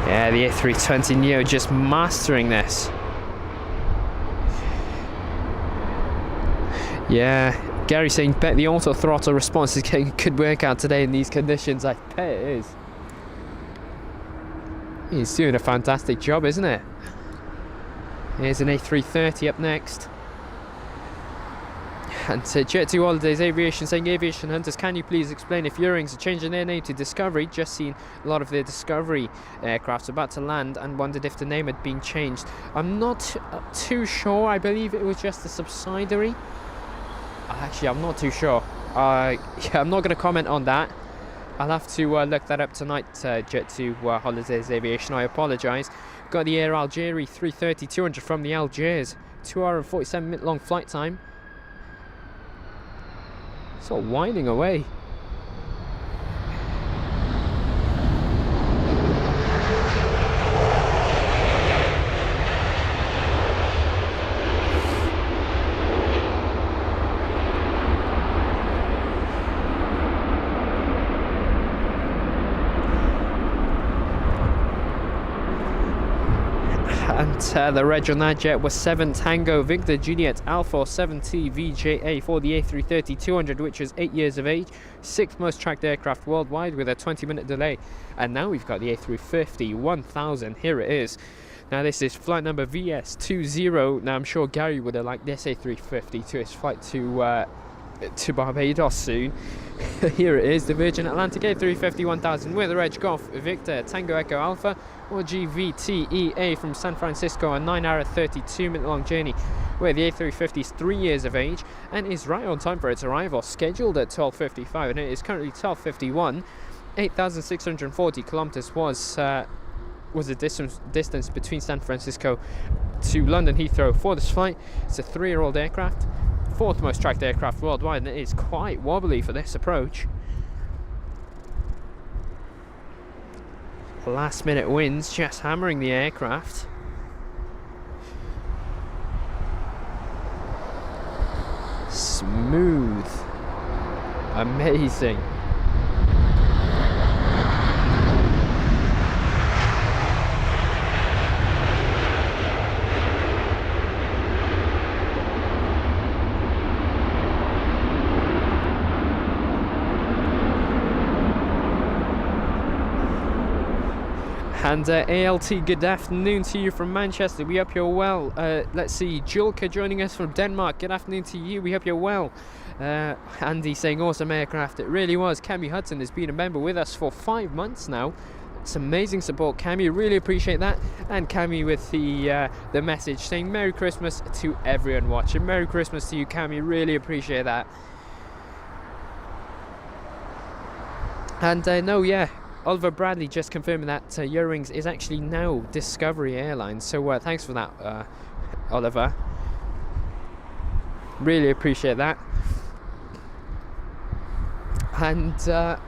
Yeah, the A320 Neo just mastering this. Yeah. Gary saying, bet the auto throttle response is getting a good workout today in these conditions. I bet it is. He's doing a fantastic job, isn't it? Here's an A330 up next. And Jet 2 Holidays Aviation saying, Aviation Hunters, can you please explain if Eurowings are changing their name to Discovery? Just seen a lot of their Discovery aircrafts about to land and wondered if the name had been changed. I'm not too sure. I believe it was just a subsidiary. Actually, I'm not too sure. Yeah, I'm not going to comment on that. I'll have to look that up tonight, Jet 2 Holidays Aviation. I apologise. Got the Air Algérie 330-200 from the Algiers. 2 hour and 47 minute long flight time. Sort of winding away. And the reg on that jet was 7 Tango Victor Juliet Alpha 7T VJA for the A330-200, which is 8 years of age, 6th most tracked aircraft worldwide with a 20-minute delay. And now we've got the A350-1000. Here it is. Now this is flight number VS20. Now I'm sure Gary would have liked this A350 to his flight to Barbados soon. Here it is, the Virgin Atlantic A350-1000 with the reg Golf Victor Tango Echo Alpha or GVTEA from San Francisco, a 9-hour 32-minute long journey, where the A350 is 3 years of age and is right on time for its arrival, scheduled at 12:55, and it is currently 12:51. 8,640 kilometers was the distance between San Francisco to London Heathrow for this flight. It's a 3-year-old aircraft, 4th most tracked aircraft worldwide, and it is quite wobbly for this approach. Last minute winds just hammering the aircraft. Smooth. Amazing. And ALT, good afternoon to you from Manchester. We hope you're well. Let's see, Julka joining us from Denmark. Good afternoon to you. We hope you're well. Andy saying awesome aircraft. It really was. Cammy Hudson has been a member with us for 5 months now. It's amazing support, Cammy. Really appreciate that. And Cammy with the message saying Merry Christmas to everyone watching. Merry Christmas to you, Cammy. Really appreciate that. And no, yeah. Oliver Bradley just confirming that Eurowings is actually now Discovery Airlines. So thanks for that, Oliver. Really appreciate that. And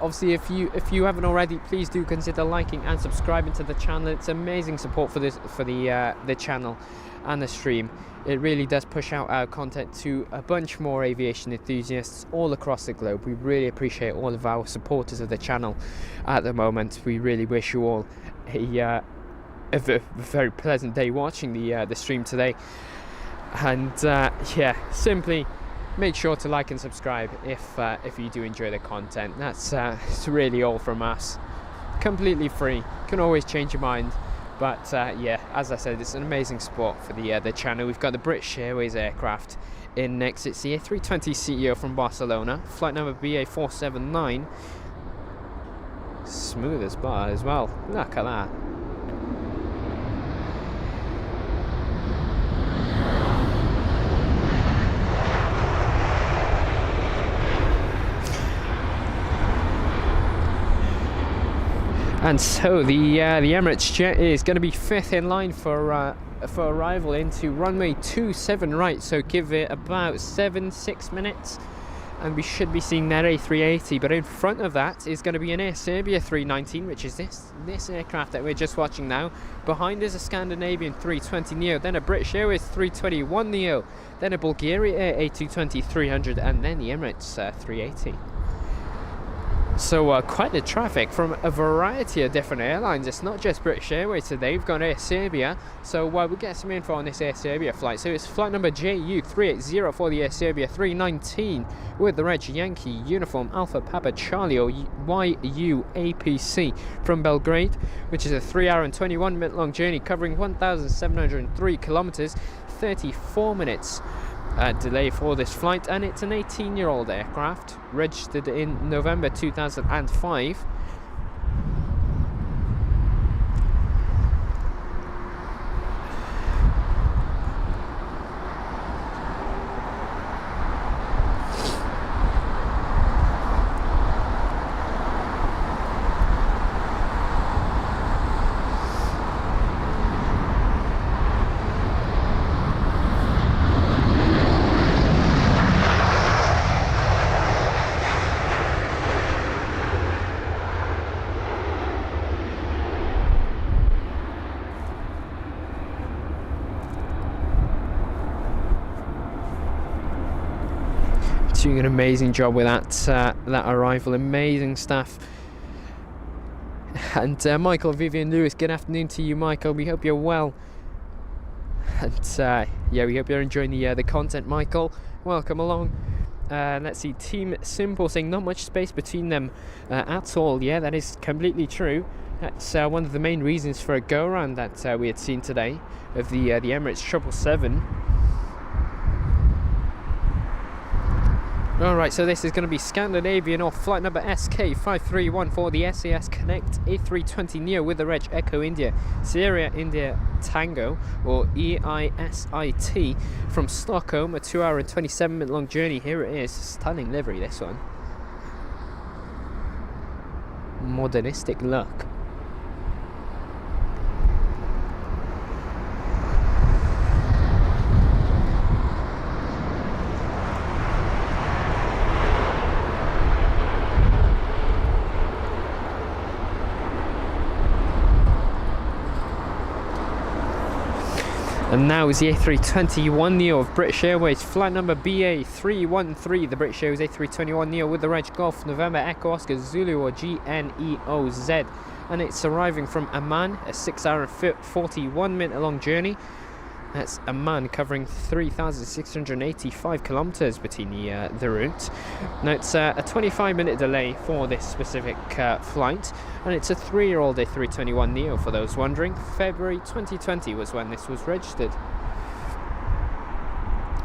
obviously, if you haven't already, please do consider liking and subscribing to the channel. It's amazing support for the channel and the stream. It really does push out our content to a bunch more aviation enthusiasts all across the globe. We really appreciate all of our supporters of the channel at the moment. We really wish you all a very pleasant day watching the stream today. And yeah, simply make sure to like and subscribe if you do enjoy the content. That's it's really all from us. Completely free. You can always change your mind. But yeah, as I said, it's an amazing spot for the channel. We've got the British Airways aircraft in next. It's the A320 CEO from Barcelona, flight number BA479. Smooth as bar as well. Look at that. And so the Emirates jet is going to be 5th in line for arrival into runway 27 right. So give it about 6 minutes, and we should be seeing that A380. But in front of that is going to be an Air Serbia 319, which is this aircraft that we're just watching now. Behind is a Scandinavian 320 Neo, then a British Airways 321 Neo, then a Bulgaria Air A220 300, and then the Emirates 380. So quite the traffic from a variety of different airlines. It's not just British Airways today. We've got Air Serbia. So we'll get some info on this Air Serbia flight. So it's flight number JU380 for the Air Serbia 319 with the reg Yankee Uniform Alpha Papa Charlie or YUAPC from Belgrade, which is a 3-hour and 21-minute long journey covering 1,703 kilometers, 34 minutes. Delay for this flight, and it's an 18-year-old aircraft registered in November 2005. Doing an amazing job with that arrival. Amazing stuff. And Michael Vivian Lewis, good afternoon to you, Michael. We hope you're well. And yeah, we hope you're enjoying the content, Michael. Welcome along. Let's see, Team Simple saying not much space between them at all. Yeah, that is completely true. That's one of the main reasons for a go-around that we had seen today of the Emirates 777. Alright, so this is going to be Scandinavian off flight number SK5314, the SAS Connect A320neo with the reg Echo India, Sierra India Tango, or EISIT, from Stockholm, a 2 hour and 27 minute long journey. Here it is, stunning livery, this one. Modernistic look. And now is the A321neo of British Airways, flight number BA313, the British Airways A321neo with the reg Golf November Echo Oscar Zulu, or GNEOZ, and it's arriving from Amman, a 6 hour and 41 minute long journey. That's Amman, covering 3,685 kilometers between the route. Now it's a 25-minute delay for this specific flight, and it's a 3-year-old A321neo for those wondering. February 2020 was when this was registered.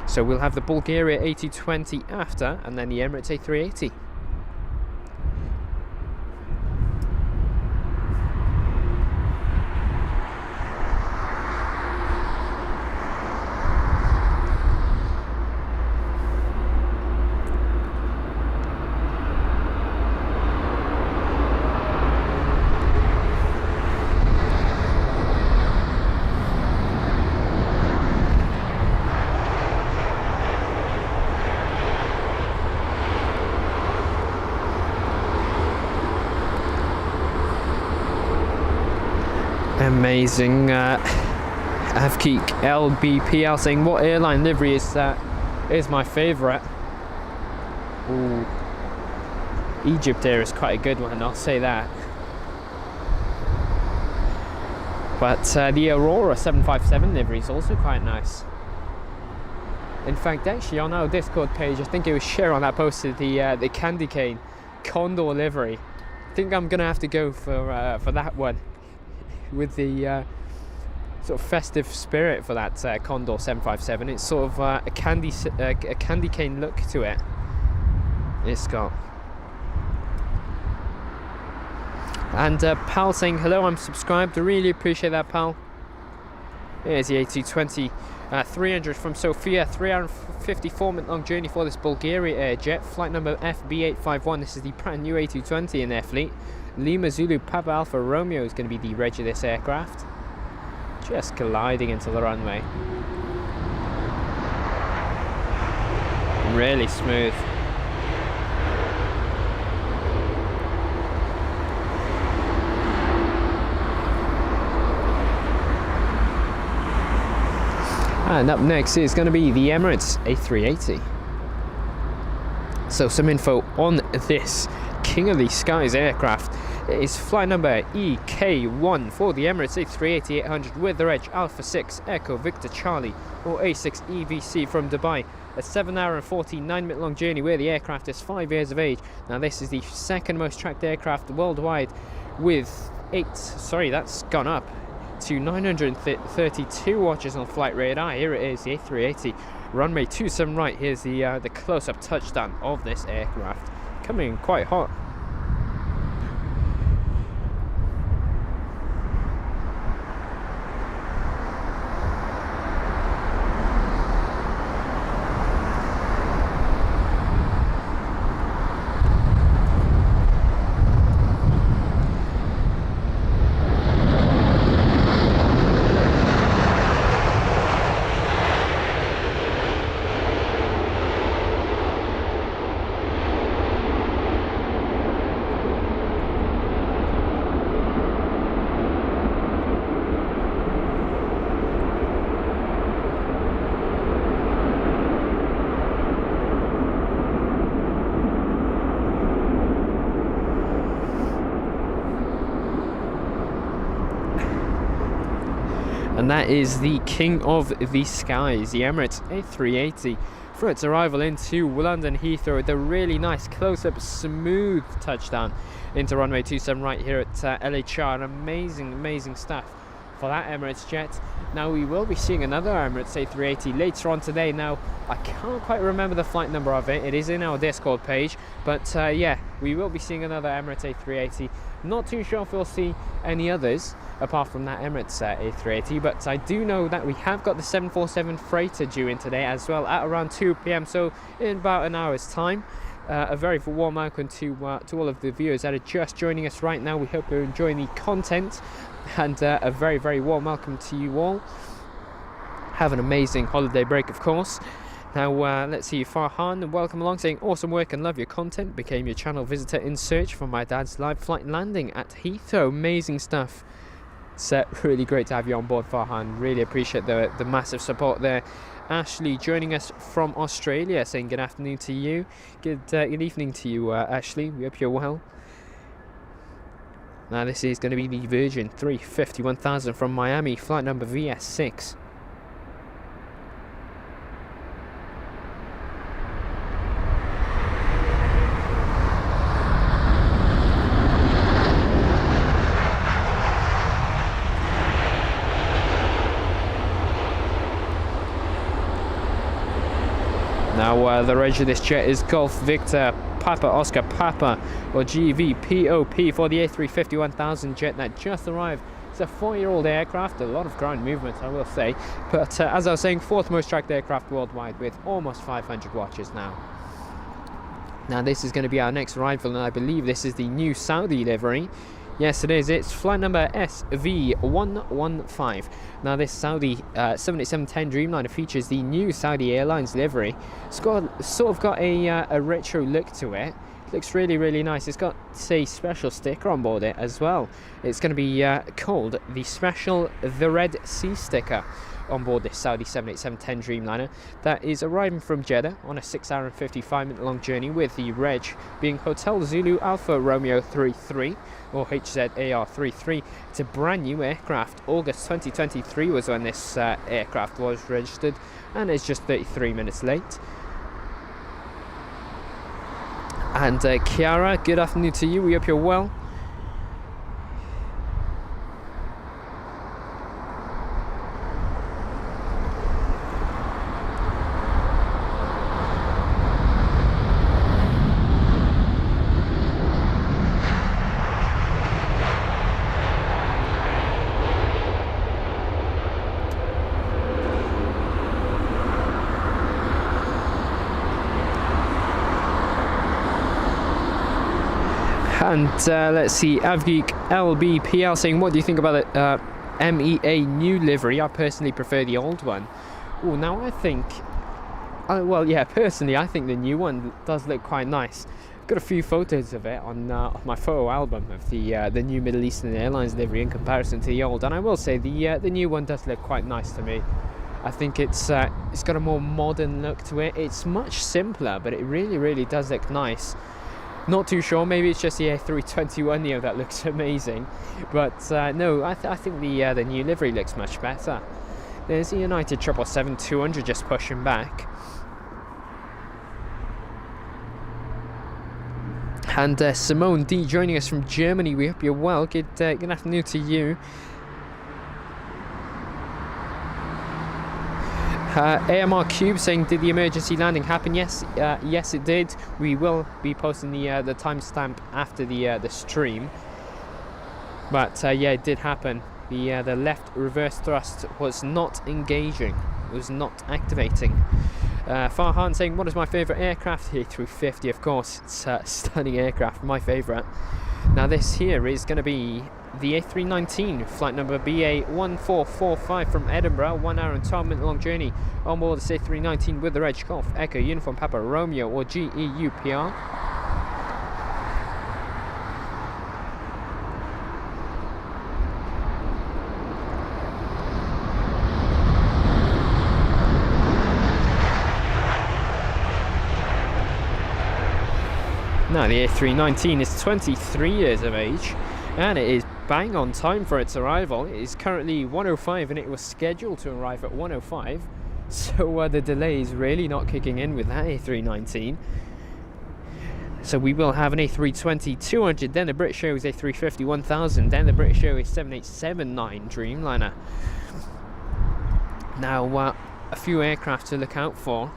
So we'll have the Bulgaria A220 after, and then the Emirates A380. Amazing. Avkeek LBPL saying, what airline livery is my favourite? Ooh, Egypt Air is quite a good one, I'll say that. But the Aurora 757 livery is also quite nice. In fact, actually on our Discord page, I think it was Sharon that posted the candy cane Condor livery. I think I'm gonna have to go for that one, with the sort of festive spirit for that Condor 757. It's sort of a candy cane look to it. It's got. And Pal saying, hello, I'm subscribed. I really appreciate that, Pal. Here's the A220 300 from Sofia, 3 hour and 54 minute long journey for this Bulgaria Air jet, flight number FB851. This is the brand new A220 in their fleet. Lima Zulu Papa Alpha Romeo is going to be the reg of this aircraft. Just gliding into the runway. Really smooth. And up next is going to be the Emirates A380. So some info on this King of the Skies aircraft. It is flight number EK1 for the Emirates A380-800 with the reg Alpha 6 Echo Victor Charlie, or A6 EVC, from Dubai. A 7 hour and 49 minute long journey where the aircraft is 5 years of age. Now this is the second most tracked aircraft worldwide, with that's gone up to 932 watches on flight radar. Here it is, the A380, runway 27 right. Here's the close-up touchdown of this aircraft, coming in quite hot. And that is the king of the skies, the Emirates A380, for its arrival into London Heathrow with a really nice close-up, smooth touchdown into runway 27 right here at LHR. Amazing stuff for that Emirates jet. Now we will be seeing another Emirates A380 later on today. Now I can't quite remember the flight number of it. It is in our Discord page, but yeah, we will be seeing another Emirates A380. Not too sure if we'll see any others apart from that Emirates A380, but I do know that we have got the 747 freighter due in today as well at around 2 p.m, so in about an hour's time. A very warm welcome to all of the viewers that are just joining us right now. We hope you're enjoying the content, and a very warm welcome to you all. Have an amazing holiday break, of course. Now let's see, Farhan, welcome along, saying awesome work and love your content. Became your channel visitor in search for my dad's live flight landing at Heathrow. Amazing stuff. It's really great to have you on board, Farhan. Really appreciate the massive support there. Ashley joining us from Australia, saying good afternoon to you. Good evening to you, Ashley. We hope you're well. Now this is going to be the Virgin 350-1000 from Miami, flight number VS6. Now the reg of this jet is Golf Victor Papa Oscar Papa, or GVPOP, for the A350-1000 jet that just arrived. It's a 4-year-old aircraft, a lot of ground movement, I will say, but as I was saying, 4th most tracked aircraft worldwide with almost 500 watches now. Now this is going to be our next arrival, and I believe this is the new Saudi livery. Yes, it is. It's flight number SV115. Now, this Saudi 787-10 Dreamliner features the new Saudi Airlines livery. It's got sort of got a retro look to it. It looks really nice. It's got a special sticker on board it as well. It's going to be called the Special The Red Sea sticker on board this Saudi 787-10 Dreamliner that is arriving from Jeddah on a 6-hour and 55-minute long journey, with the reg being Hotel Zulu Alpha Romeo 33 or HZAR 33. It's a brand new aircraft. August 2023 was when this aircraft was registered, and it's just 33 minutes late. And Kiara, good afternoon to you. We hope you're well. And let's see, Avgeek LBPL saying, what do you think about the MEA new livery? I personally prefer the old one. Oh, now I think, well, yeah, personally I think the new one does look quite nice. Got a few photos of it on my photo album of the new Middle Eastern Airlines livery in comparison to the old, and I will say the new one does look quite nice to me. I think it's got a more modern look to it. It's much simpler, but it really does look nice. Not too sure, maybe it's just the A321neo that looks amazing, but no, I think the new livery looks much better. There's the United 777-200 just pushing back. And Simone D joining us from Germany. We hope you're well. Good afternoon to you. AMR Cube saying, did the emergency landing happen? Yes, yes it did. We will be posting the timestamp after the stream. But yeah, it did happen. The left reverse thrust was not engaging. It was not activating. Farhan saying, what is my favourite aircraft? A350, of course. It's a stunning aircraft, my favourite. Now this here is going to be the A319, flight number BA1445 from Edinburgh, 1 hour and 12-minute long journey on board this A319 with the reg Golf Echo Uniform Papa Romeo, or GEUPR. Now the A319 is 23 years of age, and it is bang on time for its arrival. It is currently 1:05 and it was scheduled to arrive at 1:05, so the delay is really not kicking in with that A319. So we will have an A320-200, then the British Airways A350-1000, then the British Airways 7879 Dreamliner. Now, a few aircraft to look out for,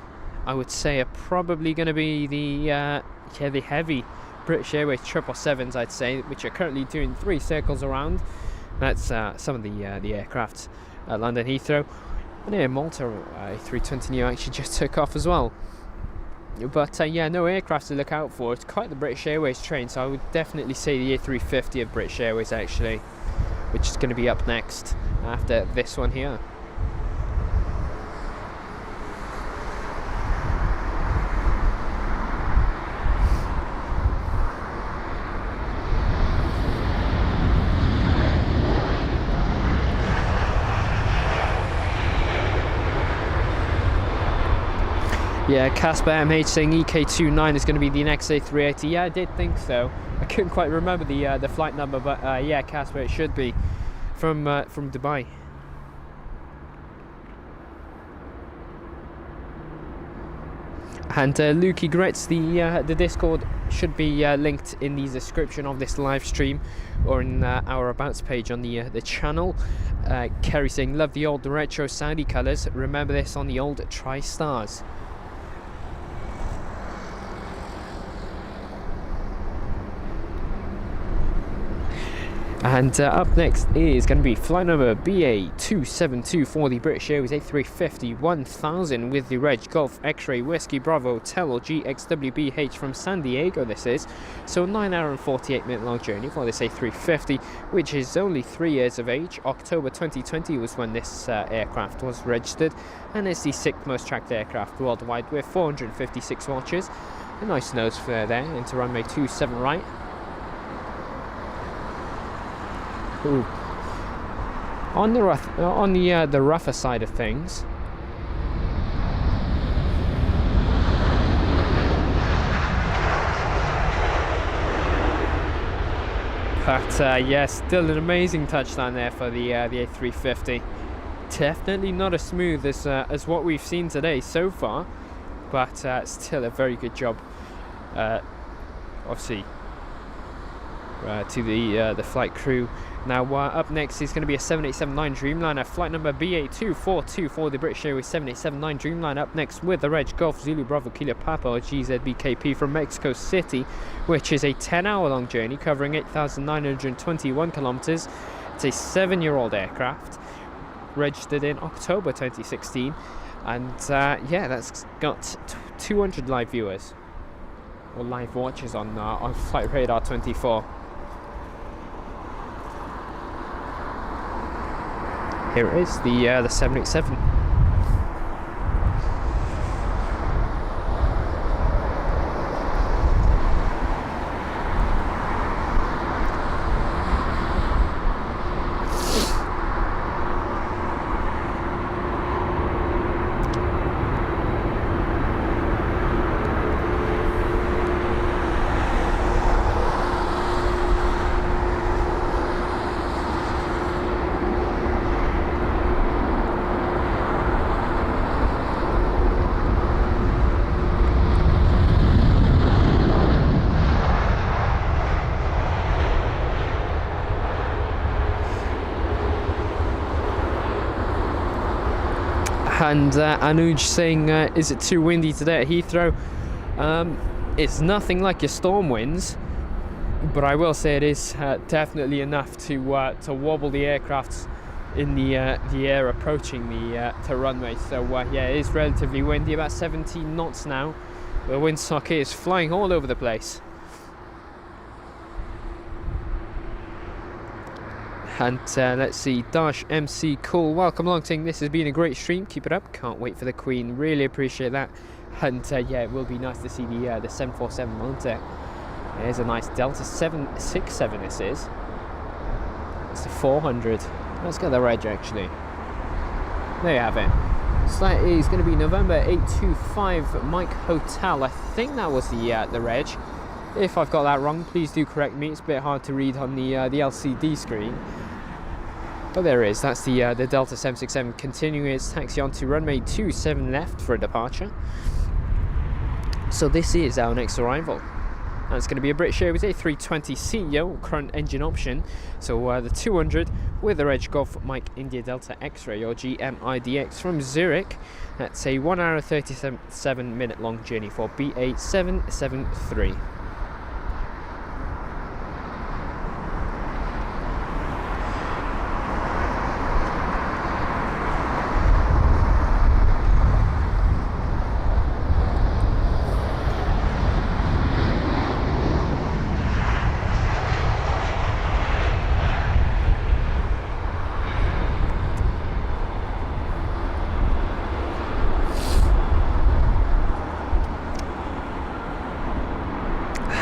I would say, are probably going to be the heavy British Airways 777s, I'd say, which are currently doing 3 circles around. That's some of the aircraft at London Heathrow. And Air Malta A320neo actually just took off as well. But yeah, no aircraft to look out for. It's quite the British Airways train, so I would definitely say the A350 of British Airways actually, which is going to be up next after this one here. Yeah, Casper MH saying EK29 is going to be the next A380. Yeah, I did think so. I couldn't quite remember the flight number, but yeah, Casper, it should be from Dubai. And Lukey Gretz, the Discord should be linked in the description of this live stream or in our abouts page on the channel. Kerry saying, love the old retro Saudi colours. Remember this on the old Tri-Stars. And up next is going to be flight number BA272 for the British Airways A350-1000 with the reg Golf X-Ray Whiskey Bravo Tel GXWBH from San Diego. This is so 9 hour and 48-minute long journey for this A350, which is only 3 years of age. October 2020 was when this aircraft was registered, and it's the 6th most tracked aircraft worldwide with 456 watches. A nice nose flare there into runway 27 right. Ooh. On the rougher side of things, but yeah, still an amazing touchdown there for the A350. Definitely not as smooth as what we've seen today so far, but still a very good job. Obviously, to the flight crew. Now up next is going to be a 7879 Dreamliner, flight number BA242 for the British Airways 7879 Dreamliner. Up next with the reg Golf Zulu Bravo Kilo Papa GZBKP from Mexico City, which is a 10-hour long journey covering 8,921 kilometers. It's a 7-year-old aircraft, registered in October 2016, and yeah, that's got 200 live viewers or live watches on Flight Radar 24. Here it is, the 787. And Anuj saying, is it too windy today at Heathrow? It's nothing like your storm winds, but I will say it is definitely enough to wobble the aircraft in the air approaching the runway. So yeah, it is relatively windy, about 17 knots now. The windsock is flying all over the place. And let's see, Dash MC Cool, welcome along, saying this has been a great stream, keep it up, can't wait for the Queen, really appreciate that. And yeah, it will be nice to see the 747 monitor. There's a nice Delta 767 this is. It's a 400. Let's get the reg actually. There you have it. So that is going to be November 825 Mike Hotel. I think that was the reg. If I've got that wrong, please do correct me. It's a bit hard to read on the LCD screen. But there it is. That's the Delta 767 continuing its taxi onto runway 27 left for a departure. So this is our next arrival. And it's going to be a British Airways A320ceo, current engine option. So the 200 with a Reg Golf Mike India Delta X-Ray or GMIDX from Zurich. That's a 1 hour 37 minute long journey for BA773.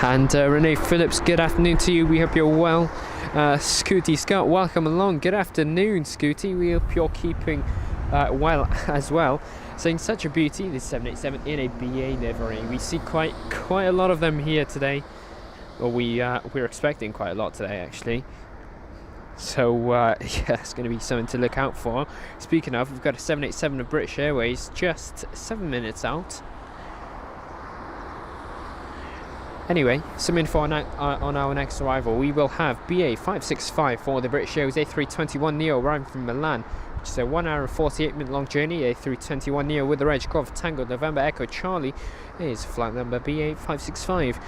And Renee Phillips, good afternoon to you. We hope you're well. Scooty Scott, welcome along. Good afternoon, Scooty. We hope you're keeping well as well. Saying such a beauty, this 787 in a BA livery. We see quite a lot of them here today. Well, we're expecting quite a lot today, actually. So yeah, it's going to be something to look out for. Speaking of, we've got a 787 of British Airways just 7 minutes out. Anyway, some info on our next arrival. We will have BA 565 for the British Airways A321neo arriving from Milan, which is a 1 hour and 48 minute long journey. A321neo with the Reg Golf Tango November Echo Charlie is flight number BA 565.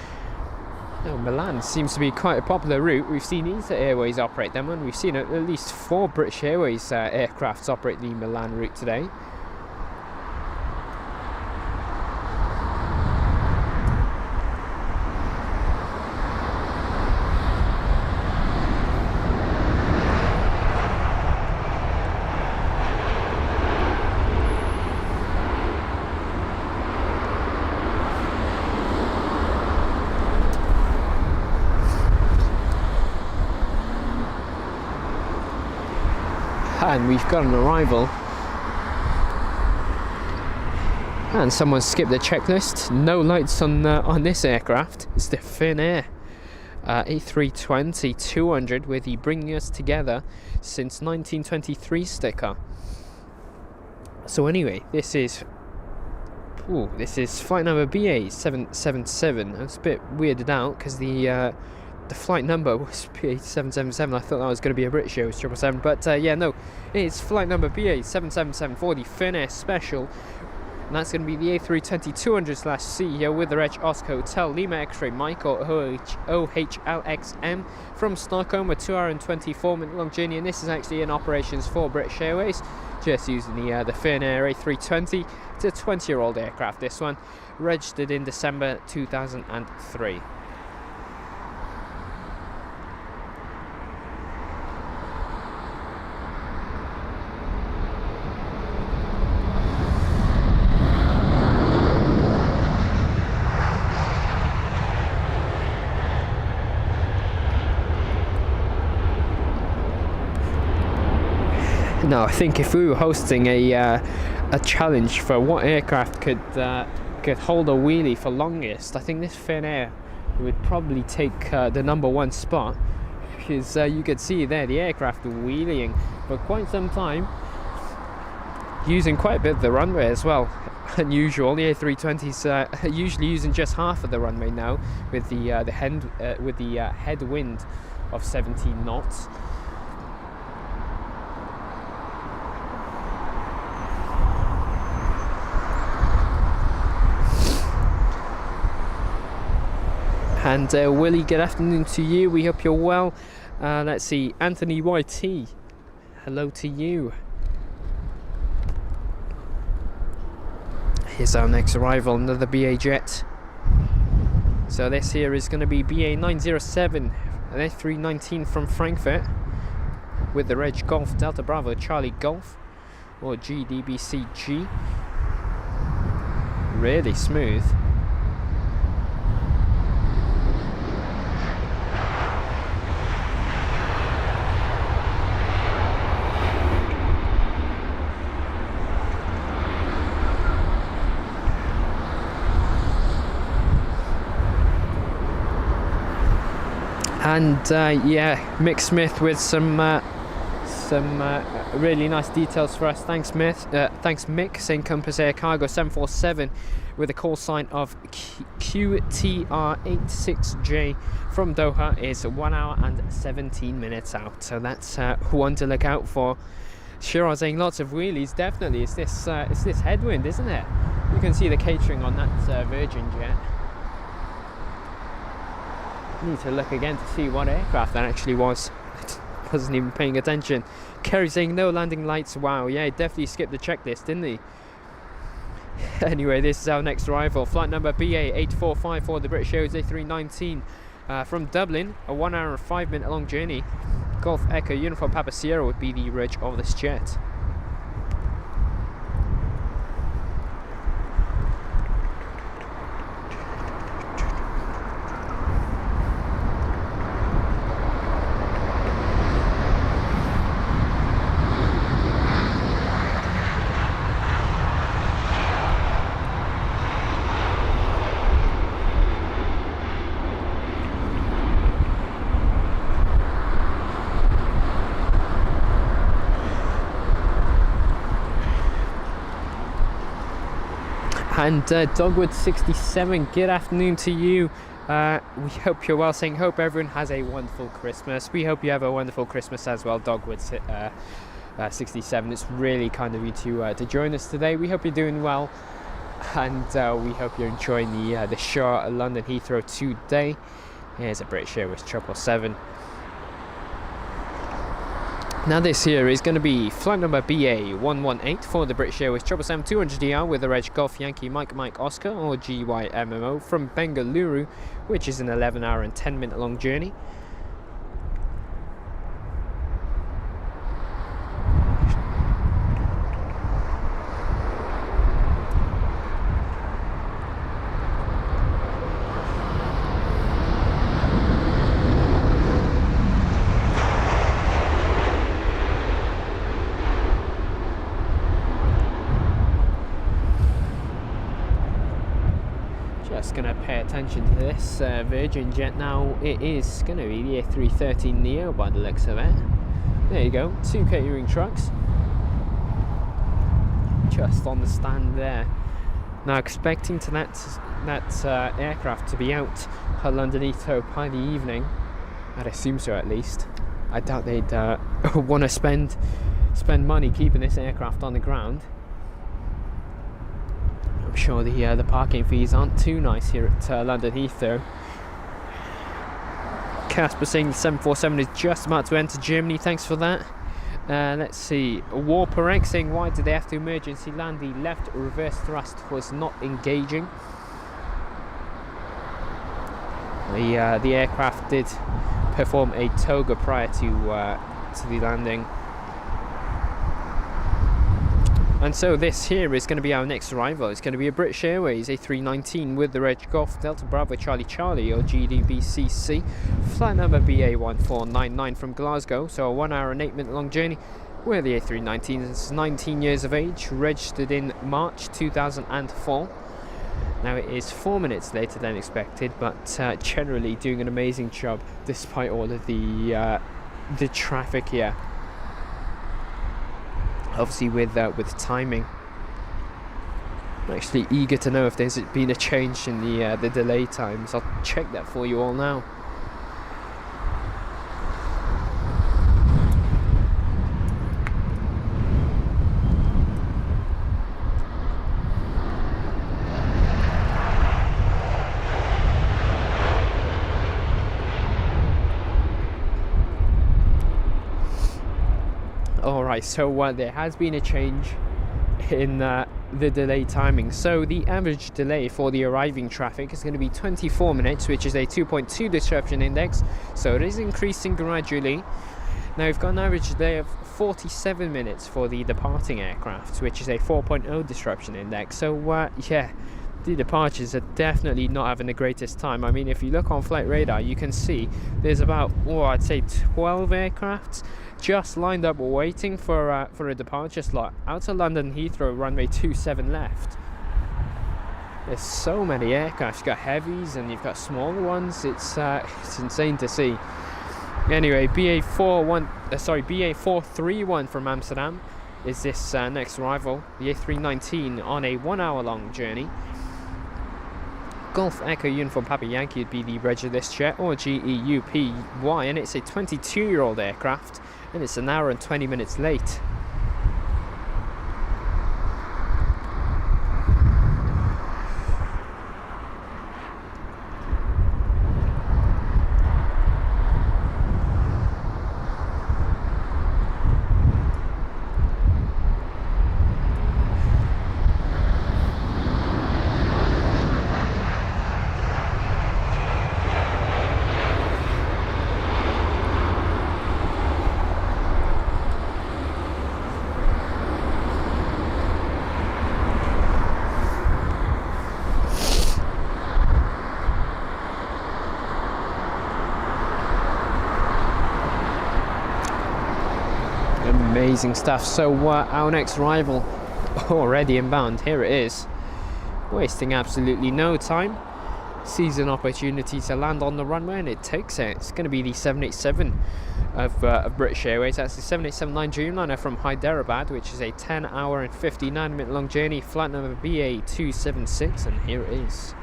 Now, Milan seems to be quite a popular route. We've seen ESA Airways operate them, and we've seen at least 4 British Airways aircrafts operate the Milan route today. And we've got an arrival, and someone skipped the checklist. No lights on this aircraft. It's the Finnair A320-200 with the Bringing Us Together since 1923 sticker. So anyway, this is flight number BA 777. I was a bit weirded out because the flight number was BA 777. I thought that was going to be a British Airways 777, but yeah, no, it's flight number BA 777 for the Finnair Special, and that's going to be the A320-200/CEO with the Reg Oscar Hotel Lima X-Ray Michael OHLXM from Stockholm, a 2 hour and 24 minute long journey, and this is actually in operations for British Airways, just using the Finnair A320. It's a 20-year-old aircraft, this one, registered in December 2003. Now, I think if we were hosting a challenge for what aircraft could hold a wheelie for longest, I think this Finnair would probably take the #1 spot, because you could see there the aircraft wheeling for quite some time, using quite a bit of the runway as well. Unusual. The A320s usually using just half of the runway now, with the headwind of 17 knots. And Willie, good afternoon to you. We hope you're well. Let's see, Anthony YT, hello to you. Here's our next arrival, another BA jet. So this here is going to be BA 907, an A319 from Frankfurt with the Reg Golf Delta Bravo Charlie Golf, or GDBCG. Really smooth. And yeah, Mick Smith with some really nice details for us. Thanks Mick, saying Compass Air Cargo 747 with a call sign of QTR86J from Doha is 1 hour and 17 minutes out. So that's one to look out for. Sure, saying lots of wheelies. Definitely, it's this headwind, isn't it? You can see the catering on that Virgin jet. Need to look again to see what aircraft that actually was. Wasn't even paying attention. Kerry saying no landing lights. Wow, yeah, he definitely skipped the checklist, didn't he? Anyway, this is our next arrival. Flight number BA845 for the British Airways A319 from Dublin. A 1 hour and 5 minute long journey. Golf Echo Uniform Papa Sierra would be the reg of this jet. And Dogwood67, good afternoon to you. We hope you're well, saying hope everyone has a wonderful Christmas. We hope you have a wonderful Christmas as well, Dogwood67. It's really kind of you to join us today. We hope you're doing well, and we hope you're enjoying the show at London Heathrow today. Here's a British Airways 777. Now this here is going to be flight number BA118 for the British Airways 777-200ER with the reg Golf Yankee Mike Oscar or GYMMO from Bengaluru, which is an 11 hour and 10 minute long journey. Just going to pay attention to this Virgin jet now. It is going to be the A313neo by the looks of it. There you go, 2 catering trucks just on the stand there. Now expecting to that aircraft to be out at London Heathrow by the evening. I'd assume so, at least. I doubt they'd want to spend money keeping this aircraft on the ground. I'm sure the parking fees aren't too nice here at London Heathrow. Casper saying the 747 is just about to enter Germany. Thanks for that. Let's see. Warper X saying why did they have to emergency land? The left reverse thrust was not engaging. The aircraft did perform a toga prior to the landing. And so this here is going to be our next arrival. It's going to be a British Airways A319 with the reg Golf Delta Bravo Charlie Charlie or GDBCC. Flight number BA1499 from Glasgow. So a 1 hour and 8 minute long journey where the A319 is 19 years of age, registered in March 2004. Now it is 4 minutes later than expected, but generally doing an amazing job despite all of the traffic here. Obviously with timing. I'm actually eager to know if there's been a change in the delay times. I'll check that for you all now. Alright, so there has been a change in the delay timing. So the average delay for the arriving traffic is going to be 24 minutes, which is a 2.2 disruption index. So it is increasing gradually. Now we've got an average delay of 47 minutes for the departing aircraft, which is a 4.0 disruption index. So yeah, the departures are definitely not having the greatest time. I mean, if you look on flight radar, you can see there's about, I'd say 12 aircrafts just lined up waiting for a departure slot out of London Heathrow runway 27 left. There's so many aircraft. You've got heavies and you've got smaller ones. It's insane to see. Anyway, BA431 from Amsterdam is this next arrival. The A319 on a 1 hour long journey. Golf Echo Uniform Papa Yankee would be the reg of this jet, or GEUPY, and it's a 22-year-old aircraft, and it's an hour and 20 minutes late. Amazing stuff. So our next arrival already inbound. Here it is, wasting absolutely no time, sees an opportunity to land on the runway and it takes it. It's going to be the 787 of British Airways. That's the 787-9 Dreamliner from Hyderabad, which is a 10 hour and 59 minute long journey, flight number BA276, and here it is.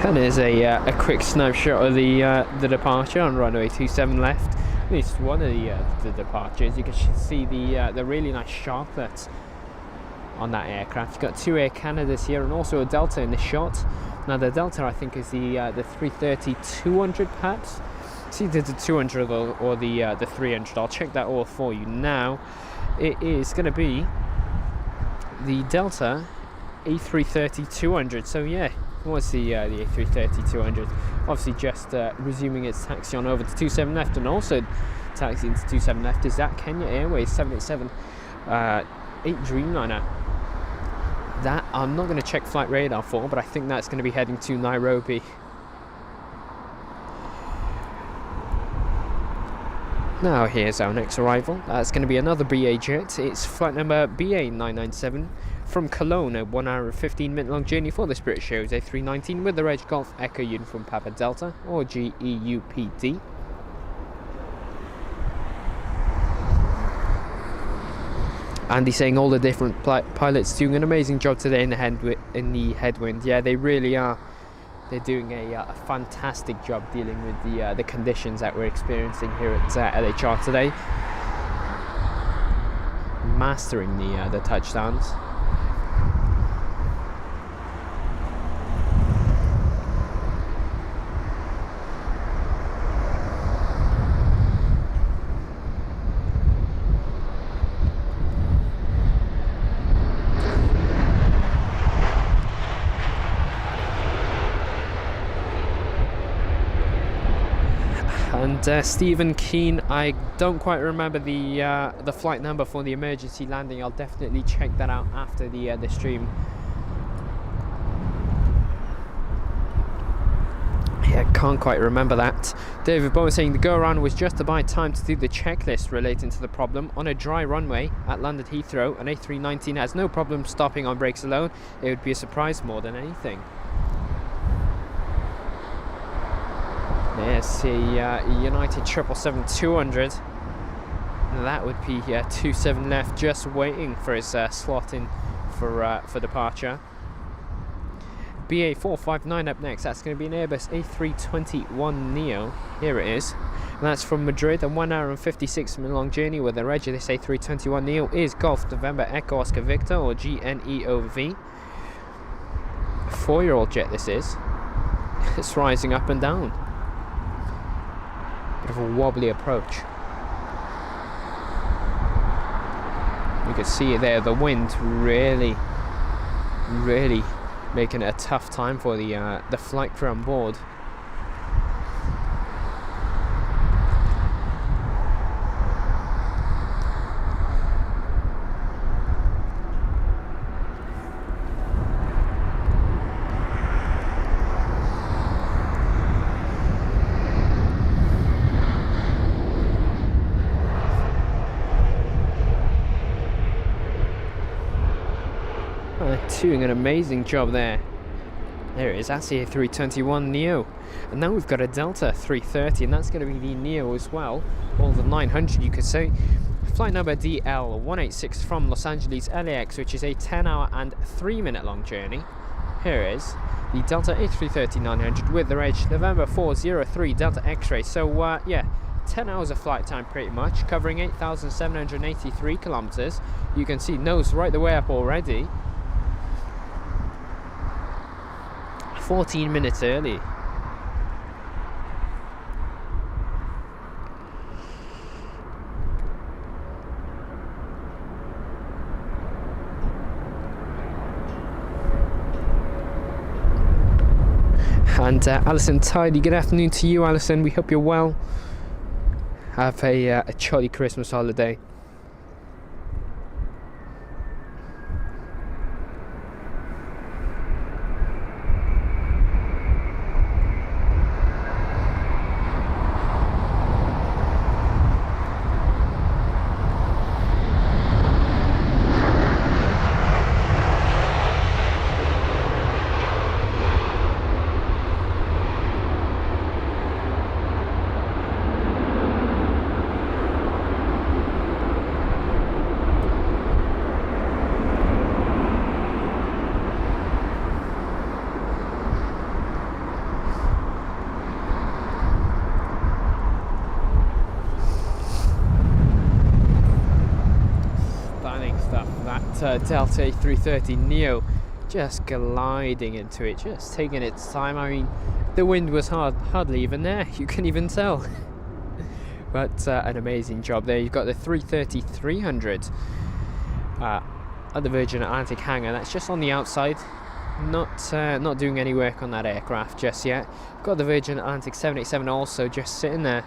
And there's a quick snapshot of the departure on runway 27 left. At least one of the departures. You can see the really nice sharplet on that aircraft. You've got two Air Canadas here and also a Delta in the shot. Now the Delta, I think, is the 330-200 perhaps. It's either the 200 or the 300. I'll check that all for you now. It is going to be the Delta A330-200. So yeah. Was the A330-200 obviously just resuming its taxi on over to 27 left, and also taxiing to 27 left is that Kenya Airways 787 8 Dreamliner. That I'm not going to check flight radar for, but I think that's going to be heading to Nairobi. Now here's our next arrival. That's going to be another BA jet. It's flight number BA997 from Cologne, a 1 hour and 15 minute long journey for this British Airways A319 with the reg Golf Echo Uniform Papa Delta, or GEUPD. Andy saying all the different pilots doing an amazing job today in the headwind. Yeah, they really are. They're doing a fantastic job dealing with the conditions that we're experiencing here at LHR today. Mastering the touchdowns. And Stephen Keane, I don't quite remember the flight number for the emergency landing. I'll definitely check that out after the stream. Yeah, can't quite remember that. David Bowen saying the go-around was just to buy time to do the checklist relating to the problem. On a dry runway at London Heathrow, an A319 has no problem stopping on brakes alone. It would be a surprise more than anything. There's a United 777-200. That would be 27 left, just waiting for his slot in for departure. BA459 up next. That's going to be an Airbus A321neo. Here it is. And that's from Madrid, a 1 hour and 56 minute long journey with the reg of this A321neo is Golf November Echo Oscar Victor, or GNEOV. 4-year-old jet this is. It's rising up and down. Bit of a wobbly approach. You can see it there, the wind really making it a tough time for the flight crew on board. doing an amazing job there. There it is, that's the A321neo. And now we've got a Delta 330, and that's going to be the Neo as well, or the 900 you could say. Flight number DL186 from Los Angeles LAX, which is a 10-hour and 3-minute long journey. Here it is, the Delta A330-900 with the reg November 403 Delta X-ray. So yeah, 10 hours of flight time pretty much, covering 8,783 kilometers. You can see nose right the way up already. 14 minutes early. And Alison Tidy, good afternoon to you, Alison. We hope you're well. Have a jolly Christmas holiday. Delta A330neo just gliding into it, just taking its time. I mean, the wind was hardly even there, you can even tell. But an amazing job there. You've got the 330-300 at the Virgin Atlantic hangar. That's just on the outside, not doing any work on that aircraft just yet. Got the Virgin Atlantic 787 also just sitting there.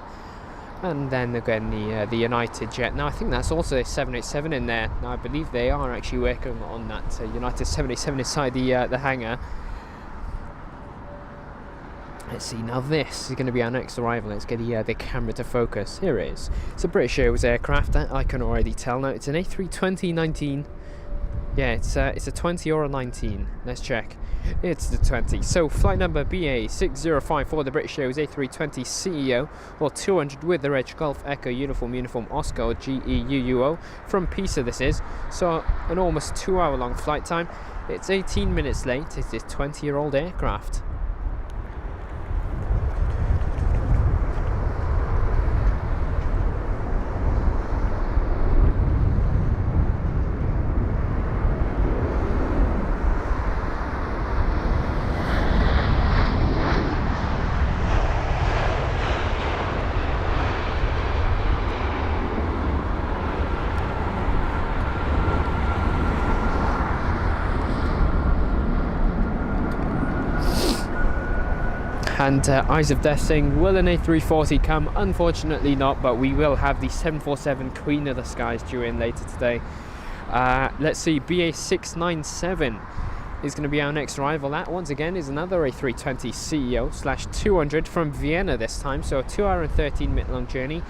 And then again the United jet. Now I think that's also a 787 in there. Now I believe they are actually working on that United 787 inside the hangar. Let's see, now this is going to be our next arrival. Let's get the camera to focus. Here it is. It's a British Airways aircraft, that I can already tell. Now it's an A320-19. Yeah, it's a 20 or a 19. Let's check. It's the 20. So flight number BA6054, the British Airways A320 CEO, or 200 with the reg Golf Echo Uniform Oscar GEUUO from Pisa. This is so an almost 2-hour long flight time. It's 18 minutes late. It's this 20-year-old aircraft. And Eyes of Death saying, will an A340 come? Unfortunately not, but we will have the 747 Queen of the Skies due in later today. Let's see, BA697 is going to be our next arrival. That once again is another A320 CEO / 200 from Vienna this time, so a 2-hour and 13-minute long journey.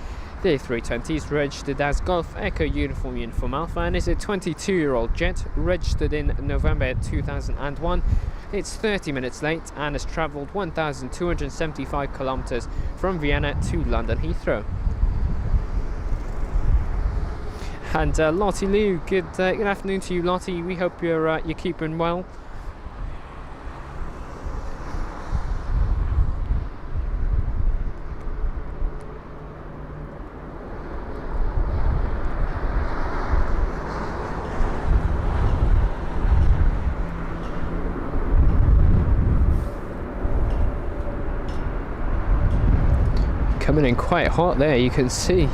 The A320 is registered as Golf Echo Uniform Alpha and is a 22-year-old jet registered in November 2001. It's 30 minutes late and has travelled 1,275 kilometres from Vienna to London Heathrow. And Lottie Liu, good afternoon to you, Lottie. We hope you're keeping well. Coming in quite hot there, you can see.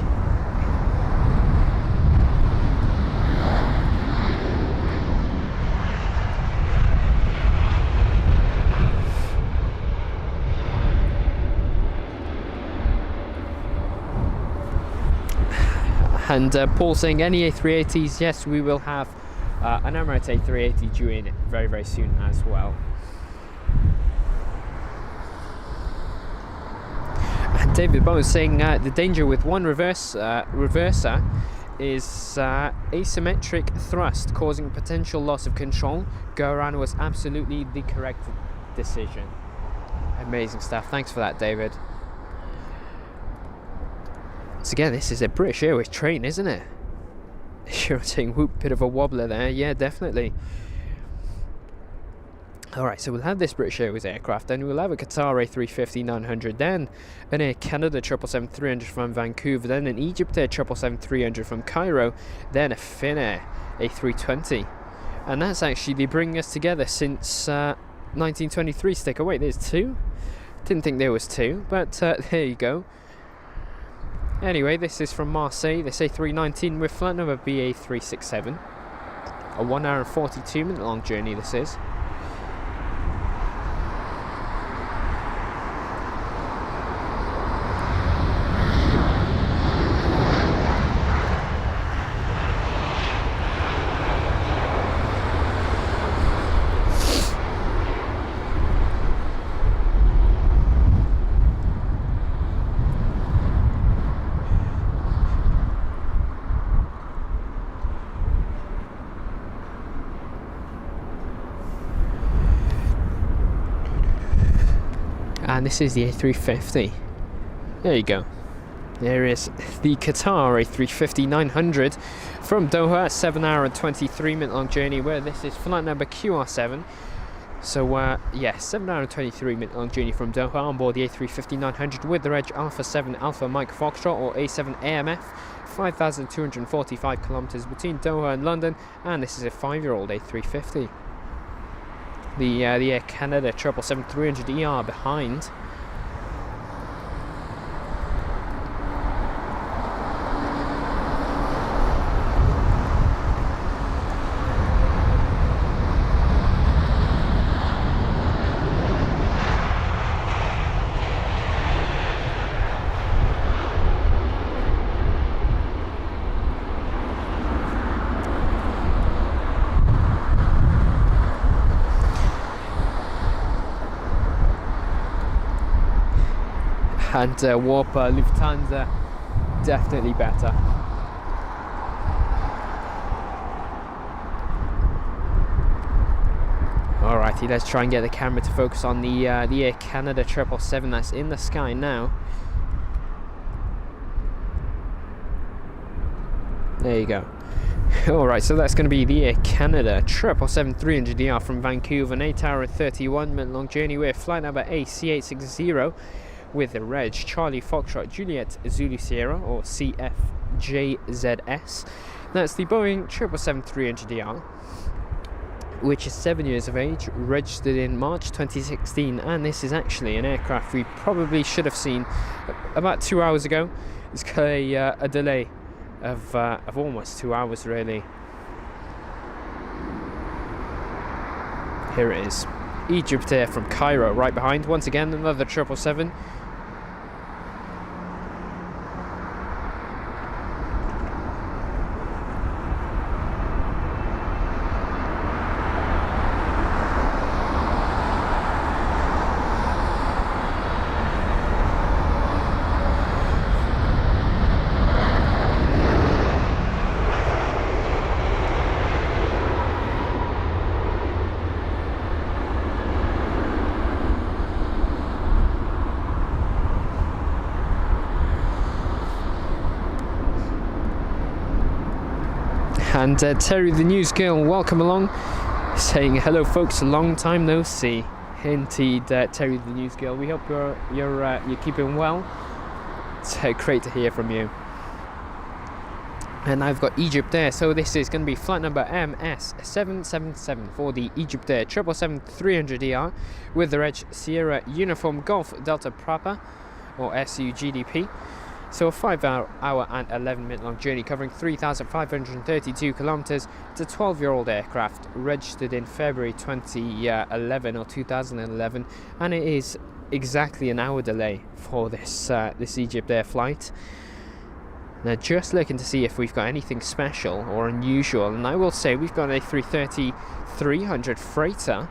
And Paul saying, any A380s? Yes, we will have an Emirates A380 due in very, very soon as well. And David Bowen saying, the danger with one reverser is asymmetric thrust causing potential loss of control. Go around was absolutely the correct decision. Amazing stuff. Thanks for that, David. So again, this is a British Airways train, isn't it? You're saying whoop, bit of a wobbler there. Yeah, definitely. Alright, so we'll have this British Airways aircraft, then we'll have a Qatar A350-900, then an Air Canada 777-300 from Vancouver, then an Egyptair 777-300 from Cairo, then a Finnair A320. And that's actually bringing us together since 1923. Stick. Oh wait, there's two? Didn't think there was two, but there you go. Anyway, this is from Marseille, this A319 with flight number BA367. A 1 hour and 42 minute long journey this is. And this is the A350. There you go. There is the Qatar A350-900 from Doha, 7 hour and 23 minute long journey, where this is flight number QR7. So yeah, 7 hour and 23 minute long journey from Doha on board the A350-900 with the reg Alpha 7 Alpha Mike Foxtrot, or A7 AMF, 5,245 kilometers between Doha and London, and this is a 5-year-old A350. The Air Canada 777-300ER behind. And Warper Lufthansa definitely better. Alrighty, let's try and get the camera to focus on the Air Canada 777 that's in the sky now. There you go. Alright, so that's going to be the Air Canada 777-300ER from Vancouver, an 8 hour and 31 minute long journey with flight number AC860 with the reg Charlie Foxtrot Juliet Zulu Sierra, or CFJZS. That's the Boeing 777-300ER, which is 7 years of age, registered in March 2016, and this is actually an aircraft we probably should have seen about 2 hours ago. It's got a delay of almost 2 hours really. Here it is, Egyptair from Cairo right behind. Once again, another 777. And Terry the News Girl, welcome along, saying hello folks, long time no see. Indeed, Terry the News Girl, we hope you're keeping well. It's great to hear from you. And I've got Egyptair, so this is going to be flight number MS777 for the Egyptair 777-300ER with the reg Sierra Uniform Golf Delta Papa, or SUGDP. So a 5 hour and 11 minute long journey covering 3,532 kilometers. It's a 12-year-old aircraft registered in February 2011 or 2011, and it is exactly an hour delay for this Egyptair flight. Now just looking to see if we've got anything special or unusual, and I will say we've got a 330-300 freighter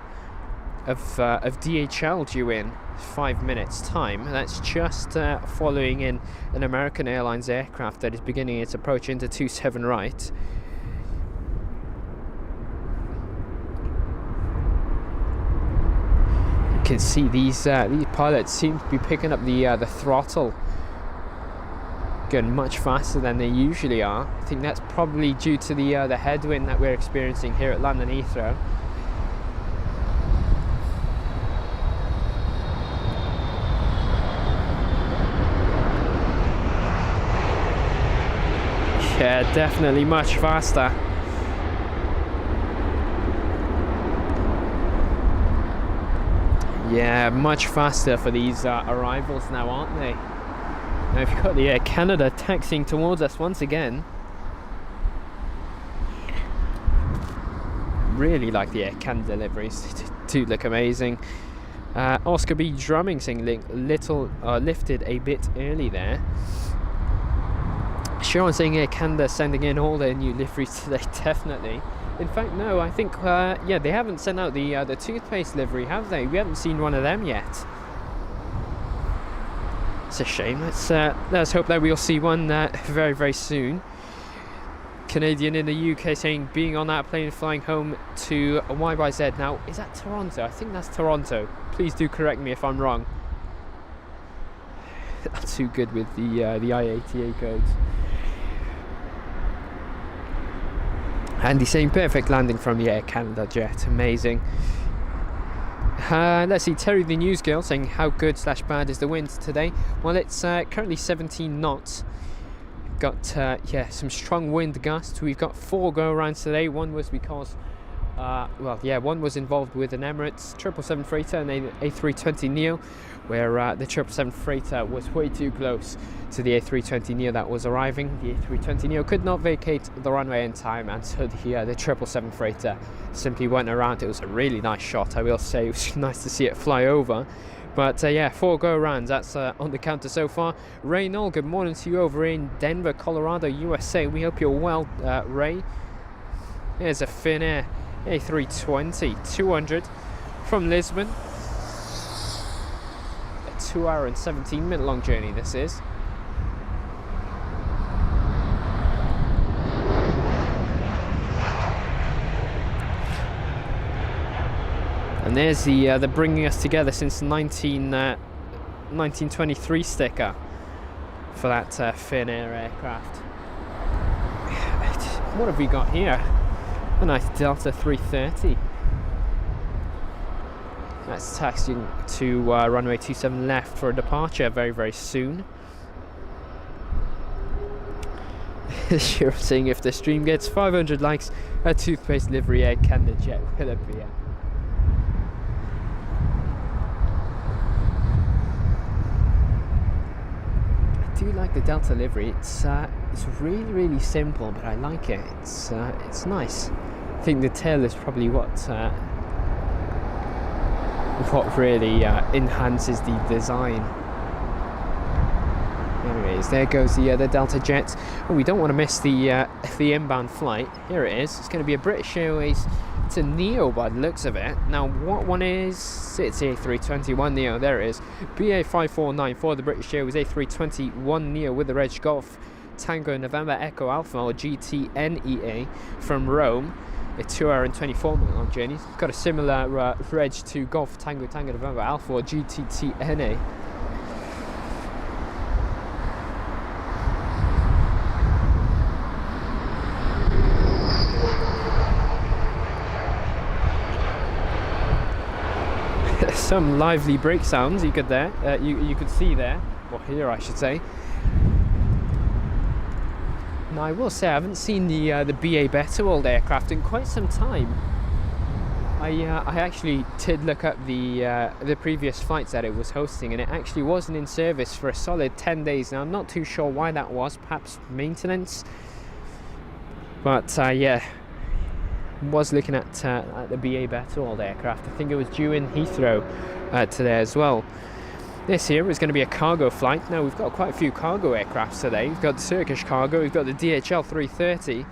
of DHL due in 5 minutes time. That's just following in an American Airlines aircraft that is beginning its approach into 27 right. You can see these pilots seem to be picking up the throttle, going much faster than they usually are. I think that's probably due to the headwind that we're experiencing here at London Heathrow. Yeah, definitely much faster. Yeah, much faster for these arrivals now, aren't they? Now we've got the Air Canada taxiing towards us once again. Really like the Air Canada deliveries, they do look amazing. Oscar B drumming saying lifted a bit early there. Sean saying Air Canada sending in all their new liveries today, definitely. In fact, no, I think, yeah, they haven't sent out the toothpaste livery, have they? We haven't seen one of them yet. It's a shame. Let's hope that we'll see one very, very soon. Canadian in the UK saying being on that plane flying home to YYZ. Now, is that Toronto? I think that's Toronto. Please do correct me if I'm wrong. Not too good with the IATA codes. Andy saying perfect landing from the Air Canada jet, amazing. Let's see, Terry the news girl saying how good / bad is the wind today. Well, it's currently 17 knots. Got yeah, some strong wind gusts. We've got 4 go-arounds today. One was because well, yeah, one was involved with an Emirates 777 freighter and an A320neo, where the 777 freighter was way too close to the A320neo that was arriving. The A320neo could not vacate the runway in time, and so the 777 freighter simply went around. It was a really nice shot, I will say. It was nice to see it fly over. But yeah, 4 go-rounds, that's on the counter so far. Ray Knoll, good morning to you over in Denver, Colorado, USA. We hope you're well, Ray. Here's a Finnair A320 200 from Lisbon. A 2 hour and 17-minute long journey this is. And there's the bringing us together since 1923 sticker for that Finnair aircraft. What have we got here? A nice Delta 330. That's taxiing to runway 27 left for a departure very, very soon. Sure, saying if the stream gets 500 likes, a toothpaste livery Air Canada jet will appear. I do like the Delta livery. It's really, really simple, but I like it. It's nice. I think the tail is probably what really enhances the design. Anyways, there goes the Delta jet. Oh, we don't want to miss the inbound flight. Here it is. It's going to be a British Airways to Neo by the looks of it. Now, what one is? It's A321 Neo. There it is. BA5494, the British Airways A321 Neo with the Reg Golf Tango November Echo Alpha or GTNEA from Rome. A 2 hour and 24-minute long journey. It's got a similar reg to Golf Tango November Alpha or GTTNA. Some lively brake sounds you could you could see there, or hear I should say. Now I will say I haven't seen the BA Betterworld aircraft in quite some time. I actually did look up the previous flights that it was hosting, and it actually wasn't in service for a solid 10 days. Now I'm not too sure why that was, perhaps maintenance. But yeah, was looking at the BA Betterworld aircraft. I think it was due in Heathrow today as well. This here is going to be a cargo flight. Now we've got quite a few cargo aircrafts today. We've got the Turkish cargo, we've got the DHL 330, we've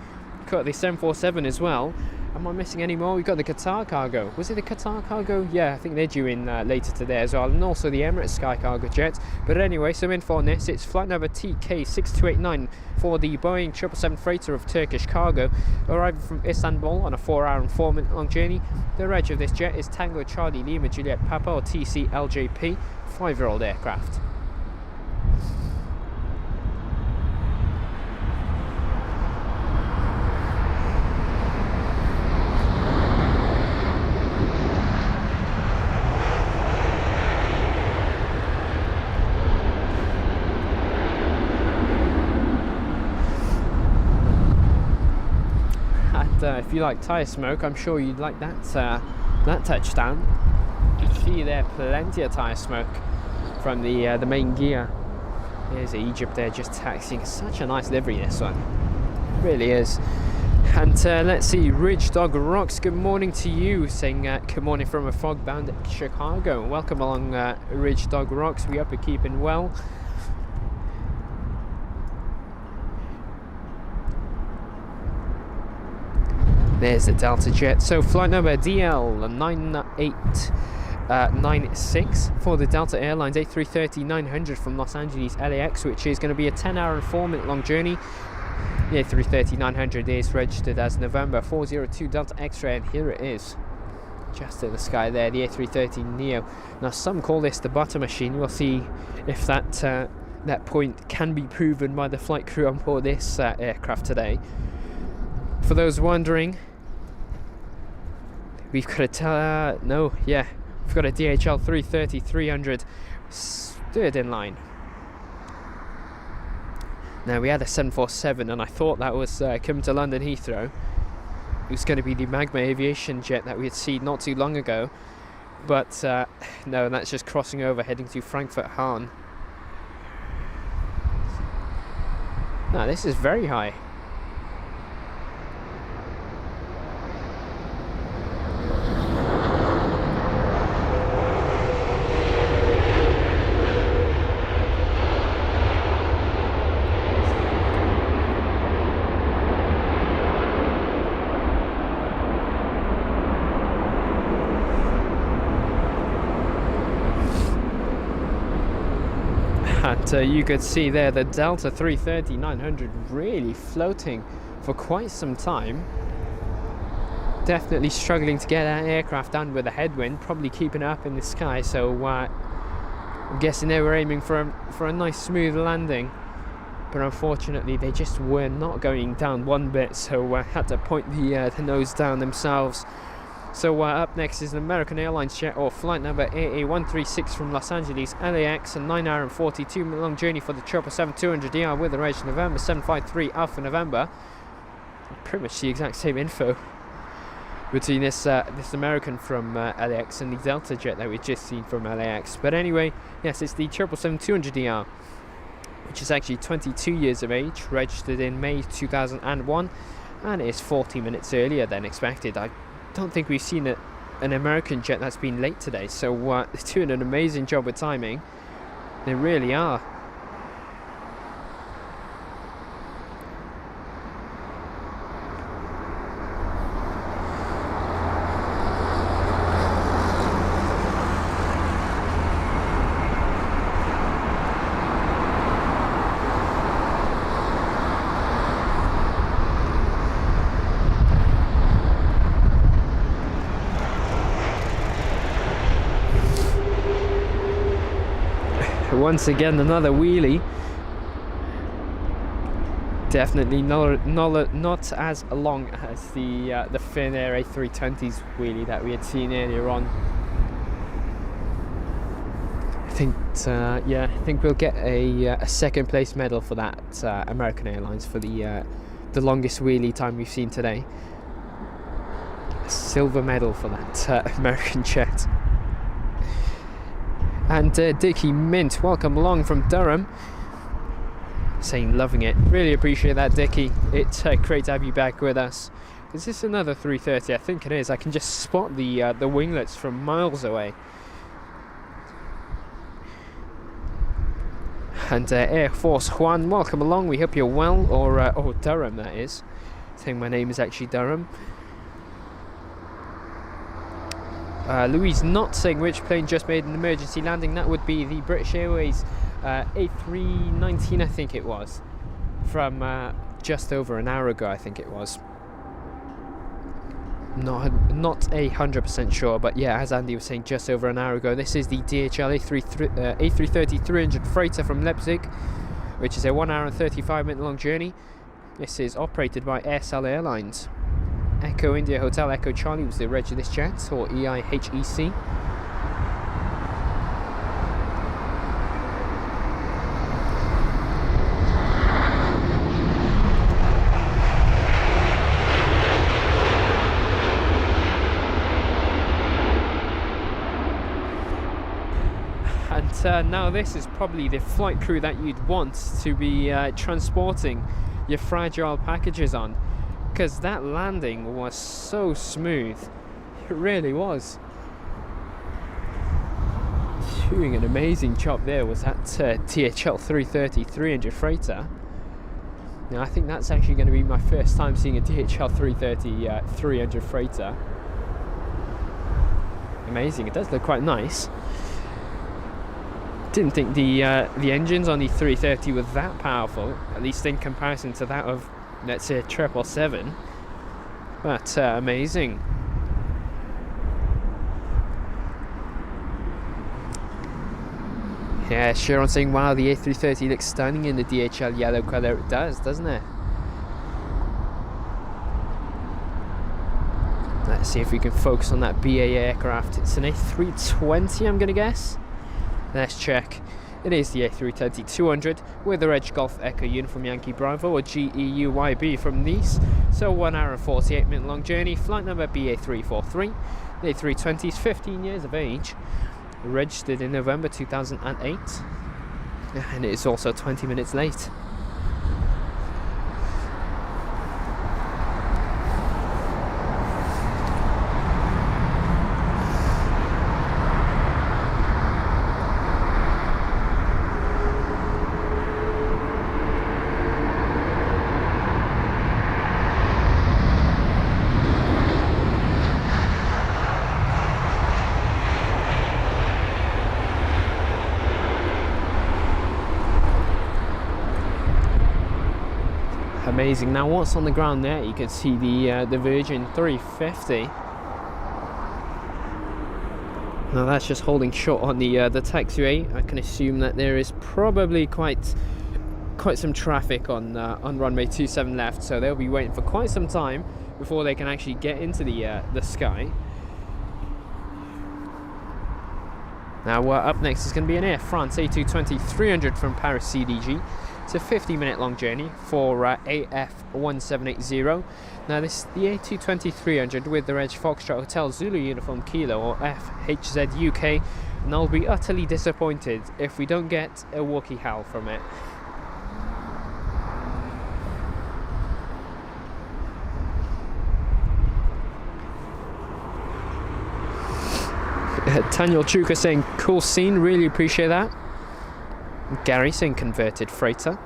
got the 747 as well, Am I missing any more? We've got the Qatar cargo. Was it the Qatar cargo? Yeah, I think they're due in later today as well. And also the Emirates Sky Cargo jet. But anyway, so info on this. It's flight number TK6289 for the Boeing 777 freighter of Turkish cargo, arriving from Istanbul on a 4-hour and 4-minute long journey. The reg of this jet is Tango Charlie Lima Juliet Papa, or TCLJP, 5-year-old aircraft. If you like tyre smoke, I'm sure you'd like that touchdown. You see there plenty of tyre smoke from the main gear. There's Egypt there just taxiing. Such a nice livery, this one. It really is. And let's see, Ridge Dog Rocks, good morning to you, saying good morning from a fog-bound Chicago. Welcome along, Ridge Dog Rocks. We hope you're keeping well. There's the Delta jet. So flight number DL9896 for the Delta Airlines A330-900 from Los Angeles LAX, which is going to be a 10-hour and 4-minute long journey. The A330-900 is registered as November 402 Delta X-ray, and here it is, just in the sky there, the A330neo. Now some call this the butter machine. We'll see if that point can be proven by the flight crew on board this aircraft today. For those wondering, we've got a we've got a DHL 330-300 stood in line. Now we had a 747, and I thought that was coming to London Heathrow. It was going to be the Magma aviation jet that we had seen not too long ago, but no, that's just crossing over, heading to Frankfurt Hahn. Now this is very high. You could see there the Delta 330-900 really floating for quite some time. Definitely struggling to get that aircraft down with a headwind, probably keeping it up in the sky, so I'm guessing they were aiming for a nice smooth landing, but unfortunately they just were not going down one bit, so had to point the nose down themselves. So up next is an American Airlines jet, or flight number AA136 from Los Angeles LAX, a 9-hour and 42-minute long journey for the 777-200ER with the reg November 753 Alpha November. Pretty much the exact same info between this American from LAX and the Delta jet that we've just seen from LAX. But anyway, yes, it's the 777-200ER, which is actually 22 years of age, registered in May 2001, and is 40 minutes earlier than expected. I don't think we've seen an American jet that's been late today, so they're doing an amazing job with timing. They really are. Once again, another wheelie. Definitely not as long as the Finnair A320's wheelie that we had seen earlier on. I think we'll get a second place medal for that, American Airlines, for the longest wheelie time we've seen today. A silver medal for that American jet. And Dickie Mint, welcome along from Durham, saying loving it. Really appreciate that, Dickie. It's great to have you back with us. Is this another 330? I think it is. I can just spot the winglets from miles away. And Air Force Juan, welcome along. We hope you're well, or Durham, that is. I think my name is actually Durham. Louise not saying which plane just made an emergency landing. That would be the British Airways A319, I think it was, from just over an hour ago, I think it was. Not 100% sure, but yeah, as Andy was saying, just over an hour ago. This is the DHL A330-300 freighter from Leipzig, which is a 1 hour and 35-minute long journey. This is operated by AirSal Airlines. Echo India Hotel Echo Charlie was the reg of this jet, or EIHEC. And now this is probably the flight crew that you'd want to be transporting your fragile packages on, because that landing was so smooth. It really was. Doing an amazing job there was that DHL 330-300 freighter. Now I think that's actually going to be my first time seeing a DHL 330-300 freighter. Amazing. It does look quite nice. Didn't think the engines on the 330 were that powerful, at least in comparison to that of, let's say, a 777. But amazing. Yeah, Sharon saying, wow, the A330 looks stunning in the DHL yellow colour. It does, doesn't it? Let's see if we can focus on that BA aircraft. It's an A320, I'm going to guess. Let's check. It is the A320-200 with the Reg Golf Echo Uniform Yankee Bravo, or GEUYB, from Nice. So 1 hour and 48-minute long journey. Flight number BA343. The A320 is 15 years of age. Registered in November 2008. And it is also 20 minutes late. Amazing. Now what's on the ground there? You can see the Virgin 350. Now that's just holding short on the taxiway. I can assume that there is probably quite some traffic on runway 27 left, so they'll be waiting for quite some time before they can actually get into the sky. Now up next is going to be an Air France A220-300 from Paris CDG. It's a 50-minute long journey for AF1780. Now this is the A220-300 with the Reg Foxtrot Hotel Zulu Uniform Kilo, or FHZ UK, and I'll be utterly disappointed if we don't get a Wookiee howl from it. Daniel Chuka saying, cool scene, really appreciate that. Gary saying, converted freighter.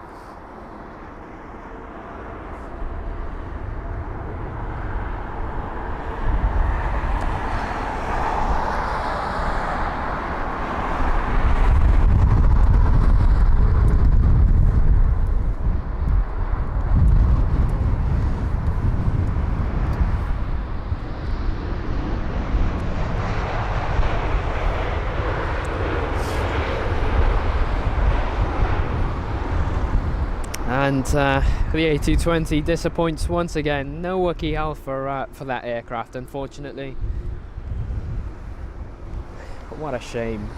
And the A220 disappoints once again. No Wookiee howl for that aircraft, unfortunately. What a shame.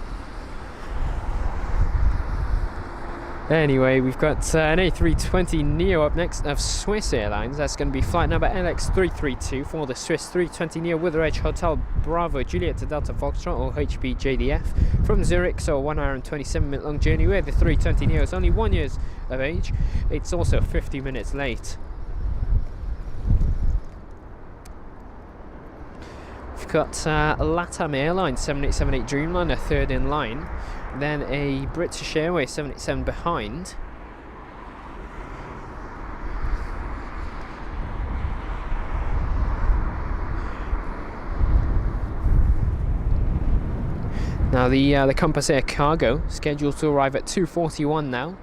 Anyway, we've got an A320neo up next of Swiss Airlines. That's going to be flight number LX332 for the Swiss 320neo with the Reg Hotel Bravo Juliet to Delta Foxtrot, or HBJDF, from Zurich. So a 1 hour and 27-minute long journey where the 320neo is only 1 year of age. It's also 50 minutes late. We've got LATAM Airlines 7878 Dreamliner third in line. Then a British Airways 787 behind. Now the Compass Air cargo scheduled to arrive at 2:41 now.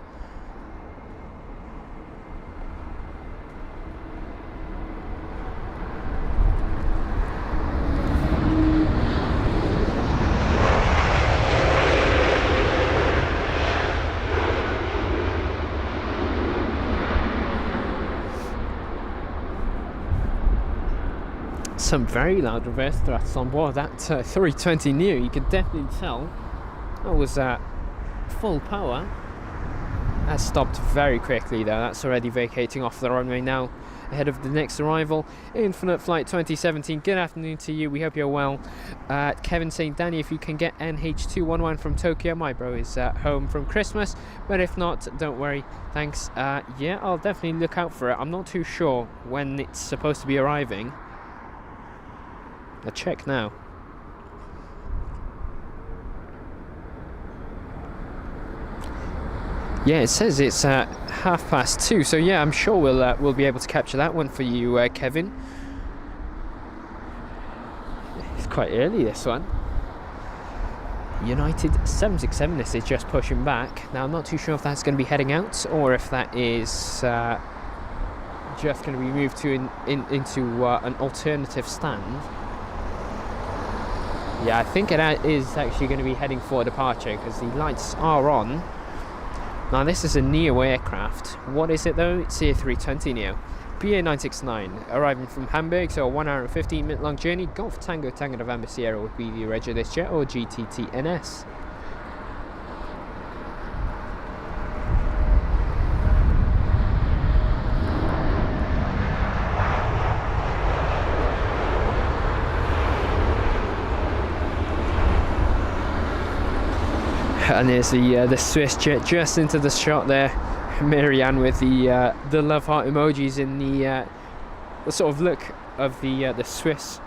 Some very loud reverse thrusts on board that 320 Neo. You could definitely tell that was at full power. That stopped very quickly though. That's already vacating off the runway now, ahead of the next arrival, Infinite Flight 2017. Good afternoon to you, we hope you're well. Kevin saying, Danny, if you can get NH211 from Tokyo, my bro is home from Christmas, but if not, don't worry, thanks. Yeah, I'll definitely look out for it. I'm not too sure when it's supposed to be arriving. I'll check now. Yeah, it says it's 2:30, so yeah, I'm sure we'll be able to capture that one for you, Kevin. It's quite early, this one. United 767, this is just pushing back. Now, I'm not too sure if that's going to be heading out or if that is just going to be moved to into an alternative stand. Yeah, I think it is actually going to be heading for departure because the lights are on. Now this is a Neo aircraft. What is it though? It's a 320 Neo. BA969, arriving from Hamburg, so a 1 hour and 15 minute long journey. Golf Tango Tango November Sierra would be the reg of this jet, or GTTNS. And there's the Swiss jet just into the shot there. Marianne with the love heart emojis in the sort of look of the Swiss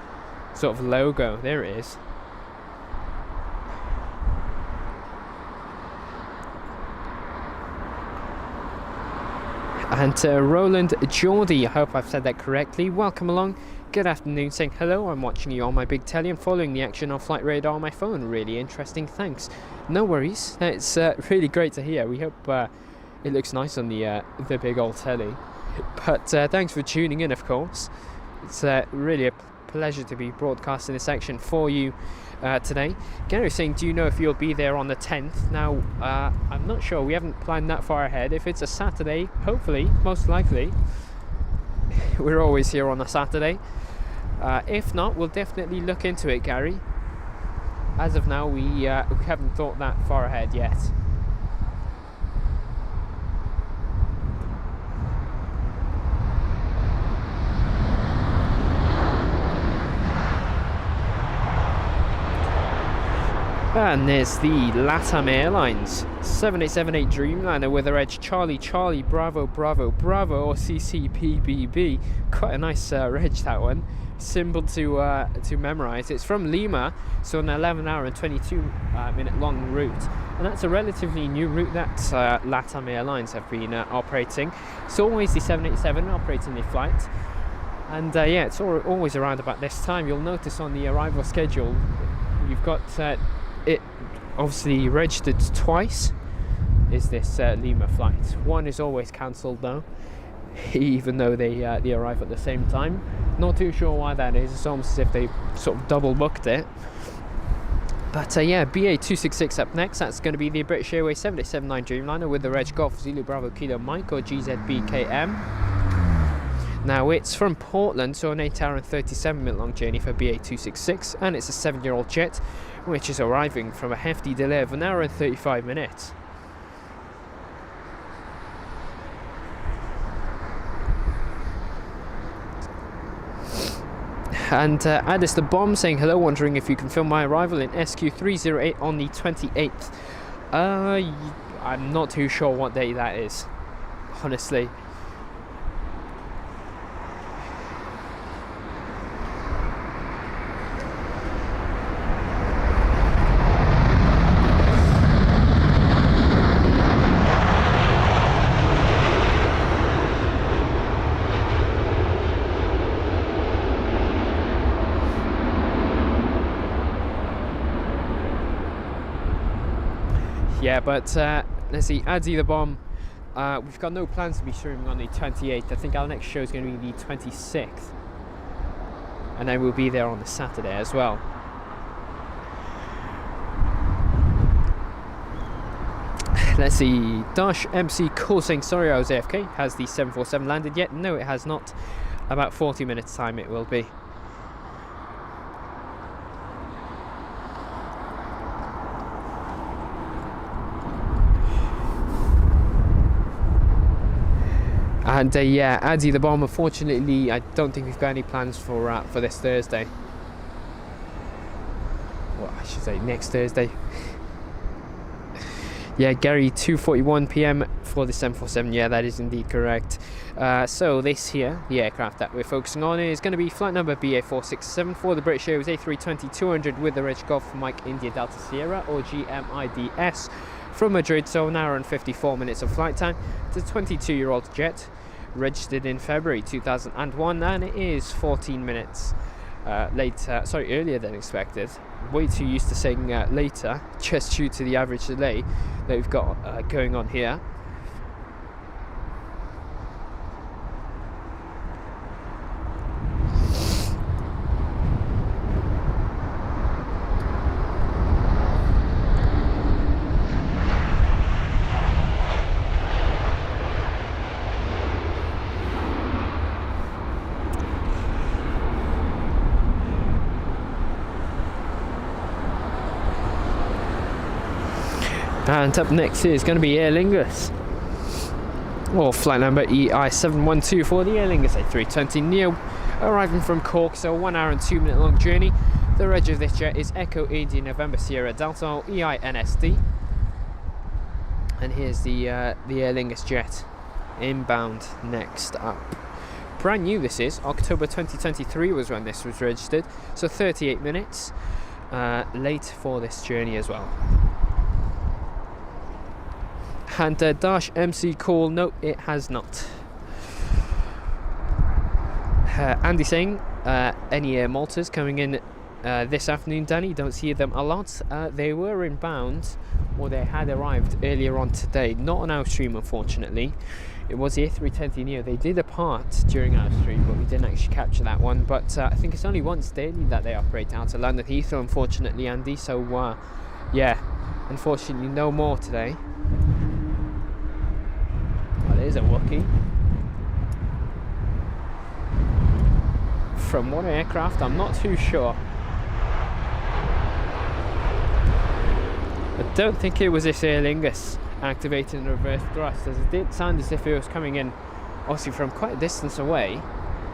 sort of logo. There it is. And Roland Geordie, I hope I've said that correctly. Welcome along. Good afternoon, saying hello. I'm watching you on my big telly and following the action on flight radar on my phone. Really interesting, thanks. No worries. It's really great to hear. We hope it looks nice on the big old telly. But thanks for tuning in, of course. It's really a pleasure to be broadcasting this section for you today. Gary saying, do you know if you'll be there on the 10th? Now, I'm not sure. We haven't planned that far ahead. If it's a Saturday, hopefully, most likely, we're always here on a Saturday. If not, we'll definitely look into it, Gary. As of now, we haven't thought that far ahead yet. And there's the LATAM Airlines 7878 Dreamliner with a reg Charlie Charlie Bravo Bravo Bravo, or CCPBB. Quite a nice reg, that one. Simple to memorize. It's from Lima, so an 11 hour and 22 minute long route, and that's a relatively new route that LATAM Airlines have been operating. It's always the 787 operating the flight, and yeah, it's always around about this time. You'll notice on the arrival schedule you've got it obviously registered twice. Is this Lima flight? One is always cancelled though, even though they arrive at the same time. Not too sure why that is. It's almost as if they sort of double booked it. But yeah, BA266 up next. That's going to be the British Airways 7879 Dreamliner with the reg Golf Zulu Bravo Kilo Mike, or GZBKM. Now it's from Portland, so an 8 hour and 37 minute long journey for BA266, and it's a 7-year-old jet which is arriving from a hefty delay of 1 hour and 35 minutes. And Addis the Bomb saying hello, wondering if you can film my arrival in SQ308 on the 28th. I'm not too sure what day that is, honestly. Yeah, but let's see, Adzi the Bomb. We've got no plans to be streaming on the 28th. I think our next show is going to be the 26th. And then we'll be there on the Saturday as well. Let's see, Dash MC Cool saying, sorry I was AFK. Has the 747 landed yet? No, it has not. About 40 minutes time it will be. And yeah, Addy the Bomb, unfortunately, I don't think we've got any plans for this Thursday. Well, I should say next Thursday. Yeah, Gary, 2:41 p.m. for the 747. Yeah, that is indeed correct. So this here, the aircraft that we're focusing on, is going to be flight number BA467 for the British Airways A320-200 with the Reg Golf Mike India Delta Sierra, or GMIDS, from Madrid. So an hour and 54 minutes of flight time. It's a 22-year-old jet, registered in February 2001, and it is 14 minutes earlier than expected. Way too used to saying later, just due to the average delay that we've got going on here. And up next is going to be Aer Lingus, or flight number EI712 for the Aer Lingus A320neo, arriving from Cork. So 1 hour and 2 minute long journey. The reg of this jet is Echo India November Sierra Delta, or EINSD. And here's the Aer Lingus jet inbound next up. Brand new this is, October 2023 was when this was registered, so 38 minutes late for this journey as well. And Dash MC call, no, it has not. Andy saying, any Air Maltas coming in this afternoon, Danny? Don't see them a lot. They were inbound, or they had arrived earlier on today. Not on our stream, unfortunately. It was the A320neo. They did depart during our stream, but we didn't actually capture that one. But I think it's only once daily that they operate out of London Heathrow, unfortunately, Andy. So, yeah, unfortunately, no more today. Oh, there's a Wookiee. From what aircraft, I'm not too sure. I don't think it was this Aer Lingus activating the reverse thrust, as it did sound as if it was coming in obviously from quite a distance away.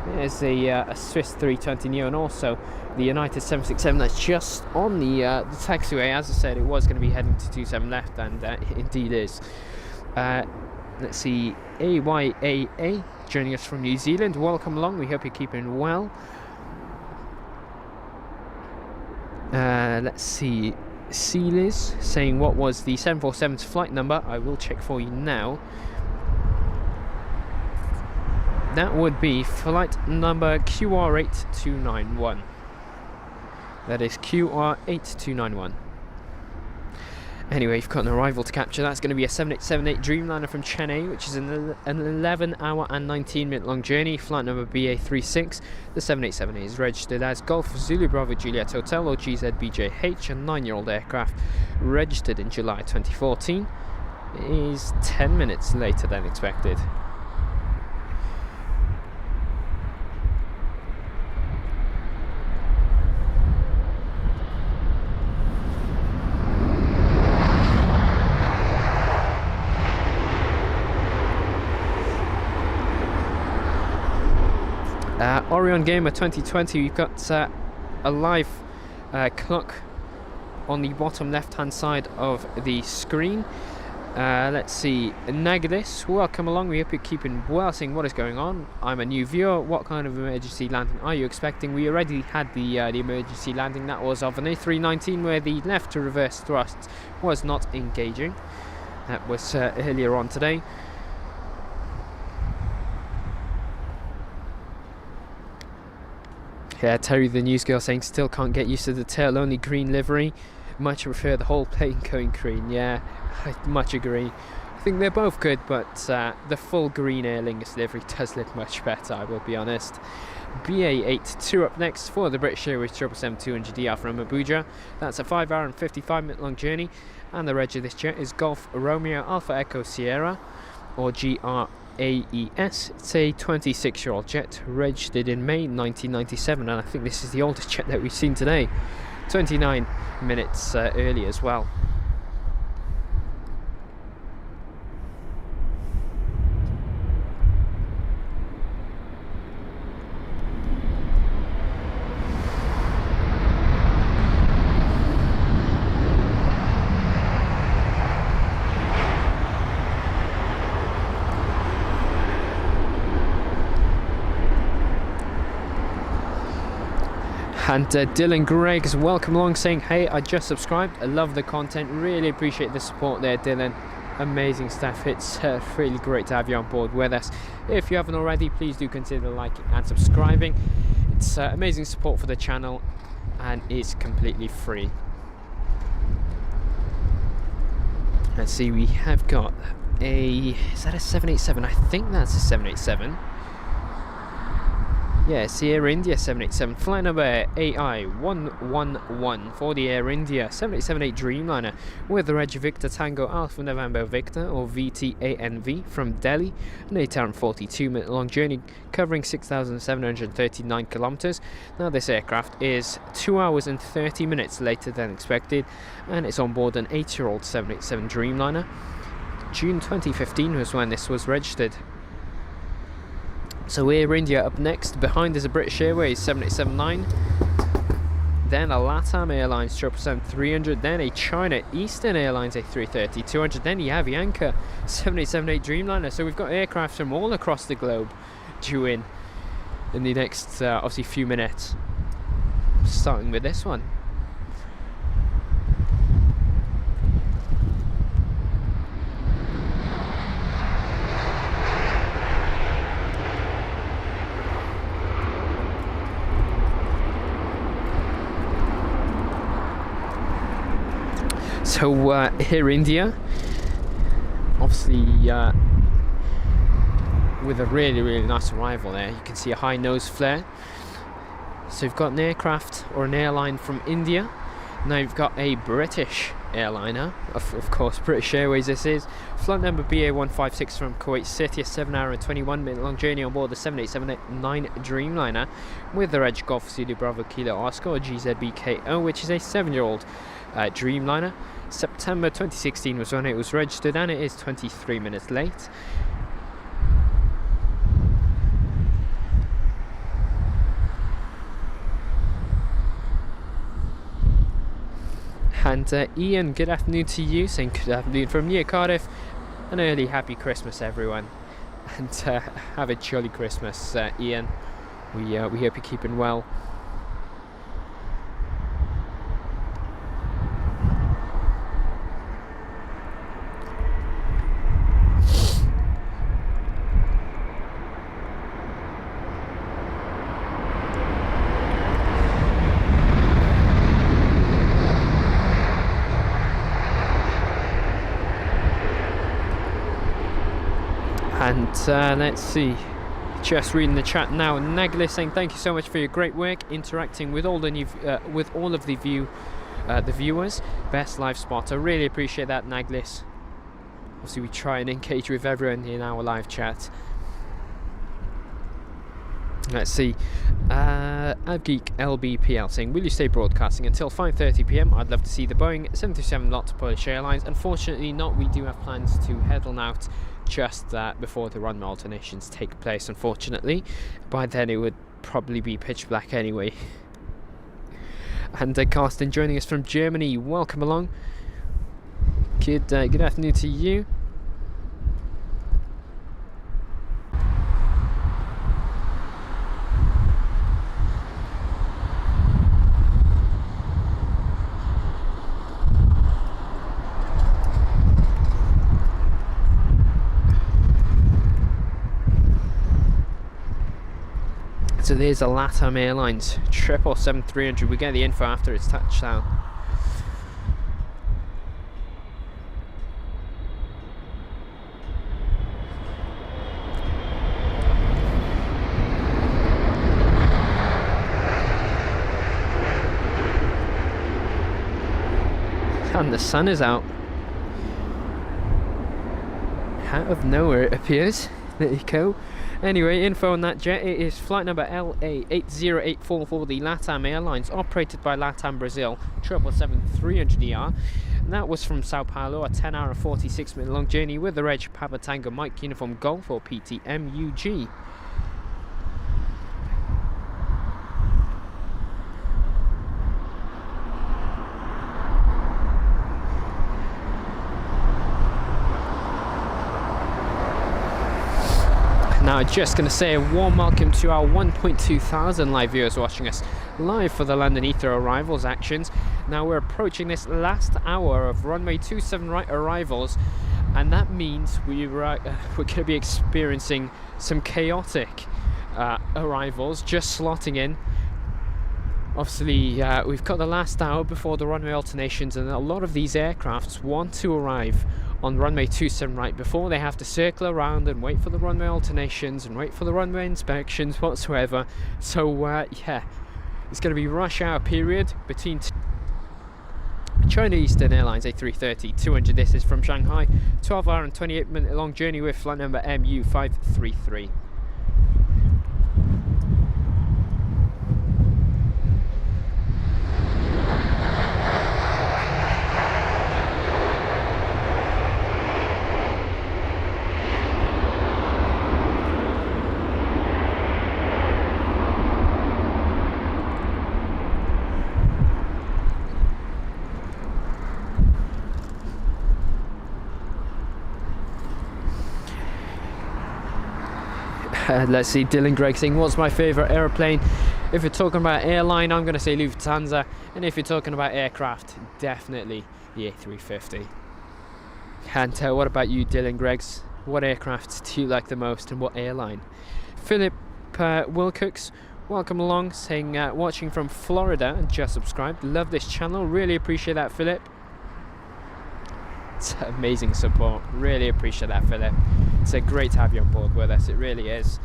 There's a Swiss 320neo and also the United 767 that's just on the taxiway. As I said, it was going to be heading to 27 left, and it indeed is. Let's see, AYAA joining us from New Zealand. Welcome along, we hope you're keeping well. Let's see, Sealiz saying, what was the 747's flight number? I will check for you now. That would be flight number QR8291. That is QR8291. Anyway, you've got an arrival to capture. That's going to be a 7878 Dreamliner from Chennai, which is an 11 hour and 19 minute long journey. Flight number BA36. The 7878 is registered as Golf Zulu Bravo Juliet Hotel, or GZBJH, a 9-year-old aircraft registered in July 2014. It is 10 minutes later than expected. Orion Gamer 2020, we've got a live clock on the bottom left hand side of the screen. Let's see, Nagadis, welcome along, we hope you're keeping well. Saying, what is going on? I'm a new viewer. What kind of emergency landing are you expecting? We already had the emergency landing. That was of an A319 where the left to reverse thrust was not engaging. That was earlier on today. Yeah, Terry the news girl saying, still can't get used to the tail only green livery. much prefer the whole plane going green. Yeah, I much agree. I think they're both good, but the full green Aer Lingus livery does look much better, I will be honest. BA82 up next for the British Airways 777-200ER from Abuja. That's a 5 hour and 55 minute long journey, and the reg of this jet is Golf Romeo Alpha Echo Sierra, or GRAES. It's a 26-year-old jet, registered in May 1997, and I think this is the oldest jet that we've seen today, 29 minutes early as well. And Dylan Greggs, welcome along, saying, hey, I just subscribed, I love the content, really appreciate the support there, Dylan. Amazing stuff. It's really great to have you on board with us. If you haven't already, please do consider liking and subscribing. It's amazing support for the channel, and it's completely free. Let's see, we have got a, is that a 787? I think that's a 787. Yeah, it's the Air India 787, flight number AI111 for the Air India 787-8 Dreamliner with the reg Victor Tango Alpha November Victor, or VTANV, from Delhi. An 8 hour and 42 minute long journey covering 6,739 kilometers. Now this aircraft is 2 hours and 30 minutes later than expected, and it's on board an 8-year-old 787 Dreamliner. June 2015 was when this was registered. So Air India up next. Behind is a British Airways 787-9, then a LATAM Airlines 777-300, then a China Eastern Airlines A330-200, then the Avianca 787-8 Dreamliner. So we've got aircraft from all across the globe due in the next obviously few minutes, starting with this one. So Air India, obviously with a really nice arrival there. You can see a high nose flare. So you've got an aircraft or an airline from India. Now you've got a British airliner, of course British Airways this is. Flight number BA156 from Kuwait City, a 7 hour and 21 minute long journey on board the 787-9 Dreamliner with the reg Golf Zulu Bravo Kilo Oscar, or GZBKO, which is a 7-year-old Dreamliner. September 2016 was when it was registered, and it is 23 minutes late. And Ian, good afternoon to you, saying good afternoon from near Cardiff. An early happy Christmas everyone, and have a jolly Christmas, Ian. We hope you're keeping well. And let's see, just reading the chat now. Naglis saying thank you so much for your great work interacting with all the new, with all of the viewers. Best live spotter. Really appreciate that, Naglis. Obviously we try and engage with everyone in our live chat. Let's see, Avgeek LBPL saying, will you stay broadcasting until 5:30 p.m? I'd love to see the Boeing 737 lot to Polish Airlines. Unfortunately not, we do have plans to head on out just before the runway alternations take place, unfortunately. By then it would probably be pitch black anyway. And Carsten joining us from Germany, welcome along. Good afternoon to you. So there's a LATAM Airlines 777-300. We get the info after its touchdown. And the sun is out. Out of nowhere it appears. There you go. Anyway, info on that jet, it is flight number LA8084 for the LATAM Airlines, operated by LATAM Brazil, 777-300ER. And that was from Sao Paulo, a 10-hour and 46-minute long journey with the reg Papa Tango Mike Uniform Golf or PTMUG. Now, just going to say a warm welcome to our 1.2 thousand live viewers watching us live for the London Heathrow arrivals actions. Now, we're approaching this last hour of runway 27 right arrivals, and that means we're going to be experiencing some chaotic arrivals, just slotting in. Obviously, we've got the last hour before the runway alternations, and a lot of these aircrafts want to arrive on runway 27 right before they have to circle around and wait for the runway alternations and wait for the runway inspections whatsoever. So yeah, it's going to be rush hour period between China Eastern Airlines A330-200. This is from Shanghai, 12-hour and 28-minute long journey with flight number MU533. Let's see, Dylan Gregg saying, what's my favourite aeroplane? If you're talking about airline, I'm going to say Lufthansa. And if you're talking about aircraft, definitely the A350. And what about you, Dylan Greggs? What aircraft do you like the most and what airline? Philip Wilcox, welcome along, saying watching from Florida and just subscribed. Love this channel, really appreciate that, Philip. It's amazing support, really appreciate that, Philip. It's great to have you on board with us, it really is.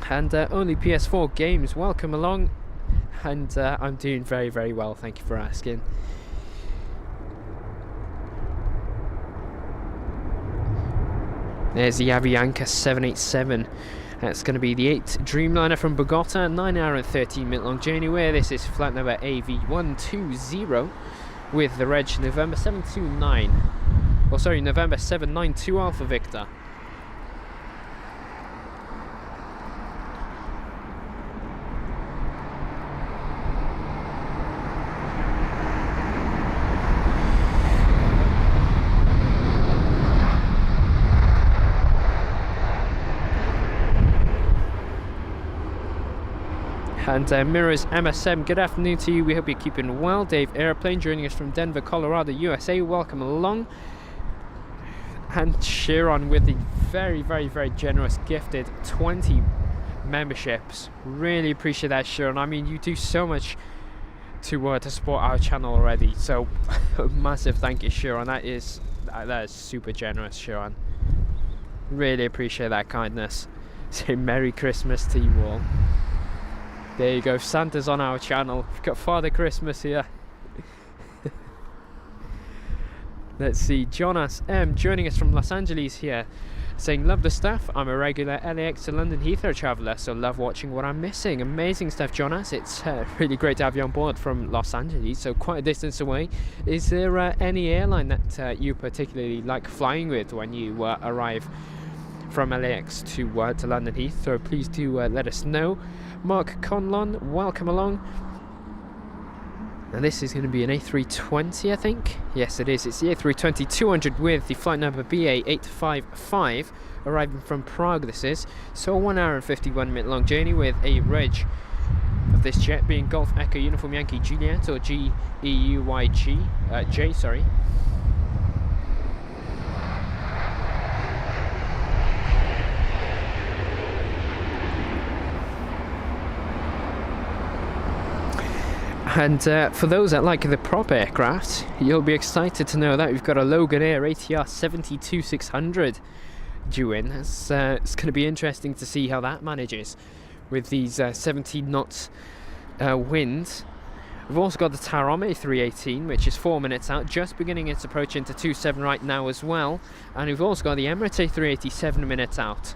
And only PS4 games, welcome along. And I'm doing very, very well, thank you for asking. There's the Avianca 787. That's going to be the 8th Dreamliner from Bogota, 9-hour and 13-minute long journey, where this is flight number AV120 with the reg November 729. Oh, sorry, November 792 Alpha Victor. And Mirrors MSM, good afternoon to you. We hope you're keeping well. Dave Airplane joining us from Denver, Colorado, USA. Welcome along. And Sharon with the very, very, very generous gifted 20 memberships. Really appreciate that, Sharon. I mean, you do so much to support our channel already. So massive thank you, Sharon. That is super generous, Sharon. Really appreciate that kindness. Say Merry Christmas to you all. There you go, Santa's on our channel. We've got Father Christmas here. Let's see, Jonas M joining us from Los Angeles here, saying, love the stuff. I'm a regular LAX to London Heathrow traveller, so love watching what I'm missing. Amazing stuff, Jonas. It's really great to have you on board from Los Angeles, so quite a distance away. Is there any airline that you particularly like flying with when you arrive from LAX to London Heathrow? Please do let us know. Mark Conlon, welcome along. Now this is going to be an A320, I think. Yes, it is. It's the A320-200 with the flight number BA855, arriving from Prague. This is so a 1-hour and 51-minute long journey with a reg of this jet being Golf Echo Uniform Yankee Juliet or J, sorry. And for those that like the prop aircraft, you'll be excited to know that we've got a Logan Air ATR 72-600 due in. It's going to be interesting to see how that manages with these 17 knots wind. We've also got the Tarome 318, which is 4 minutes out, just beginning its approach into 27 right now as well. And we've also got the Emirates 380, 7 minutes out.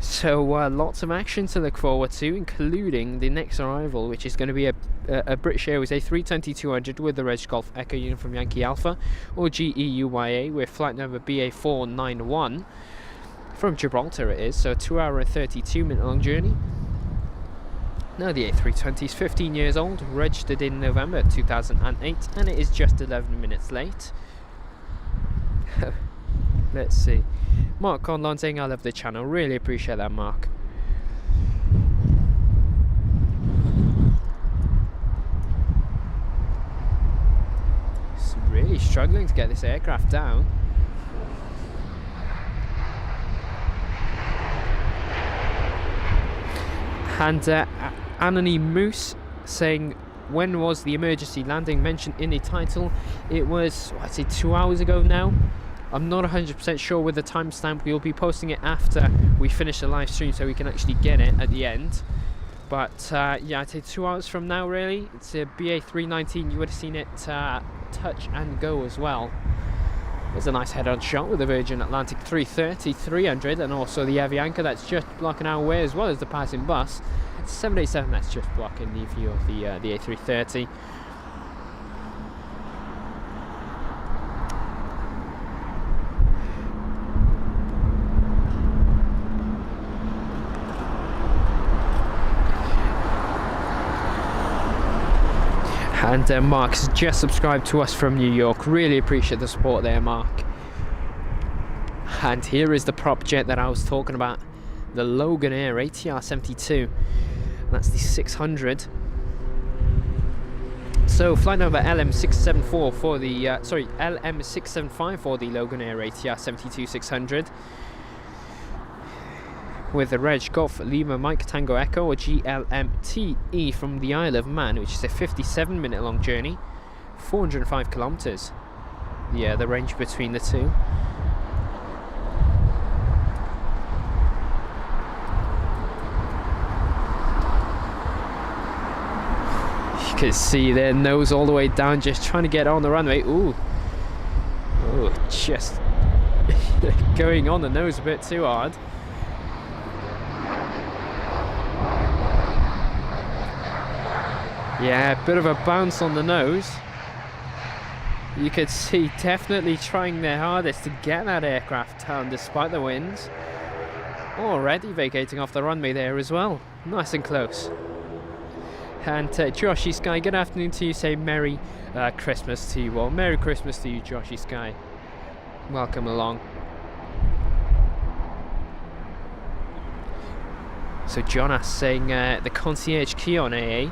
So lots of action to look forward to, including the next arrival, which is going to be a British Airways A320-200 with the Reg Golf Echo Uniform Yankee Alpha, or GEUYA, with flight number BA491. From Gibraltar it is, so 2 hour and 32 minute long journey. Now the A320 is 15 years old, registered in November 2008, and it is just 11 minutes late. Let's see. Mark Conlon saying I love the channel. Really appreciate that, Mark. It's really struggling to get this aircraft down. And Anony Moose saying, when was the emergency landing mentioned in the title? It was, I'd say 2 hours ago now. I'm not 100% sure with the timestamp. We'll be posting it after we finish the live stream so we can actually get it at the end. But yeah, I'd say 2 hours from now really. It's a BA319. You would have seen it touch and go as well. There's a nice head-on shot with the Virgin Atlantic 330-300 and also the Avianca that's just blocking our way, as well as the passing bus. It's 787 that's just blocking the view of the A330. And Mark's just subscribed to us from New York. Really appreciate the support there, Mark. And here is the prop jet that I was talking about, the Logan Air ATR 72. That's the 600. So flight number LM674 for the LM675 for the Logan Air ATR 72-600. With the Reg Golf Lima Mike Tango Echo, or GLMTE, from the Isle of Man, which is a 57 minute long journey, 405 kilometers. Yeah, the range between the two. You can see their nose all the way down, just trying to get on the runway. Ooh, just going on the nose a bit too hard. Yeah, a bit of a bounce on the nose. You could see definitely trying their hardest to get that aircraft down despite the winds. Already vacating off the runway there as well. Nice and close. And Joshy Sky, good afternoon to you. Say Merry Christmas to you all. Merry Christmas to you, Joshy Sky. Welcome along. So John asks, saying the concierge key on AA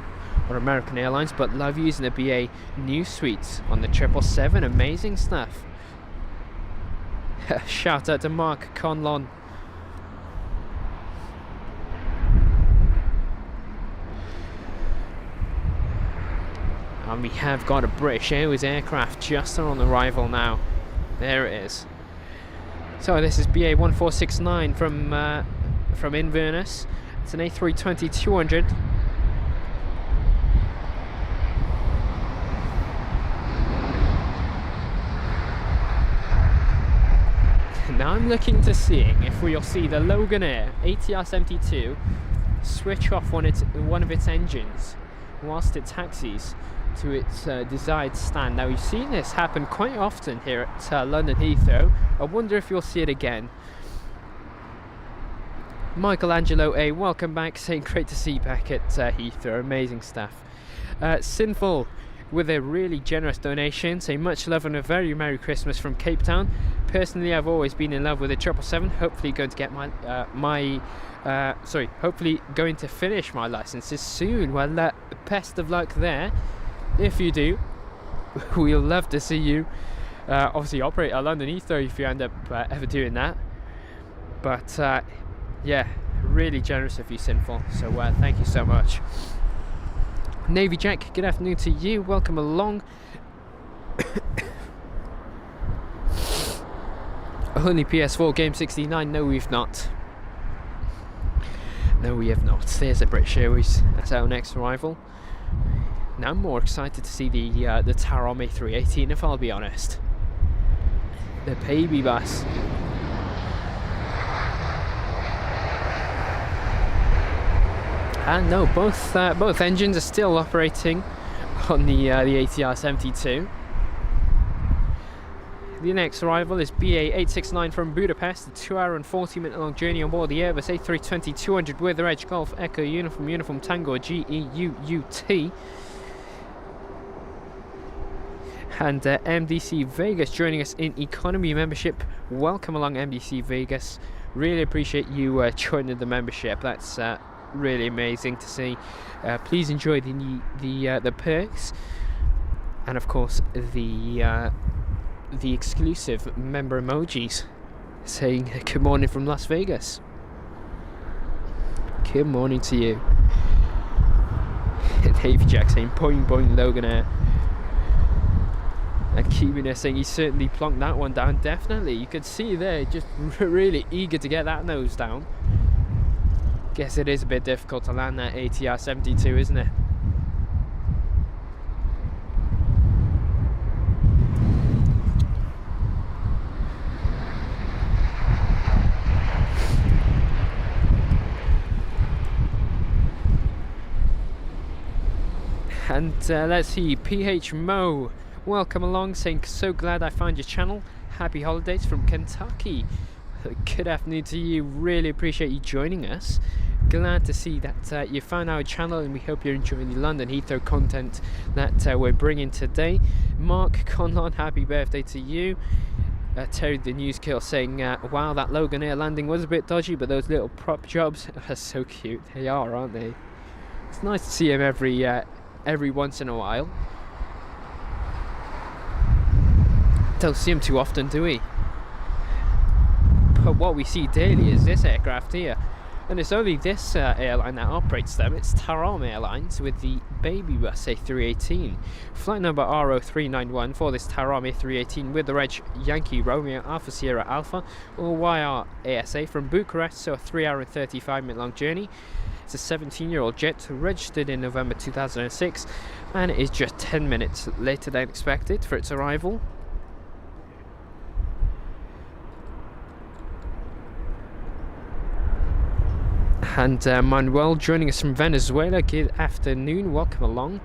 or American Airlines, but love using the BA news suites on the 777. Amazing stuff. Shout out to Mark Conlon. And we have got a British Airways aircraft just on arrival now. There it is. So this is BA 1469 from Inverness. It's an A320-200. Now I'm looking to seeing if we'll see the Logan Air ATR 72 switch off one of its engines whilst it taxis to its desired stand. Now, we've seen this happen quite often here at London Heathrow. I wonder if you'll see it again. Michelangelo A, welcome back, saying great to see you back at Heathrow. Amazing stuff. Sinful with a really generous donation, saying much love and a very Merry Christmas from Cape Town. Personally, I've always been in love with the 777. Hopefully going to get hopefully going to finish my licenses soon. Well, best of luck there. If you do, we'll love to see you obviously operate at London Heathrow if you end up ever doing that. But yeah, really generous of you, Sinful. So thank you so much. Navy Jack, good afternoon to you. Welcome along. Only PS4 game 69. No, we've not. No, we have not. There's a British Airways as our next arrival. Now I'm more excited to see the Tarom A318, if I'll be honest. The baby bus. And no, both engines are still operating on the ATR 72. The next arrival is BA 869 from Budapest, a 2-hour and 40-minute long journey on board the Airbus A320-200 with the Edge Golf Echo Uniform Tango GEUUT. And MDC Vegas joining us in economy membership. Welcome along, MDC Vegas. Really appreciate you joining the membership. That's really amazing to see. Please enjoy the perks, and of course the exclusive member emojis saying good morning from Las Vegas. Good morning to you. Davey Jack saying boing boing Logan Air. And Kevin saying he certainly plonked that one down. Definitely, you could see there, just really eager to get that nose down. Guess it is a bit difficult to land that ATR 72, isn't it? And let's see, PH Mo, welcome along, saying so glad I found your channel. Happy holidays from Kentucky. Good afternoon to you. Really appreciate you joining us. Glad to see that you found our channel, and we hope you're enjoying the London Heathrow content that we're bringing today. Mark Conlon, happy birthday to you. Terry the News Kill saying, wow, that Logan Air landing was a bit dodgy, but those little prop jobs are so cute. They are, aren't they? It's nice to see him every once in a while. Don't see him too often, do we? But what we see daily is this aircraft here, and it's only this airline that operates them. It's Tarom Airlines with the baby bus A318, flight number RO391 for this Tarom A318 with the reg Yankee Romeo Alpha Sierra Alpha or YR-ASA from Bucharest, so a 3-hour and 35-minute long journey. It's a 17-year-old jet registered in November 2006, and it is just 10 minutes later than expected for its arrival. And Manuel joining us from Venezuela. Good afternoon, welcome along.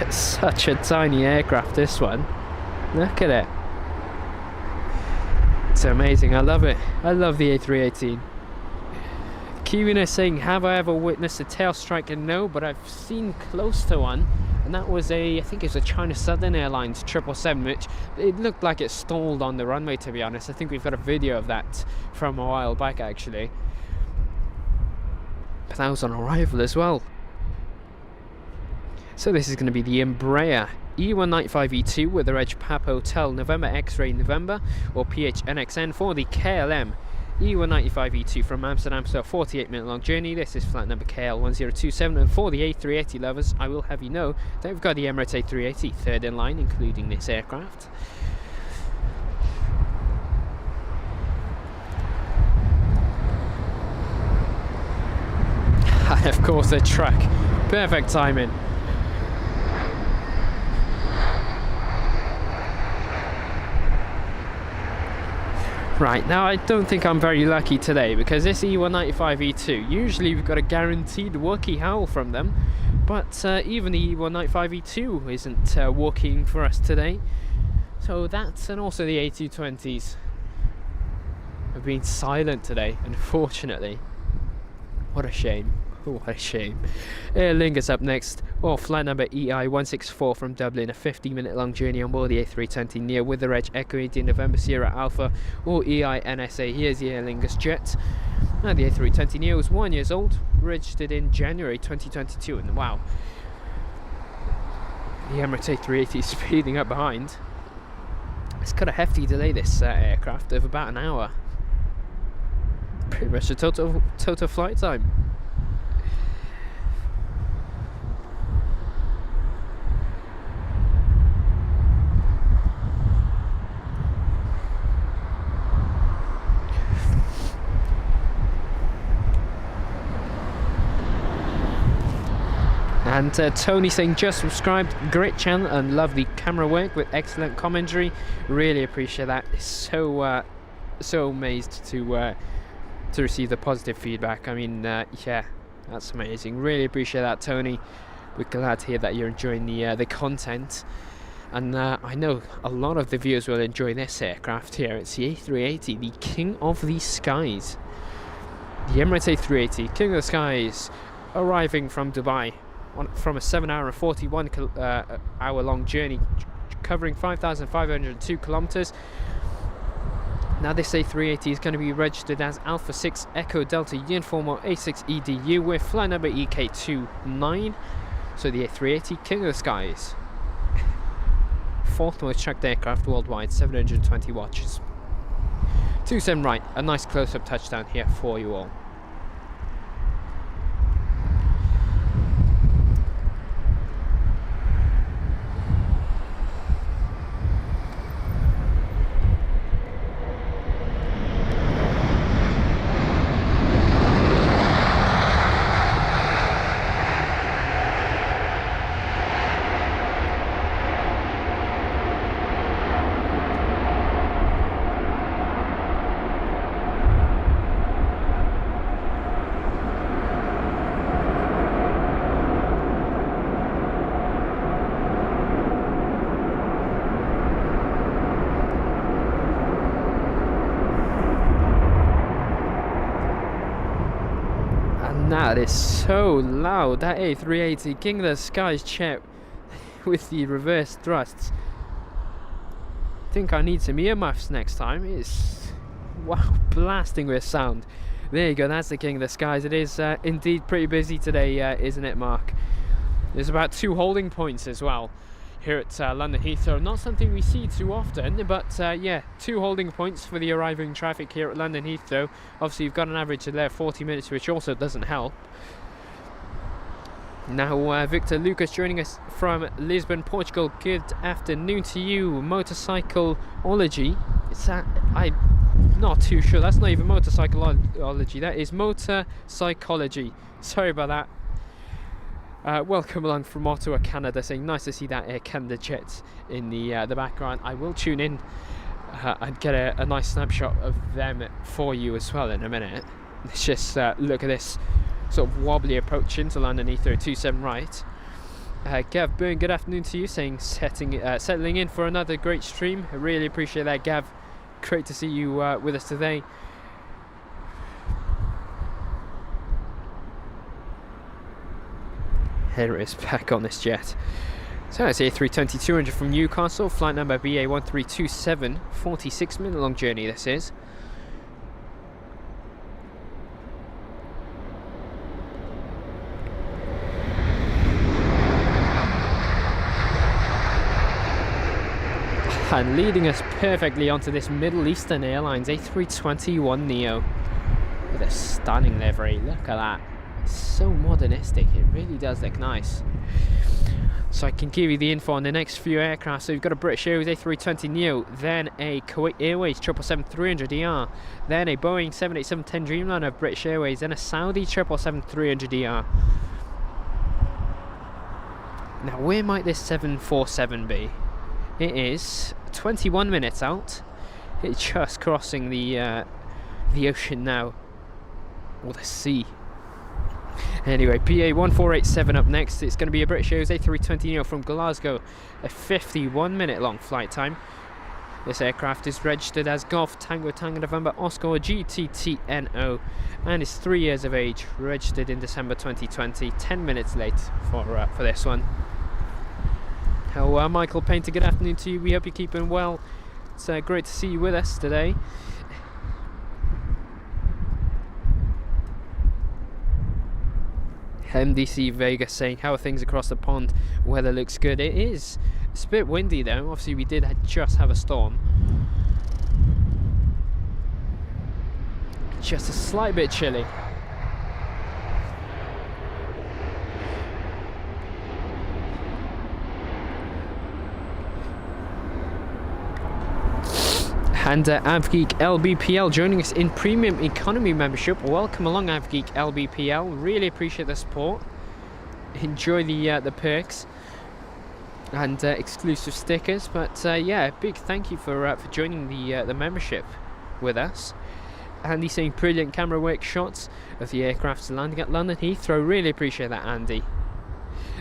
It's such a tiny aircraft, this one. Look at it. It's amazing, I love it. I love the A318. Kevin is saying, have I ever witnessed a tail strike? No, but I've seen close to one. And that was I think it was a China Southern Airlines 777, which it looked like it stalled on the runway, to be honest. I think we've got a video of that from a while back, actually. But that was on arrival as well. So this is going to be the Embraer E195E2 with the reg Pap Hotel November X-Ray November, or PHNXN for the KLM E195E2 from Amsterdam, so a 48-minute long journey. This is flight number KL1027, and for the A380 lovers, I will have you know that we've got the Emirates A380 third in line, including this aircraft. And of course the track, perfect timing. Right, now I don't think I'm very lucky today, because this E195E2, usually we've got a guaranteed Wookiee howl from them, but even the E195E2 isn't working for us today. So that's, and also the A220s have been silent today, unfortunately. What a shame. What a shame. Aer Lingus up next, or flight number EI164 from Dublin, a 50-minute long journey on board the A320 Neo with the reg Echo 18 November Sierra Alpha, or EI-NSA. Here's the Aer Lingus jet. Now the A320 Neo is 1 year old, registered in January 2022, and wow, the Emirates A380 is speeding up behind. It's got a hefty delay, this aircraft, of about an hour. Pretty much the total flight And Tony saying just subscribed, great channel and lovely camera work with excellent commentary. Really appreciate that. So amazed to receive the positive feedback. I mean, yeah, that's amazing. Really appreciate that, Tony. We're glad to hear that you're enjoying the content. And I know a lot of the viewers will enjoy this aircraft here. It's the A380, the king of the skies. The Emirates A380, king of the skies, arriving from Dubai from a 7-hour and 41 hour long journey, covering 5,502 kilometers. Now this A380 is going to be registered as Alpha 6 Echo Delta Uniform A6 EDU with flight number EK29. So the A380, king of the skies. 4th most tracked aircraft worldwide, 720 watches. 27 right, a nice close-up touchdown here for you all. That is so loud. That A380 king of the skies jet with the reverse thrusts. I think I need some earmuffs next time. It's wow, blasting with sound. There you go, that's the king of the skies. It is indeed pretty busy today, isn't it, Mark? There's about 2 holding points as well here at London Heathrow. Not something we see too often, but yeah, 2 holding points for the arriving traffic here at London Heathrow. Obviously you've got an average of there 40 minutes, which also doesn't help. Now Victor Lucas joining us from Lisbon, Portugal. Good afternoon to you. Motorcycleology. It's that, I'm not too sure. That's not even motorcycleology, that is motor psychology. Sorry about that. Welcome along from Ottawa, Canada, saying nice to see that Air Canada jet in the background. I will tune in and get a nice snapshot of them for you as well in a minute. Let's just look at this sort of wobbly approach into London Heathrow 27 right. Gav Byrne, good afternoon to you, saying settling in for another great stream. I really appreciate that, Gav. Great to see you with us today. Here it is, back on this jet. So it's A320-200 from Newcastle, flight number BA1327, 46-minute long journey this is. And leading us perfectly onto this Middle Eastern Airlines A321neo with a stunning livery. Look at that. So modernistic, it really does look nice. So I can give you the info on the next few aircraft. So we've got a British Airways A320neo, then a Kuwait Airways 777-300ER, then a Boeing 787-10 Dreamliner of British Airways, then a Saudi 777-300ER. Now where might this 747 be? It is 21 minutes out. It's just crossing the ocean now, or the sea. Anyway, BA 1487 up next. It's going to be a British Airways A320neo from Glasgow, a 51-minute long flight time. This aircraft is registered as Golf Tango Tango November Oscar GTTNO and is 3 years of age, registered in December 2020. 10 minutes late for this one. Hello, Michael Painter, good afternoon to you. We hope you're keeping well. It's great to see you with us today. MDC Vegas saying, how are things across the pond? Weather looks good. It is. It's a bit windy though. Obviously we did just have a storm. Just a slight bit chilly. And AvGeek LBPL joining us in Premium Economy membership. Welcome along, AvGeek LBPL. Really appreciate the support. enjoy the perks and exclusive stickers. But yeah, big thank you for joining the membership with us. Andy saying brilliant camera work shots of the aircraft's landing at London Heathrow. Really appreciate that, Andy.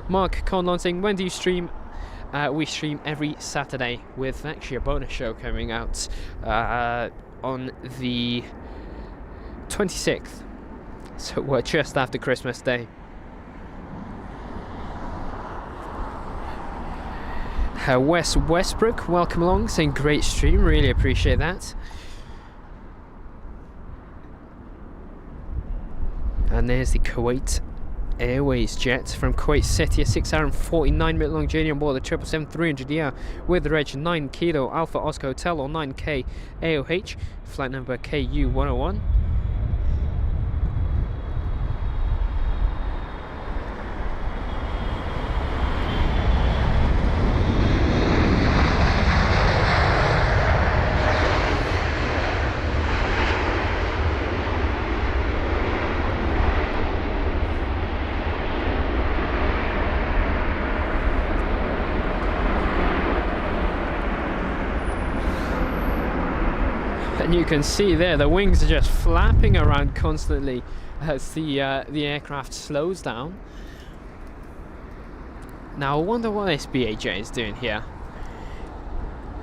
Mark Conlon saying, when do you stream? We stream every Saturday, with actually a bonus show coming out on the 26th, so we're just after Christmas Day. Wes Westbrook, welcome along, saying great stream, really appreciate that. And there's the Kuwait Airways jet from Kuwait City, a 6 hour and 49 minute long journey on board the 777-300ER with the reg 9 Kilo Alpha Oscar Hotel or 9K AOH, flight number KU101. And you can see there the wings are just flapping around constantly as the aircraft slows down. Now I wonder what this BAJ is doing here.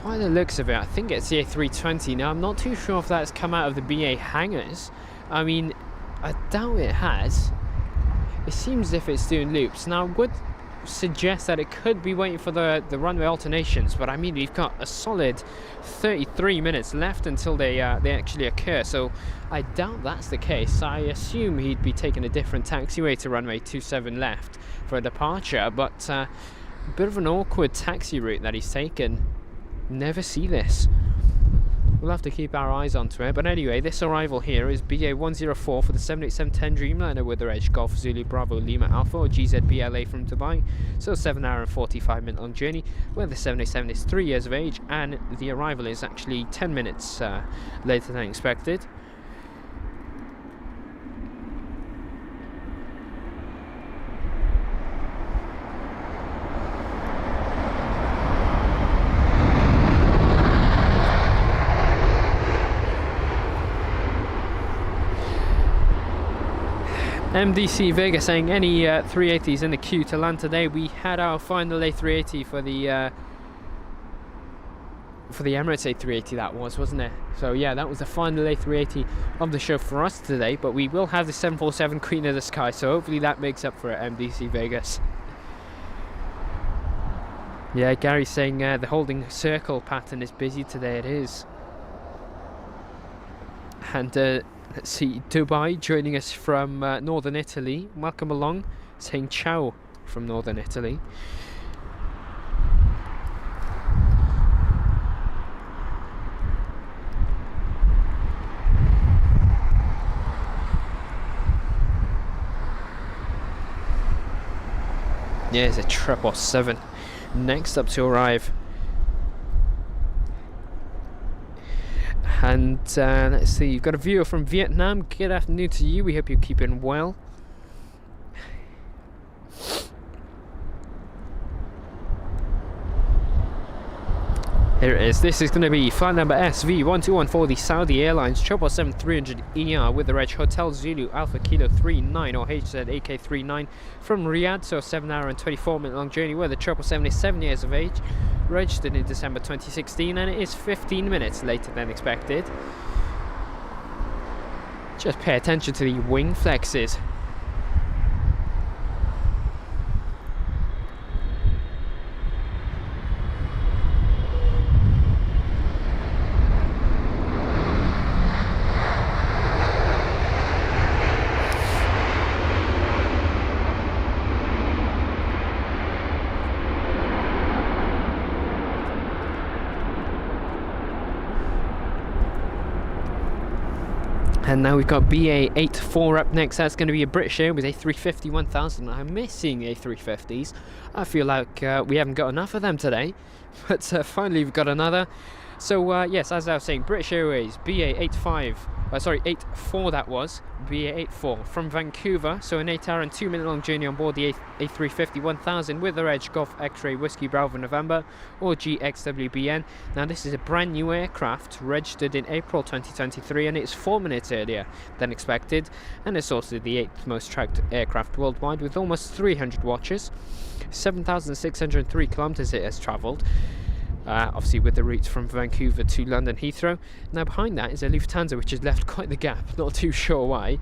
By the looks of it, I think it's the A320. Now I'm not too sure if that's come out of the BA hangars. I mean, I doubt it has. It seems as if it's doing loops. Now I would suggest that it could be waiting for the runway alternations, but I mean, we've got a solid 33 minutes left until they actually occur, so I doubt that's the case. I assume he'd be taking a different taxiway to runway 27 left for a departure, but a bit of an awkward taxi route that he's taken. Never see this. We'll have to keep our eyes onto it. But anyway, this arrival here is BA104 for the 787-10 Dreamliner with the reg Golf Zulu Bravo Lima Alpha or GZBLA from Dubai. So 7 hour and 45 minute long journey, where the 787 is 3 years of age and the arrival is actually 10 minutes later than expected. MDC Vega saying any 380s in the queue to land today. We had our final A380 for the Emirates A380, that was, wasn't it? So yeah, that was the final A380 of the show for us today, but we will have the 747 Queen of the Sky, so hopefully that makes up for it, MDC Vegas. Yeah, Gary's saying the holding circle pattern is busy today. It is. And let's see, Dubai joining us from northern Italy. Welcome along, saying ciao from northern Italy. Yeah, it's a 777 next up to arrive. And let's see, you've got a viewer from Vietnam. Good afternoon to you. We hope you're keeping well. Here it is. This is going to be flight number SV1214, the Saudi Airlines 777-300ER with the reg Hotel Zulu Alpha Kilo 39 or HZAK39 from Riyadh. So 7 hour and 24 minute long journey, where the 777 is 7 years of age, registered in December 2016, and it is 15 minutes later than expected. Just pay attention to the wing flexes. And now we've got BA84 up next. That's going to be a British Airways A350-1000. I'm missing A350s. I feel like we haven't got enough of them today. But finally we've got another. So yes, as I was saying, British Airways BA84 that was, BA84 from Vancouver, so an 8 hour and 2 minute long journey on board the A350 1000 with the reg Golf X-Ray Whiskey Bravo November, or GXWBN. Now this is a brand new aircraft, registered in April 2023, and it's 4 minutes earlier than expected, and it's also the 8th most tracked aircraft worldwide with almost 300 watches. 7,603 kilometers it has travelled. Obviously with the route from Vancouver to London Heathrow. Now behind that is a Lufthansa, which has left quite the gap, not too sure why.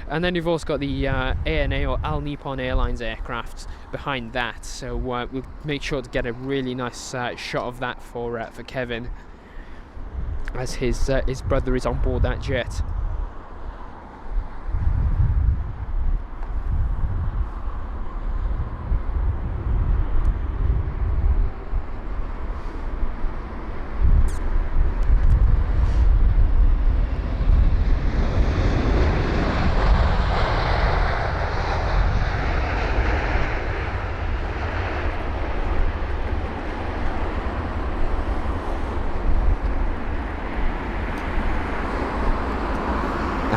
And then you've also got the ANA or All Nippon Airlines aircraft behind that, so we'll make sure to get a really nice shot of that for Kevin, as his brother is on board that jet.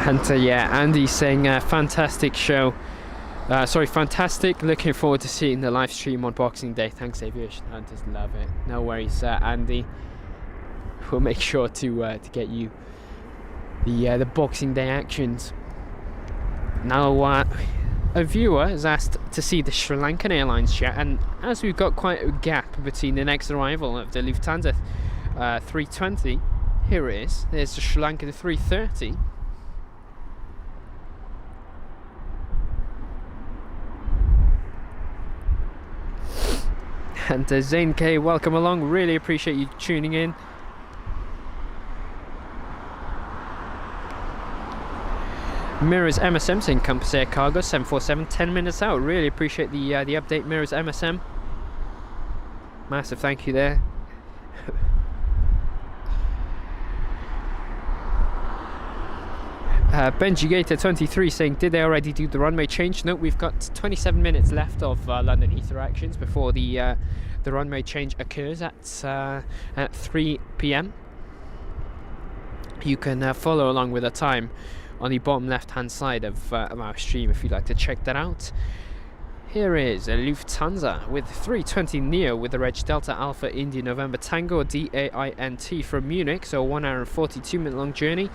And yeah, Andy's saying fantastic show. Fantastic. Looking forward to seeing the live stream on Boxing Day. Thanks, Aviation Hunters. Love it. No worries, Andy. We'll make sure to get you the Boxing Day actions. Now, a viewer has asked to see the Sri Lankan Airlines jet, and as we've got quite a gap between the next arrival of the Lufthansa 320, here it is. There's the Sri Lankan 330. And Zane K, welcome along, really appreciate you tuning in. Mirrors MSM saying Compass Air Cargo 747, 10 minutes out. Really appreciate the update, Mirrors MSM. Massive thank you there. Benji Gator 23 saying, did they already do the runway change? No, we've got 27 minutes left of London Heathrow actions before the runway change occurs at 3 p.m. You can follow along with the time on the bottom left hand side of our stream if you'd like to check that out. Here is a Lufthansa with 320 Neo with the reg Delta Alpha India November Tango DAINT from Munich, so a 1 hour and 42 minute long journey.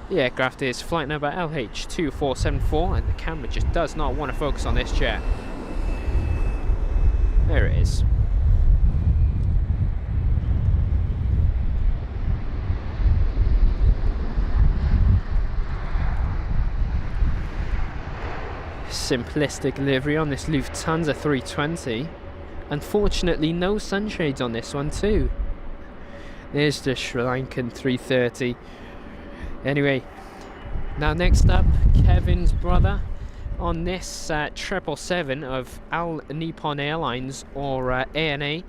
The aircraft is flight number LH2474, and the camera just does not want to focus on this jet. There it is. Simplistic livery on this Lufthansa 320. Unfortunately, no sunshades on this one too. There's the Sri Lankan 330. Anyway, now next up, Kevin's brother on this 777 of All Nippon Airlines, or ANA.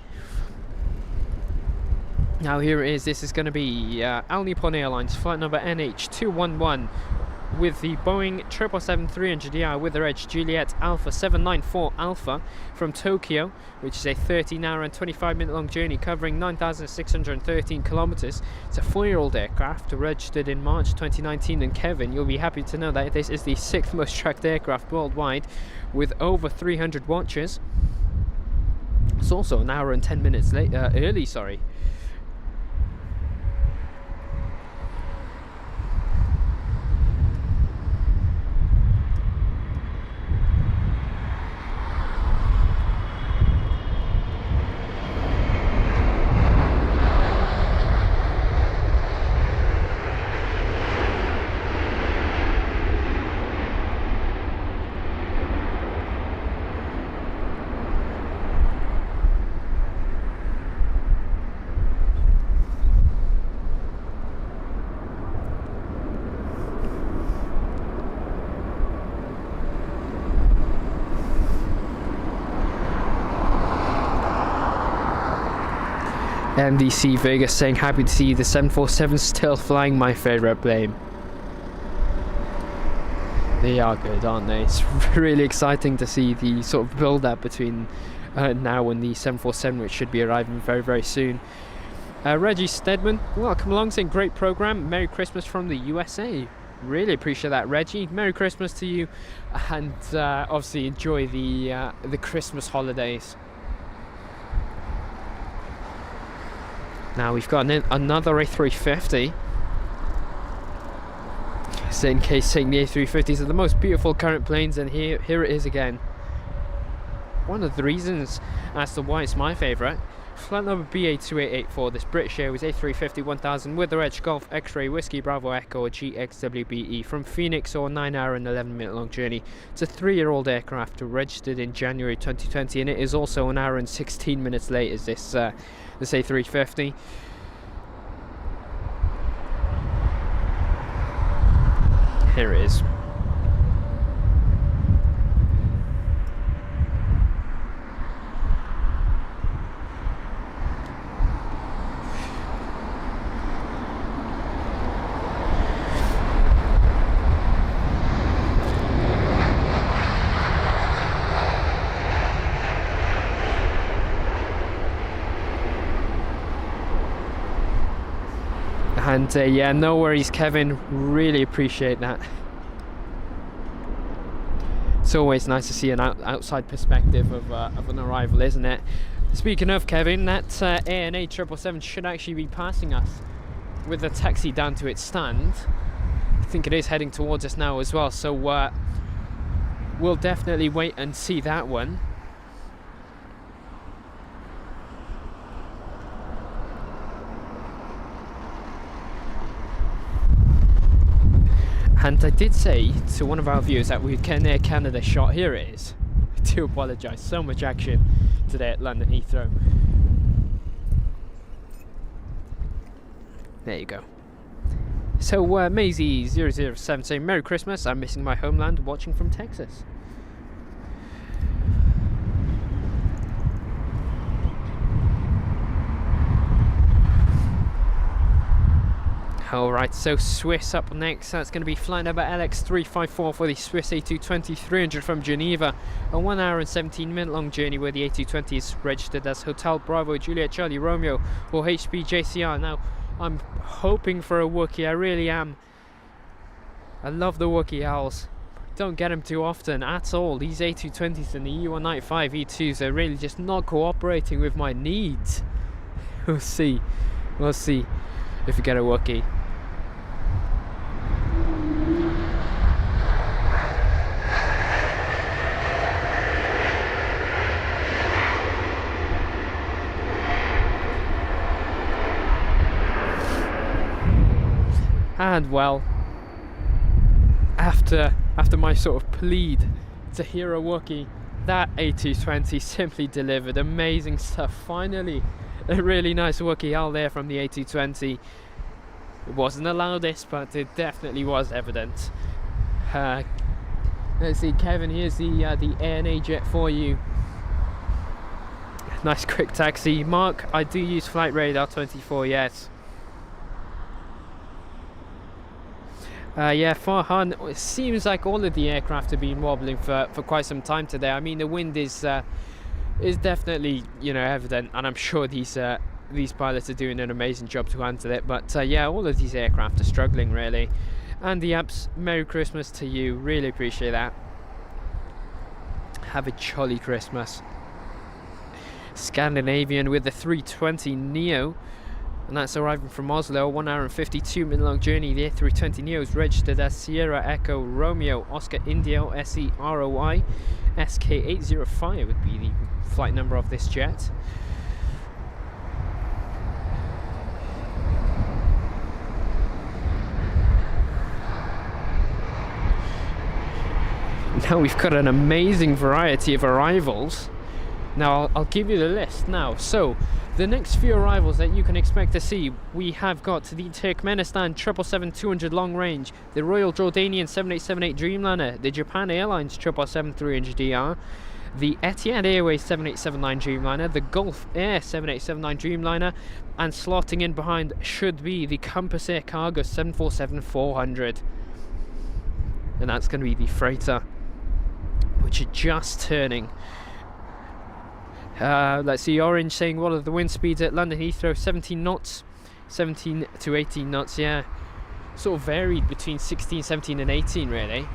Now here it is. This is going to be All Nippon Airlines flight number NH211 with the Boeing 777-300ER with the reg Juliet Alpha 794 Alpha from Tokyo, which is a 13 hour and 25 minute long journey covering 9,613 kilometers. It's a 4-year-old aircraft registered in March 2019, and Kevin, you'll be happy to know that this is the 6th most tracked aircraft worldwide with over 300 watches. It's also an hour and 10 minutes early, sorry. MDC Vegas saying, happy to see the 747 still flying, my favourite plane. They are good, aren't they? It's really exciting to see the sort of build up between now and the 747, which should be arriving very, very soon. Reggie Stedman, welcome along, saying great program, Merry Christmas from the USA. Really appreciate that, Reggie. Merry Christmas to you, and obviously enjoy the Christmas holidays. Now we've got another A350. So in case saying the A350s are the most beautiful current planes, and here it is again. One of the reasons as to why it's my favourite. Flight number BA2884, this British Airways A350 1000 with the Edge Golf X-Ray Whiskey Bravo Echo GXWBE from Phoenix, or a 9-hour and 11-minute long journey. It's a 3-year-old aircraft registered in January 2020, and it is also an hour and 16 minutes late as this A350. Here it is. And yeah, no worries, Kevin, really appreciate that. It's always nice to see an outside perspective of an arrival, isn't it? Speaking of Kevin, that ANA 777 should actually be passing us with the taxi down to its stand. I think it is heading towards us now as well, so we'll definitely wait and see that one. And I did say to one of our viewers that we'd get an Air Canada shot. Here it is. I do apologise, so much action today at London Heathrow. There you go. So Maisie007 saying Merry Christmas, I'm missing my homeland, watching from Texas. Alright, so Swiss up next. That's going to be flight number LX354 for the Swiss A220-300 from Geneva. A 1 hour and 17-minute long journey where the A220 is registered as Hotel Bravo Juliet Charlie Romeo or HBJCR. Now, I'm hoping for a Wookiee, I really am. I love the Wookiee owls. Don't get them too often at all. These A220s and the E195 E2s are really just not cooperating with my needs. We'll see. We'll see if we get a Wookiee. And well, after my sort of plead to hear a Wookiee, that A220 simply delivered. Amazing stuff. Finally, a really nice Wookiee owl there from the A220. It wasn't the loudest, but it definitely was evident. Let's see, Kevin, here's the ANA jet for you. Nice quick taxi. Mark, I do use Flight Radar 24, yes. Yeah, Farhan, it seems like all of the aircraft have been wobbling for quite some time today. I mean, the wind is definitely, you know, evident, and I'm sure these pilots are doing an amazing job to handle it. But yeah, all of these aircraft are struggling, really. And the Apps, Merry Christmas to you. Really appreciate that. Have a jolly Christmas. Scandinavian with the 320 Neo. And that's arriving from Oslo, 1 hour and 52-minute long journey. The A320 Neo is registered as Sierra Echo Romeo Oscar India SEROI SK805 would be the flight number of this jet. Now we've got an amazing variety of arrivals. Now I'll give you the list now. So the next few arrivals that you can expect to see, we have got the Turkmenistan 777-200 long range, the Royal Jordanian 7878 Dreamliner, the Japan Airlines 777-300DR, the Etihad Airways 7879 Dreamliner, the Gulf Air 7879 Dreamliner, and slotting in behind should be the Compass Air Cargo 747-400. And that's going to be the freighter, which are just turning. Let's see, orange saying what are the wind speeds at London Heathrow? 17 knots, 17 to 18 knots, yeah. Sort of varied between 16, 17 and 18 really.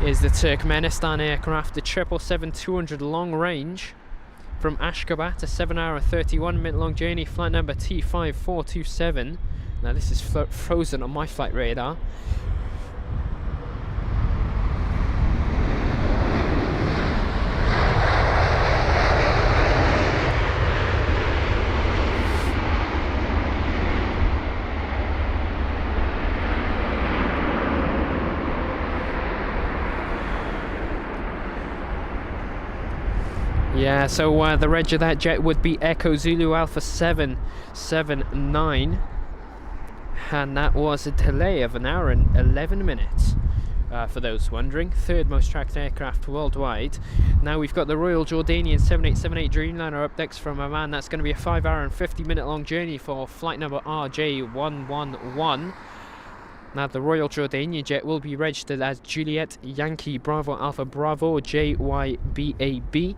Is the Turkmenistan aircraft, the 777-200 long range from Ashgabat, a 7-hour 31-minute long journey, flight number T5427. Now this is frozen on my flight radar. Yeah, so the reg of that jet would be Echo Zulu Alpha 779, and that was a delay of 1 hour and 11 minutes, for those wondering. Third most tracked aircraft worldwide. Now we've got the Royal Jordanian 7878 Dreamliner up next from Oman. That's going to be a 5-hour and 50-minute long journey for flight number RJ111. Now the Royal Jordanian jet will be registered as Juliet Yankee Bravo Alpha Bravo JYBAB.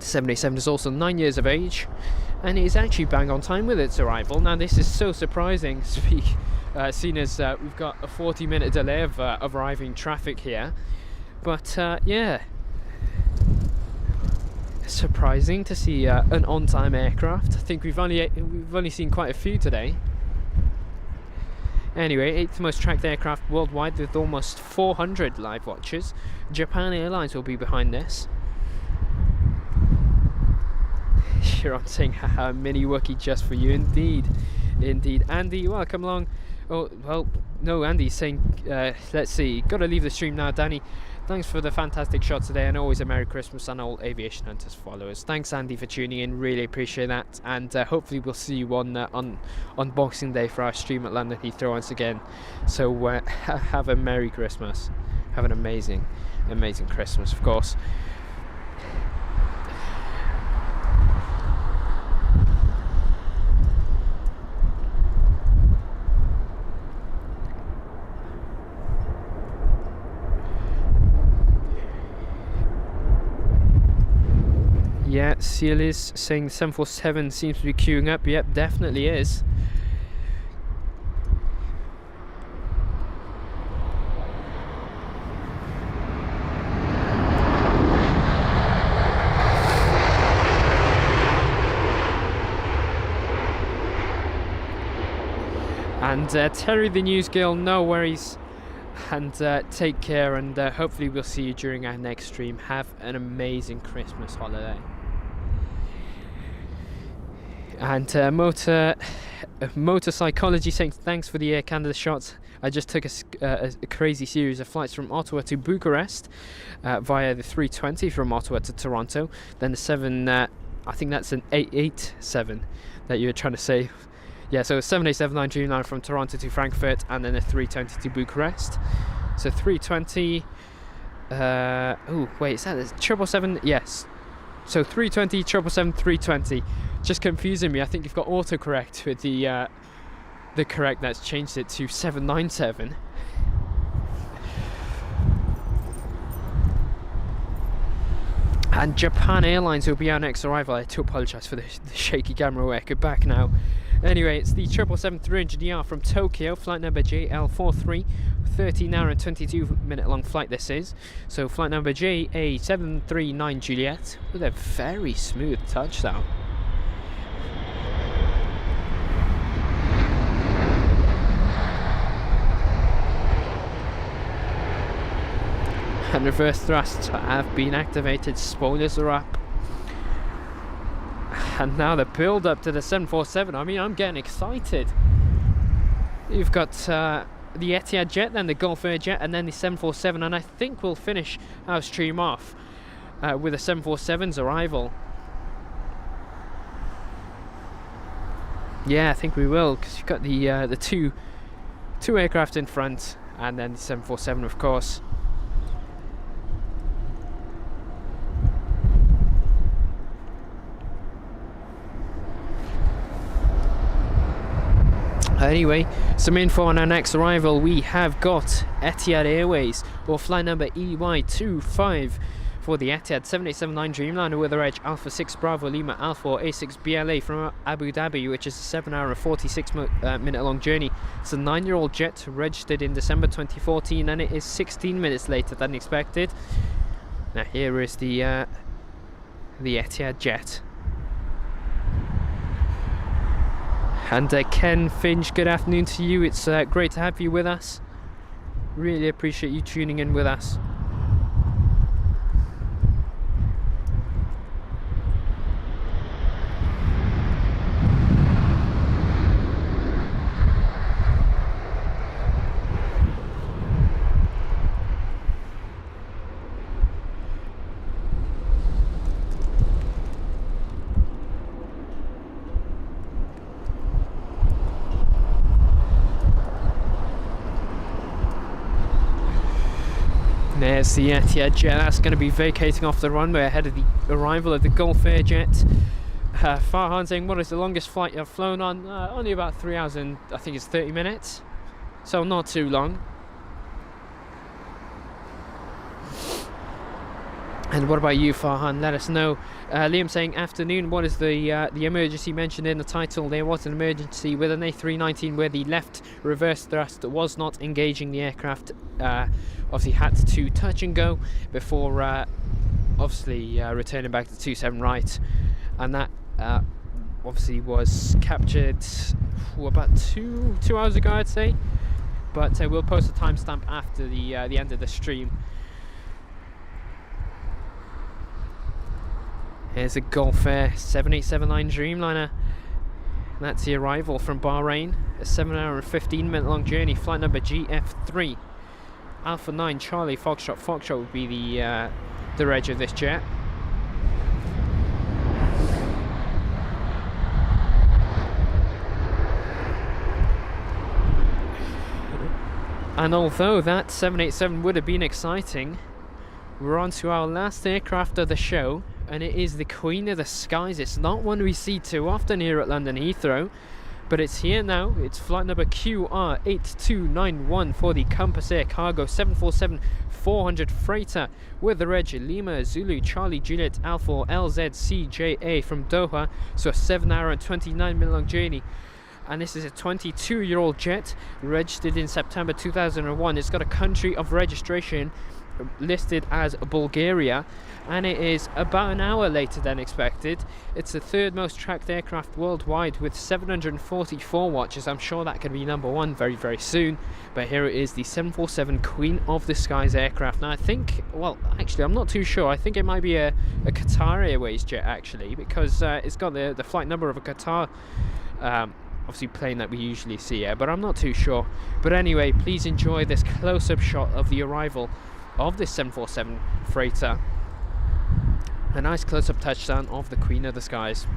787 is also 9 years of age, and it is actually bang on time with its arrival. Now this is so surprising, seeing as we've got a 40-minute delay of arriving traffic here. But yeah, surprising to see an on-time aircraft. I think we've only seen quite a few today. Anyway, 8th most tracked aircraft worldwide with almost 400 live watches. Japan Airlines will be behind this. Sharon saying, haha, mini Wookie just for you. Indeed, indeed. Andy, welcome along. Oh, well, no, Andy's saying, let's see, gotta leave the stream now. Danny, thanks for the fantastic shot today, and always a Merry Christmas and all Aviation Hunters followers. Thanks, Andy, for tuning in. Really appreciate that, and hopefully we'll see you on Boxing Day for our stream at London Heathrow once again. So have a Merry Christmas. Have an amazing Christmas, of course. Yeah, Seal is saying 747 seems to be queuing up. Yep, definitely is. And Terry the News Girl, no worries. And take care, and hopefully we'll see you during our next stream. Have an amazing Christmas holiday. And motor psychology saying thanks for the Air Canada shots. I just took a crazy series of flights from Ottawa to Bucharest via the 320 from Ottawa to Toronto. Then the 7, I think that's an 887 that you were trying to say. Yeah, so 7879 Dreamliner from Toronto to Frankfurt, and then a 320 to Bucharest. So 320. Oh wait, is that a 777? Yes. So 320, 777, 320. Just confusing me. I think you've got autocorrect with the correct that's changed it to 797. And Japan Airlines will be our next arrival. I do apologise for the shaky camera work. We're back now. Anyway, it's the 777-300ER from Tokyo, flight number JL43, 13-hour and 22-minute long flight this is. So flight number JA739 Juliet, with a very smooth touchdown. And reverse thrusts have been activated, spoilers are up. And now the build up to the 747, I mean, I'm getting excited. You've got the Etihad jet, then the Gulf Air jet, and then the 747, and I think we'll finish our stream off with the 747's arrival. Yeah, I think we will, because you've got the two aircraft in front, and then the 747, of course. Anyway, some info on our next arrival. We have got Etihad Airways, or flight number EY254 for the Etihad 787-9 Dreamliner with a Reg Alpha 6 Bravo Lima Alpha A6 BLA from Abu Dhabi, which is a 7 hour and 46 minute long journey. It's a 9-year-old jet registered in December 2014, and it is 16 minutes later than expected. Now here is the Etihad jet. And Ken Finch, good afternoon to you. It's great to have you with us. Really appreciate you tuning in with us. There's the Etihad jet that's going to be vacating off the runway ahead of the arrival of the Gulf Air jet. Farhan saying, what is the longest flight you've flown on? Only about 3 hours and I think it's 30 minutes. So not too long. And what about you, Farhan? Let us know. Liam saying, afternoon, what is the emergency mentioned in the title? There was an emergency with an A319 where the left reverse thrust was not engaging the aircraft. Obviously had to touch and go before returning back to 27 right. And that obviously was captured about two hours ago, I'd say. But we'll post a timestamp after the end of the stream. Here's a Gulf Air 787-9 Dreamliner. That's the arrival from Bahrain. A 7 hour and 15 minute long journey. Flight number GF3. Alpha 9 Charlie Foxtrot. Foxtrot would be the reg of this jet. And although that 787 would have been exciting, we're on to our last aircraft of the show. And it is the Queen of the Skies. It's not one we see too often here at London Heathrow, but it's here now. It's flight number QR8291 for the Compass Air Cargo 747-400 freighter with the reg Lima Zulu Charlie Juliet Alpha LZCJA from Doha. So a 7 hour and 29 minute long journey. And this is a 22-year-old jet registered in September 2001. It's got a country of registration listed as Bulgaria, and it is about an hour later than expected. It's the third most tracked aircraft worldwide with 744 watches. I'm sure that can be number one very, very soon. But here it is, the 747 Queen of the Skies aircraft. Now I think, well, actually I'm not too sure. I think it might be a Qatar Airways jet actually, because it's got the flight number of a Qatar obviously plane that we usually see here, but I'm not too sure. But anyway, please enjoy this close-up shot of the arrival of this 747 freighter. A nice close-up touchdown of the Queen of the Skies.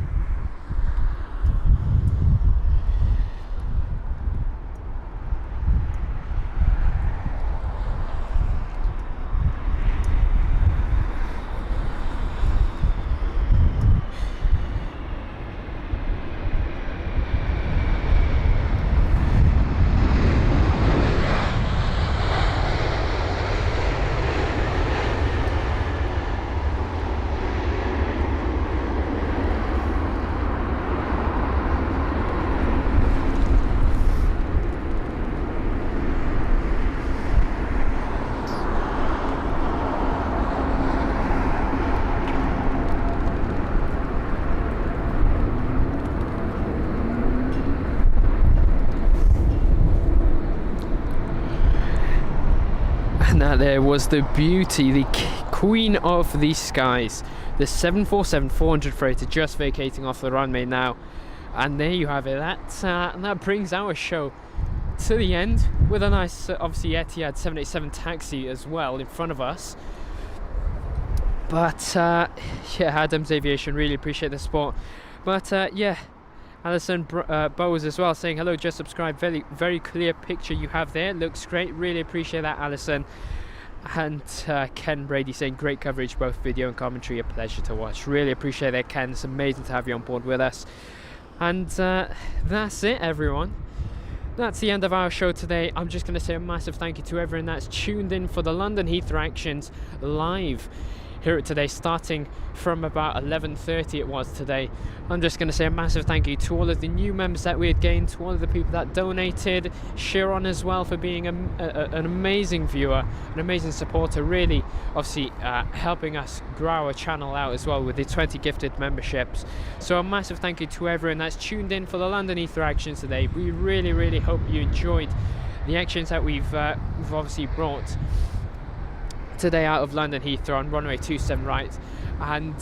That there was the beauty, the Queen of the Skies, the 747-400 freighter just vacating off the runway now. And there you have it. That brings our show to the end with a nice, obviously, Etihad 787 taxi as well in front of us. But yeah, Adams Aviation, really appreciate the support. But yeah, Alison Bowes as well saying hello, just subscribe. Very, very clear picture you have there. Looks great. Really appreciate that, Alison. And Ken Brady saying great coverage, both video and commentary. A pleasure to watch. Really appreciate that, Ken. It's amazing to have you on board with us. And that's it, everyone. That's the end of our show today. I'm just going to say a massive thank you to everyone that's tuned in for the London Heathrow Actions live hear it today, starting from about 11:30 it was today. I'm just going to say a massive thank you to all of the new members that we had gained, to all of the people that donated, Sharon as well for being an amazing viewer, an amazing supporter, really obviously helping us grow our channel out as well with the 20 gifted memberships. So a massive thank you to everyone that's tuned in for the London Heathrow actions today. We really hope you enjoyed the actions that we've obviously brought today out of London Heathrow on runway 27 right. And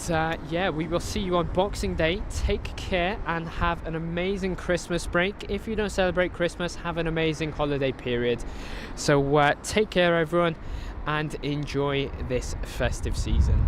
yeah, we will see you on Boxing Day. Take care and have an amazing Christmas break. If you don't celebrate Christmas, have an amazing holiday period. So take care everyone and enjoy this festive season.